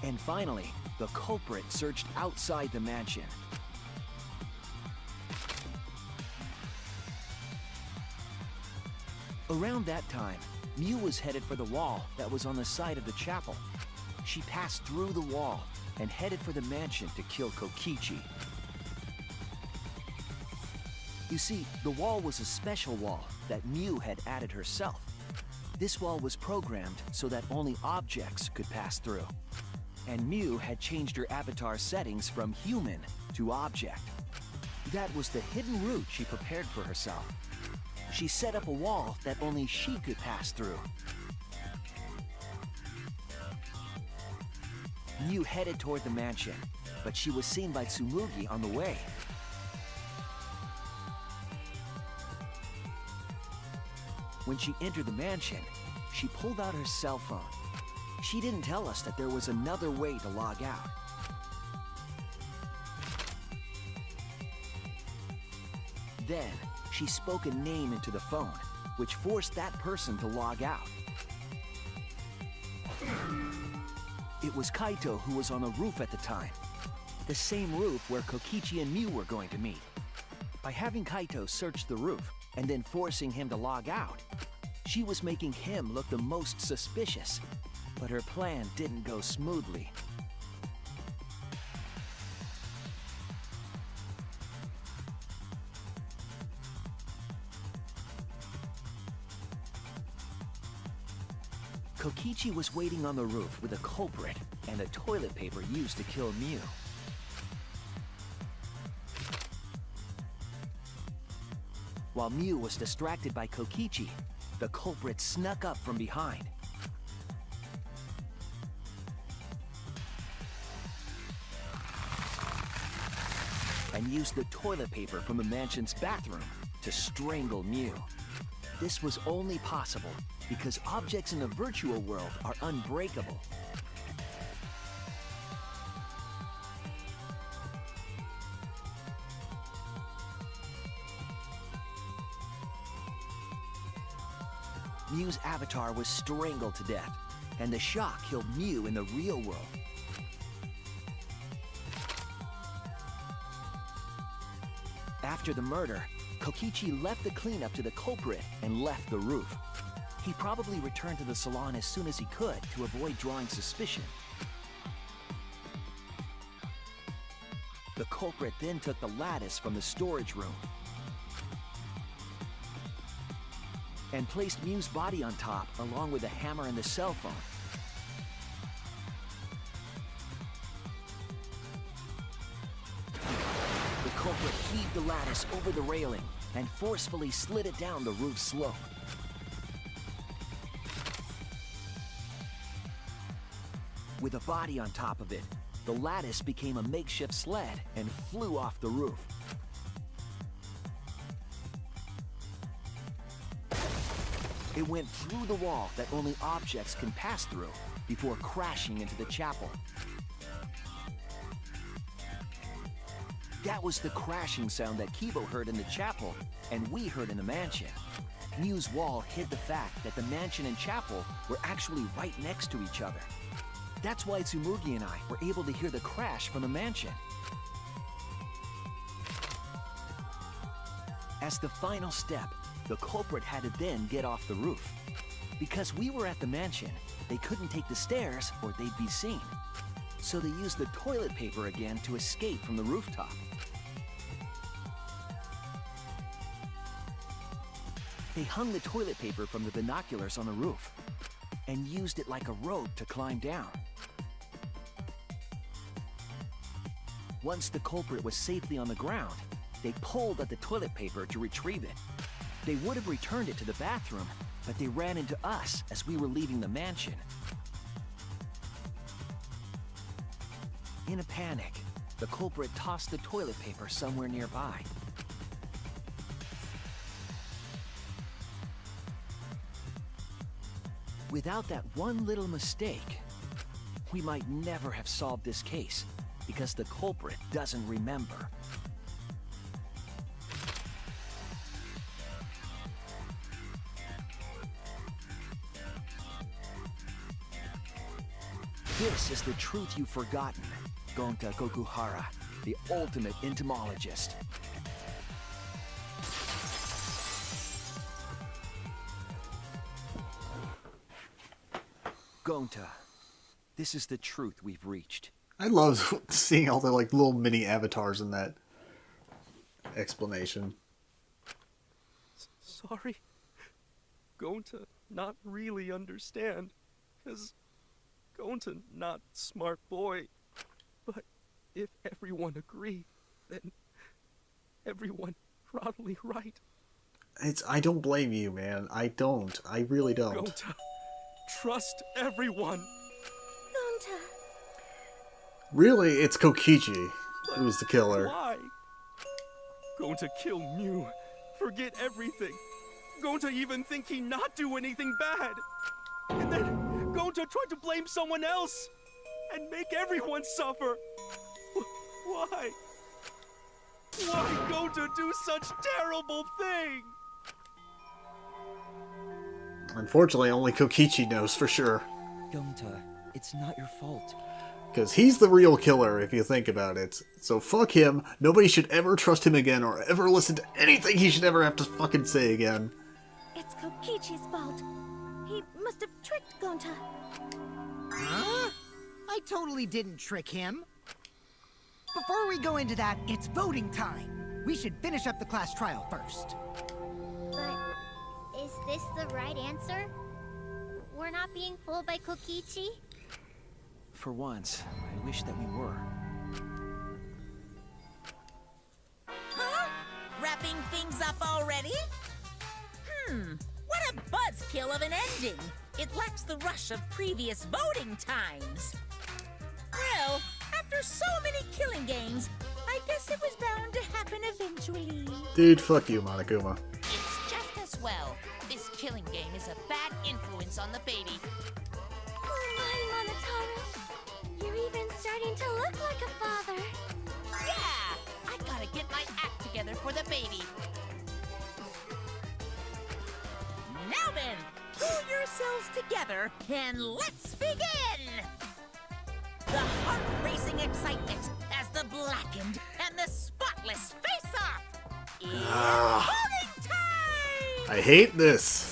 And finally, the culprit searched outside the mansion. Around that time, Mew was headed for the wall that was on the side of the chapel. She passed through the wall and headed for the mansion to kill Kokichi. You see, the wall was a special wall that Mew had added herself. This wall was programmed so that only objects could pass through. And Mew had changed her avatar settings from human to object. That was the hidden route she prepared for herself. She set up a wall that only she could pass through. Mew headed toward the mansion, but she was seen by Tsumugi on the way. When she entered the mansion, she pulled out her cell phone. She didn't tell us that there was another way to log out. Then, she spoke a name into the phone, which forced that person to log out. It was Kaito who was on the roof at the time. The same roof where Kokichi and Mew were going to meet. By having Kaito search the roof and then forcing him to log out, she was making him look the most suspicious. But her plan didn't go smoothly. Kokichi was waiting on the roof with a culprit and the toilet paper used to kill Mew. While Mew was distracted by Kokichi, the culprit snuck up from behind. And used the toilet paper from the mansion's bathroom to strangle Mew. This was only possible because objects in the virtual world are unbreakable. Mew's avatar was strangled to death, and the shock killed Mew in the real world. After the murder, Kokichi left the cleanup to the culprit and left the roof. He probably returned to the salon as soon as he could to avoid drawing suspicion. The culprit then took the lattice from the storage room and placed Mew's body on top along with the hammer and the cell phone. The culprit heaved the lattice over the railing and forcefully slid it down the roof slope. With a body on top of it, the lattice became a makeshift sled and flew off the roof. It went through the wall that only objects can pass through before crashing into the chapel. That was the crashing sound that Kibo heard in the chapel and we heard in the mansion. Mew's wall hid the fact that the mansion and chapel were actually right next to each other. That's why Tsumugi and I were able to hear the crash from the mansion. As the final step, the culprit had to then get off the roof. Because we were at the mansion, they couldn't take the stairs or they'd be seen. So they used the toilet paper again to escape from the rooftop. They hung the toilet paper from the binoculars on the roof and used it like a rope to climb down. Once the culprit was safely on the ground, they pulled at the toilet paper to retrieve it. They would have returned it to the bathroom, but they ran into us as we were leaving the mansion. In a panic, the culprit tossed the toilet paper somewhere nearby. Without that one little mistake, we might never have solved this case because the culprit doesn't remember. This is the truth you've forgotten, Gonta Kokuhara, the ultimate entomologist. Gonta, this is the truth we've reached. I love seeing all the like little mini avatars in that explanation. Sorry. Going to not really understand, 'cause going to not smart boy. But if everyone agree, then everyone probably right. I don't blame you, man. I don't. I really don't. Going to trust everyone. Gonta. Really, it's Kokichi who's the killer. Why? Going to kill Mew, forget everything. Going to even think he not do anything bad. And then going to try to blame someone else and make everyone suffer. Why? Why go to do such terrible thing? Unfortunately, only Kokichi knows for sure. Gonta, it's not your fault. Because he's the real killer, if you think about it. So fuck him. Nobody should ever trust him again or ever listen to anything he should ever have to fucking say again. It's Kokichi's fault. He must have tricked Gonta. Huh? I totally didn't trick him. Before we go into that, it's voting time. We should finish up the class trial first. But is this the right answer? We're not being fooled by Kokichi? For once, I wish that we were. Huh? Wrapping things up already? What a buzzkill of an ending! It lacks the rush of previous voting times. Well, after so many killing games, I guess it was bound to happen eventually. Dude, fuck you, Monokuma. It's just as well. This killing game is a bad influence on the baby. Oh my, Monotaro. You're even starting to look like a father. Yeah! I gotta get my act together for the baby. Now then, together and let's begin! The heart-racing excitement as the blackened and the spotless face off! It's voting time! I hate this.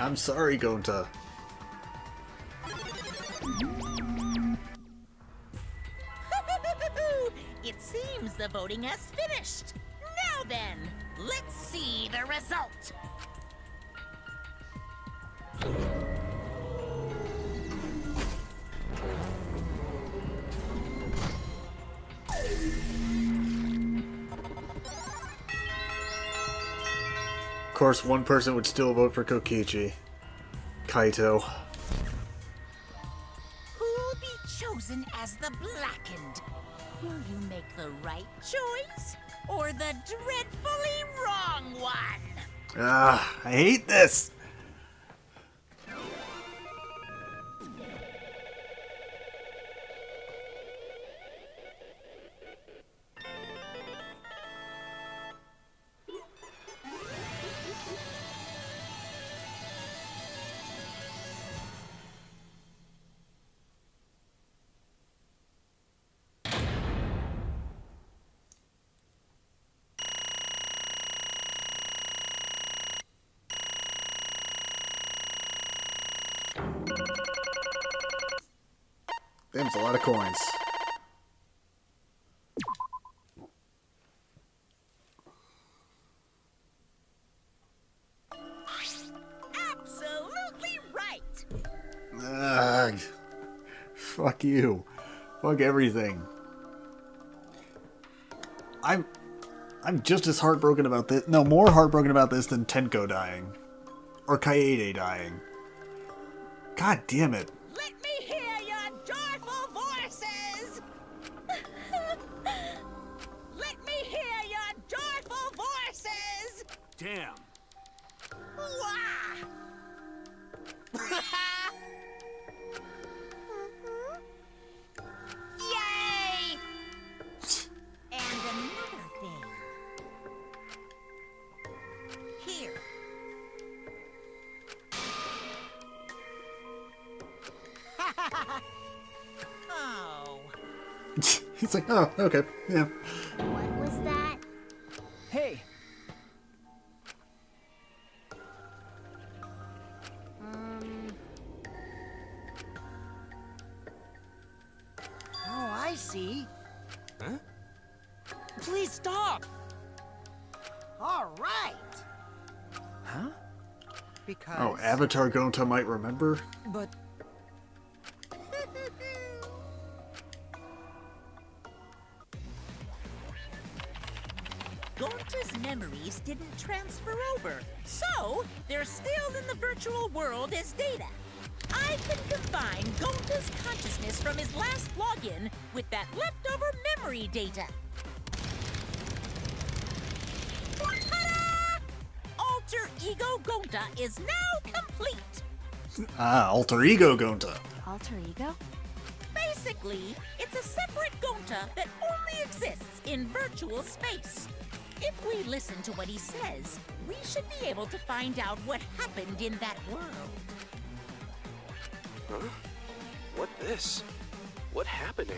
I'm sorry, Gonta. It seems the voting has finished. Now then, let's see the result. Of course, one person would still vote for Kokichi. Kaito. Who'll be chosen as the blackened? Will you make the right choice or the dreadfully wrong one? I hate this. Damn, it's a lot of coins. Absolutely right. Ugh. Fuck you. Fuck everything. I'm just as heartbroken about this. No, more heartbroken about this than Tenko dying. Or Kaede dying. God damn it. Let me hear your joyful voices. Let me hear your joyful voices. Damn. Wah! Yay! And another thing. Here. Oh. He's like, oh, okay, yeah. What was that? Hey, Oh, I see. please stop! All right. Huh? Because... Oh, Avatar Gonta might remember? But Gonta's memories didn't transfer over, so they're still in the virtual world as data. I can combine Gonta's consciousness from his last login with that leftover memory data. Ta-da! Alter Ego Gonta is now complete. Ah, Alter Ego Gonta. Alter ego? Basically, it's a separate Gonta that only exists in virtual space. If we listen to what he says, we should be able to find out what happened in that world. Huh? What this? What happening?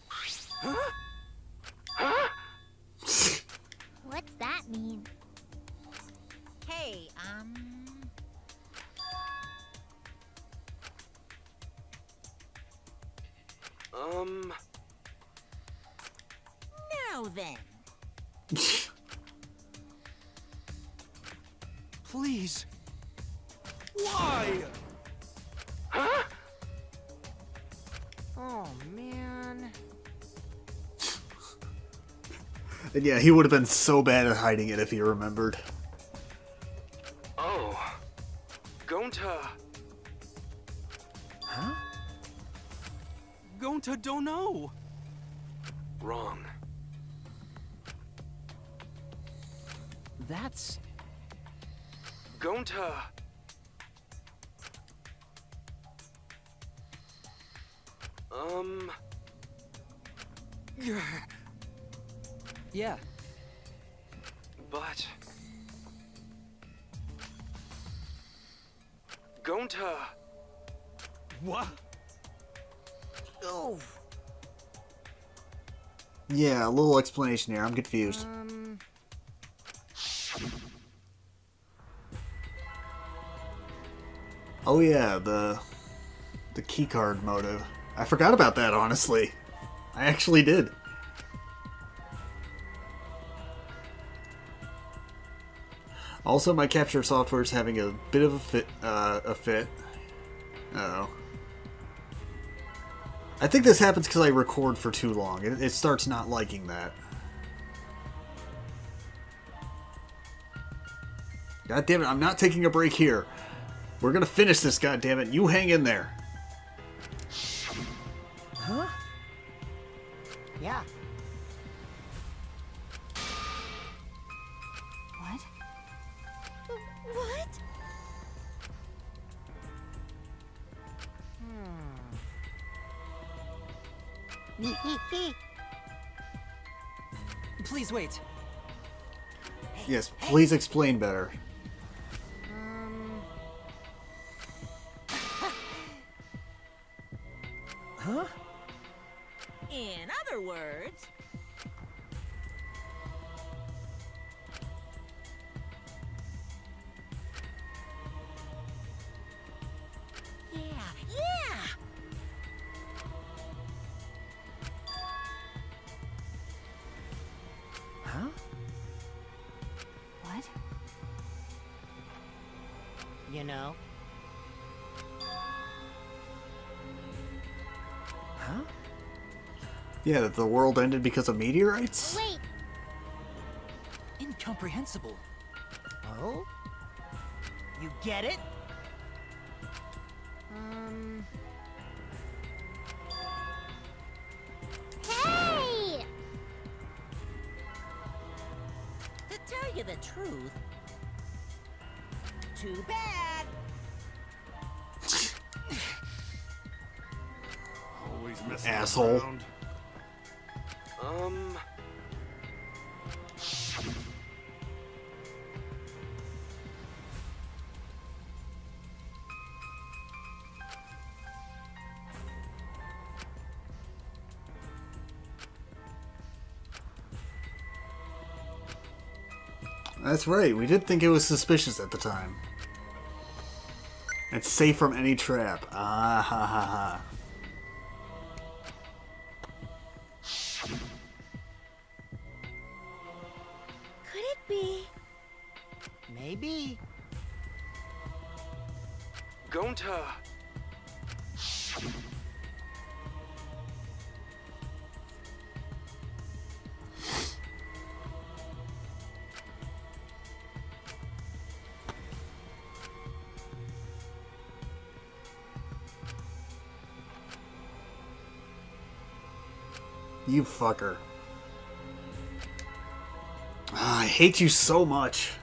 Huh? Huh? What's that mean? Hey, Now then. Please. Why? Oh, man. And yeah, he would have been so bad at hiding it if he remembered. Oh. Gonta. huh? Gonta don't know. Wrong. That's Gonta. Yeah. But... Gonta... What? Oh. Yeah, a little explanation here. I'm confused. Oh yeah, the keycard motive. I forgot about that, honestly. I actually did. Also, my capture software is having a bit of a fit. Uh-oh. I think this happens because I record for too long. It starts not liking that. God damn it, I'm not taking a break here. We're gonna finish this, god damn it. You hang in there. Huh? Yeah. What? What? Please wait. Yes, please explain better. Huh? In other words, yeah. Huh? What? You know. Huh? Yeah, that the world ended because of meteorites? Wait, Incomprehensible. Oh? You get it? hey! To tell you the truth, too bad. Always messing Asshole. around. That's right, we did think it was suspicious at the time. It's safe from any trap. Ah ha ha ha. Could it be? Maybe. Gonta... You fucker. Ah, I hate you so much.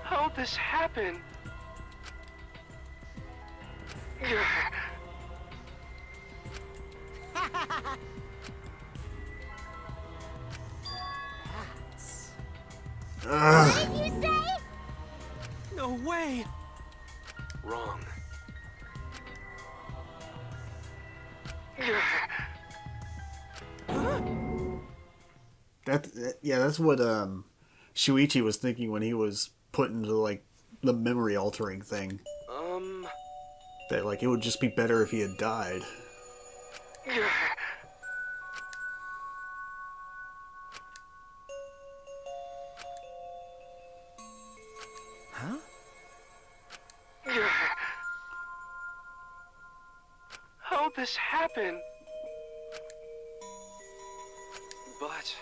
How'd this happen? Ugh. What did you say? No way! Wrong. Yeah, that's what Shuichi was thinking when he was put into like the memory altering thing. That like it would just be better if he had died. Huh? How'd this happen? But...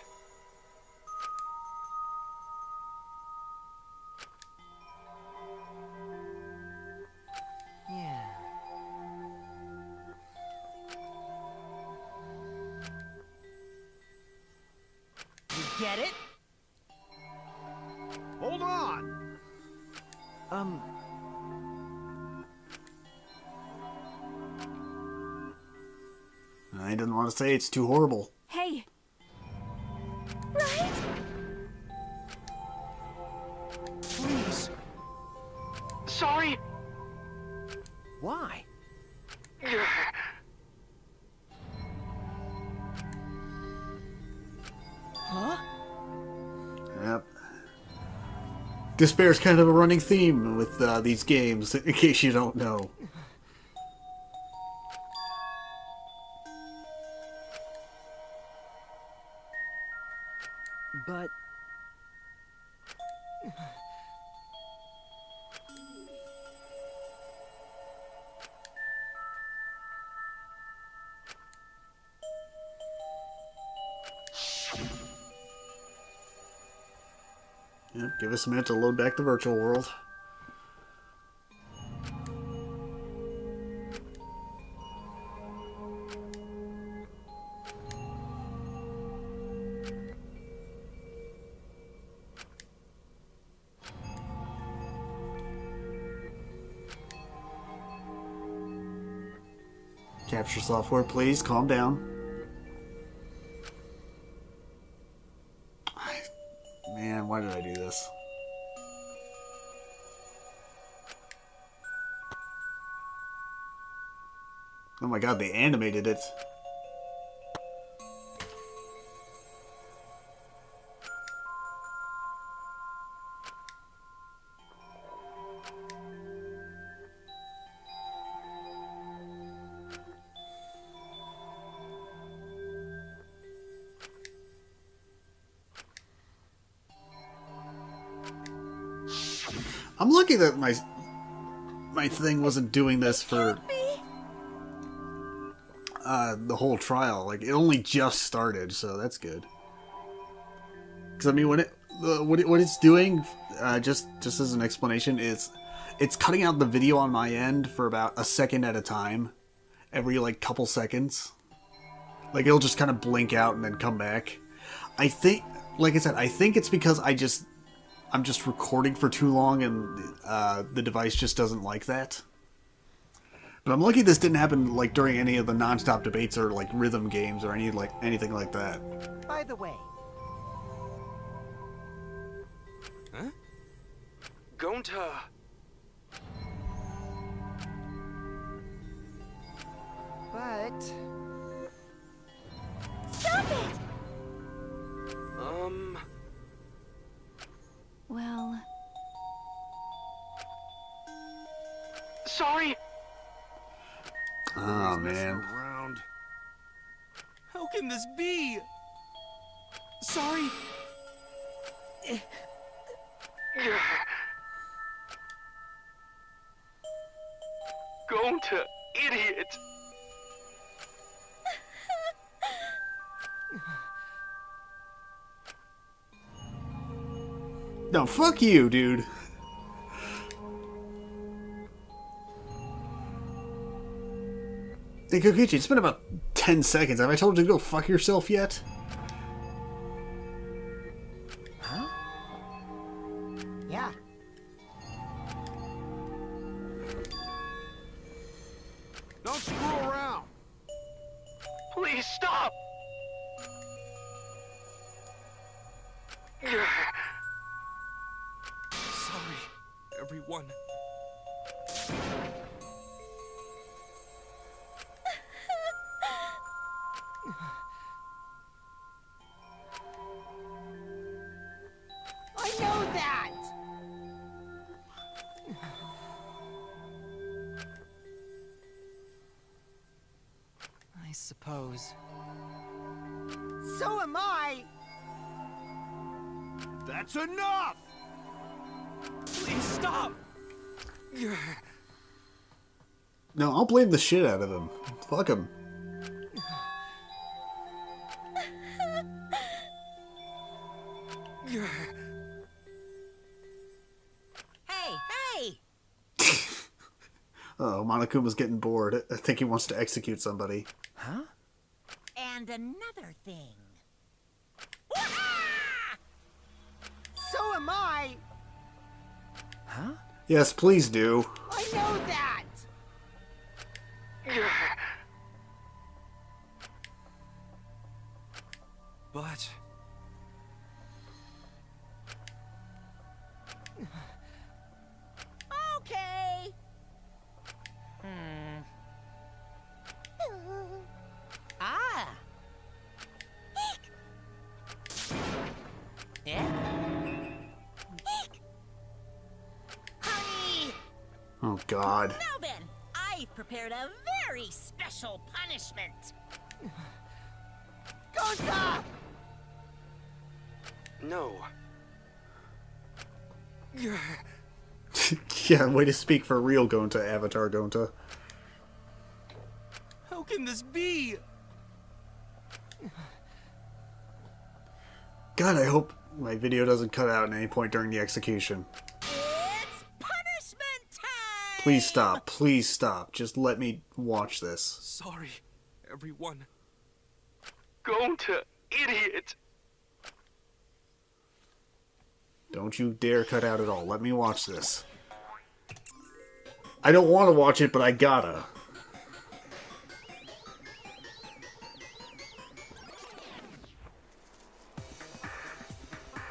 Yeah. You get it? Hold on! I didn't want to say it's too horrible. Hey, Right? Please. Sorry. Why? Huh? Yep. Despair's kind of a running theme with these games, in case you don't know. But... Yep, give us a minute to load back the virtual world. Capture software, please. Calm down. Man, why did I do this? Oh my god, they animated it. I'm lucky that my thing wasn't doing this for the whole trial. Like, it only just started, so that's good. Because I mean, when what it's doing, just as an explanation, is it's cutting out the video on my end for about a second at a time, every like couple seconds. Like, it'll just kind of blink out and then come back. I think, like I said, I think it's because I'm just recording for too long and the device just doesn't like that. But I'm lucky this didn't happen like during any of the non-stop debates or like rhythm games or anything like that. By the way, Huh? Gonta. but Stop it! well, Sorry. Oh Messing man. around. How can this be? Sorry. Gonta, idiot. No, fuck you, dude. Hey, Kokichi, it's been about 10 seconds. Have I told you to go fuck yourself yet? huh? Yeah. Don't screw around. Please stop. Sorry, everyone. I know that! I suppose. So am I! That's enough! Please stop. No, I'll blame the shit out of him. Fuck him. Hey, hey! Oh, Monokuma's getting bored. I think he wants to execute somebody. Huh? And another thing. So am I! Huh? Yes, please do. I know that! But Okay. Ah. Yeah? Honey! Oh, God. Now then, I've prepared a very special punishment. Gonta! no. Yeah, way to speak for real, Gonta, Avatar Gonta. How can this be? God, I hope my video doesn't cut out at any point during the execution. It's punishment time! Please stop. Please stop. Just let me watch this. Sorry, everyone. Gonta, idiot! Don't you dare cut out at all. Let me watch this. I don't want to watch it, but I gotta.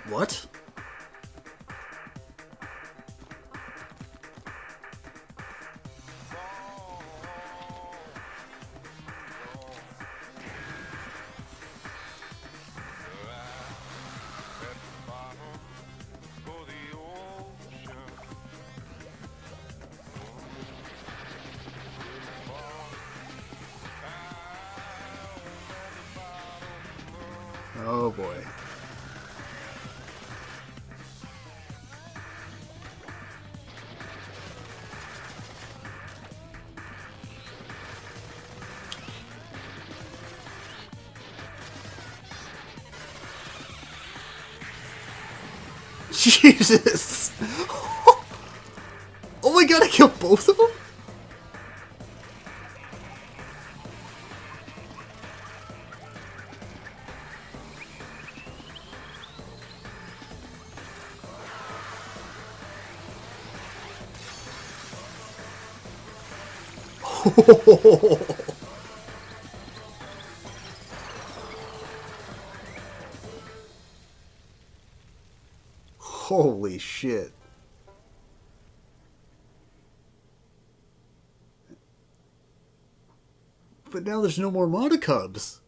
What? Oh boy. Jesus! Oh my god, I killed both of them? Holy shit. But now there's no more Monocubs.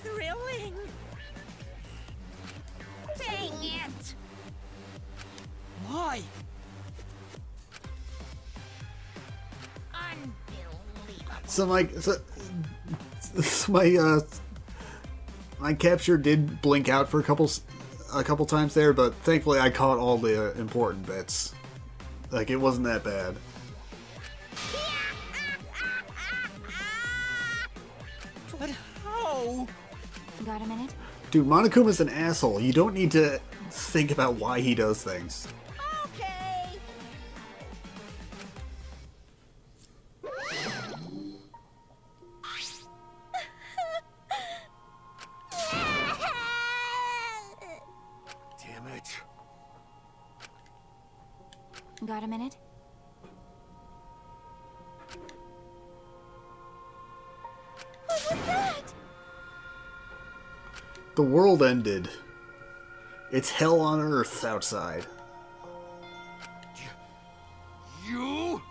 Thrilling. Dang it! Why? Unbelievable. So my capture did blink out for a couple times there, but thankfully I caught all the important bits. Like, it wasn't that bad. But how? Got a minute? Dude, Monokuma's an asshole. You don't need to think about why he does things. Okay. Damn it. Got a minute? What was that? The world ended. It's hell on earth outside. You?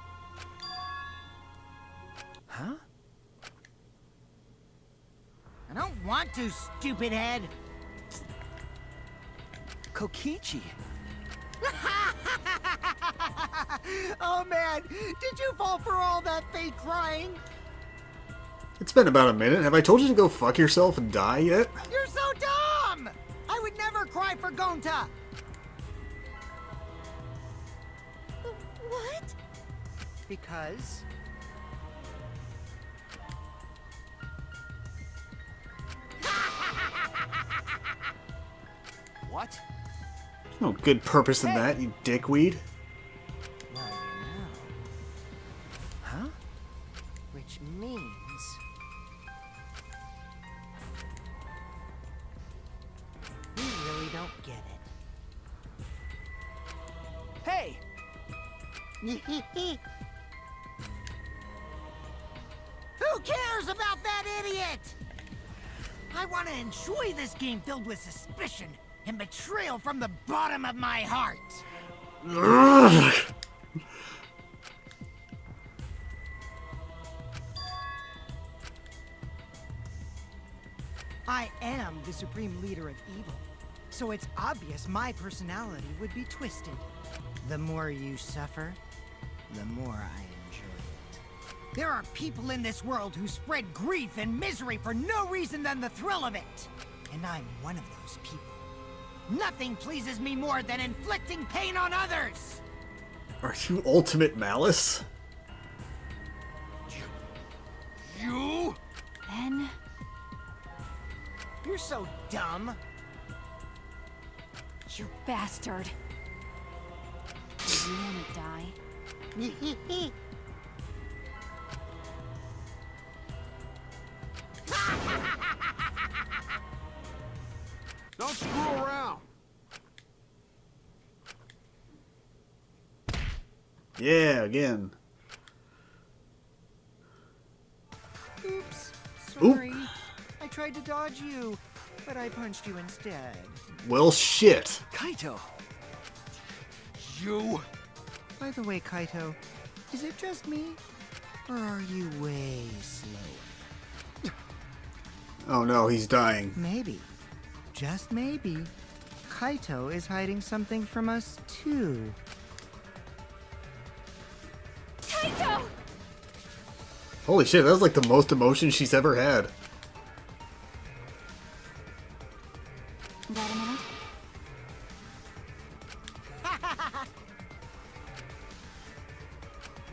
Huh? I don't want to, stupid head. Kokichi. Oh man, did you fall for all that fake crying? It's been about a minute. Have I told you to go fuck yourself and die yet? You're so dumb! I would never cry for Gonta! What? Because... What? No good purpose in that, you dickweed. Well, you know. Huh? Which means... get Hey! it. Who cares about that idiot? I want to enjoy this game filled with suspicion and betrayal from the bottom of my heart. I am the supreme leader of evil, so it's obvious my personality would be twisted. The more you suffer, the more I enjoy it. There are people in this world who spread grief and misery for no reason than the thrill of it. And I'm one of those people. Nothing pleases me more than inflicting pain on others! Are you Ultimate Malice? You? Ben? You're so dumb. You bastard. Do you want to die? Don't screw around. Yeah, again. Oops. Sorry. I tried to dodge you, but I punched you instead. Well, shit. Kaito! You? By the way, Kaito, is it just me? Or are you way slower? Oh no, he's dying. Maybe, just maybe, Kaito is hiding something from us too. Kaito! Holy shit, that was like the most emotion she's ever had. Got a minute?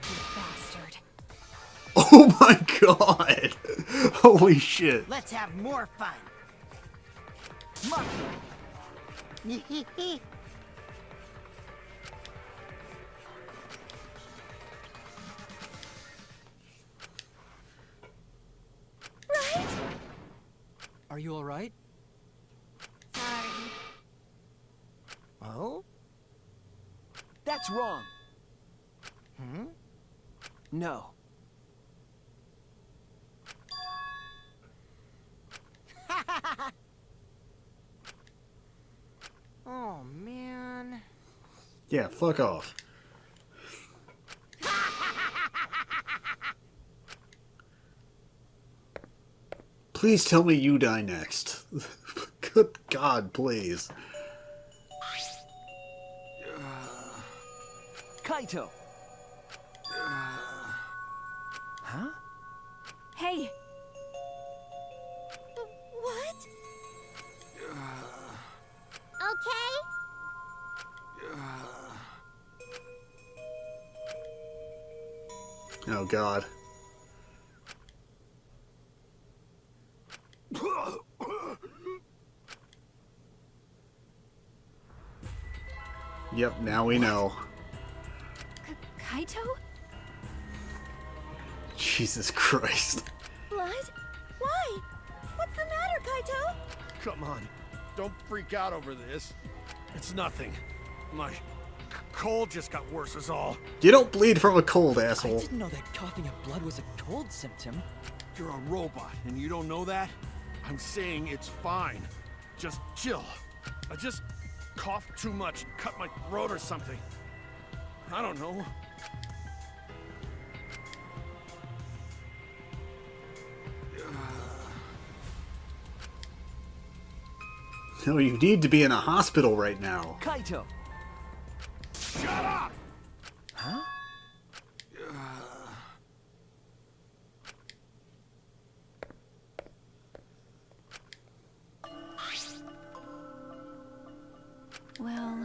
You bastard. Oh my god! Holy shit. Let's have more fun. Right? Are you alright? Sorry. Oh? That's wrong. Hmm? No. Oh, man. Yeah, fuck off. Please tell me you die next. Good God, please. Kaito! Huh? Hey! What? Okay? Oh God. Yep, now we know. Kaito? Jesus Christ. What? Why? What's the matter, Kaito? Come on. Don't freak out over this. It's nothing. My cold just got worse is all. You don't bleed from a cold, I asshole. didn't know that coughing up blood was a cold symptom. You're a robot and you don't know that? I'm saying it's fine. Just chill. I just coughed too much and cut my throat or something. I don't know. No, you need to be in a hospital right now. Kaito! Shut up! Huh? Well...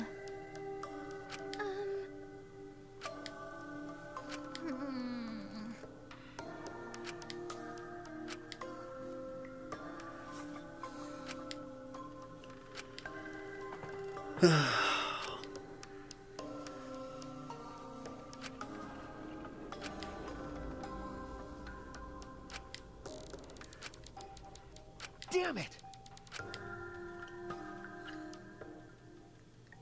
Damn it!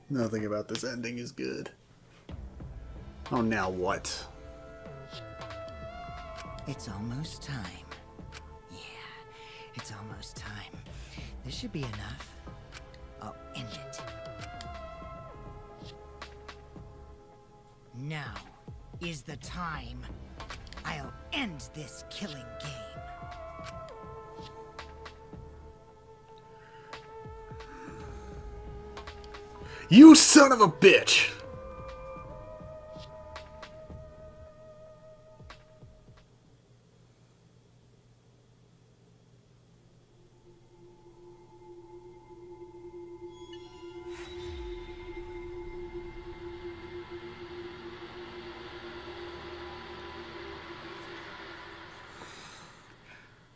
Nothing about this ending is good. Oh, now what? It's almost time. Yeah, it's almost time. This should be enough. I'll end it. Now is the time. I'll end this killing game. You son of a bitch!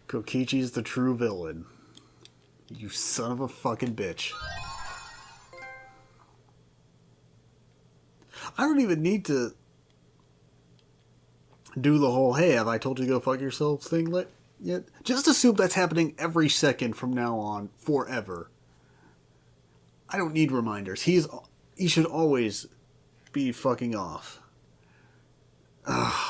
Kokichi's the true villain. You son of a fucking bitch. I don't even need to do the whole, hey, have I told you to go fuck yourself thing yet? Just assume that's happening every second from now on, forever. I don't need reminders. He should always be fucking off. Ugh.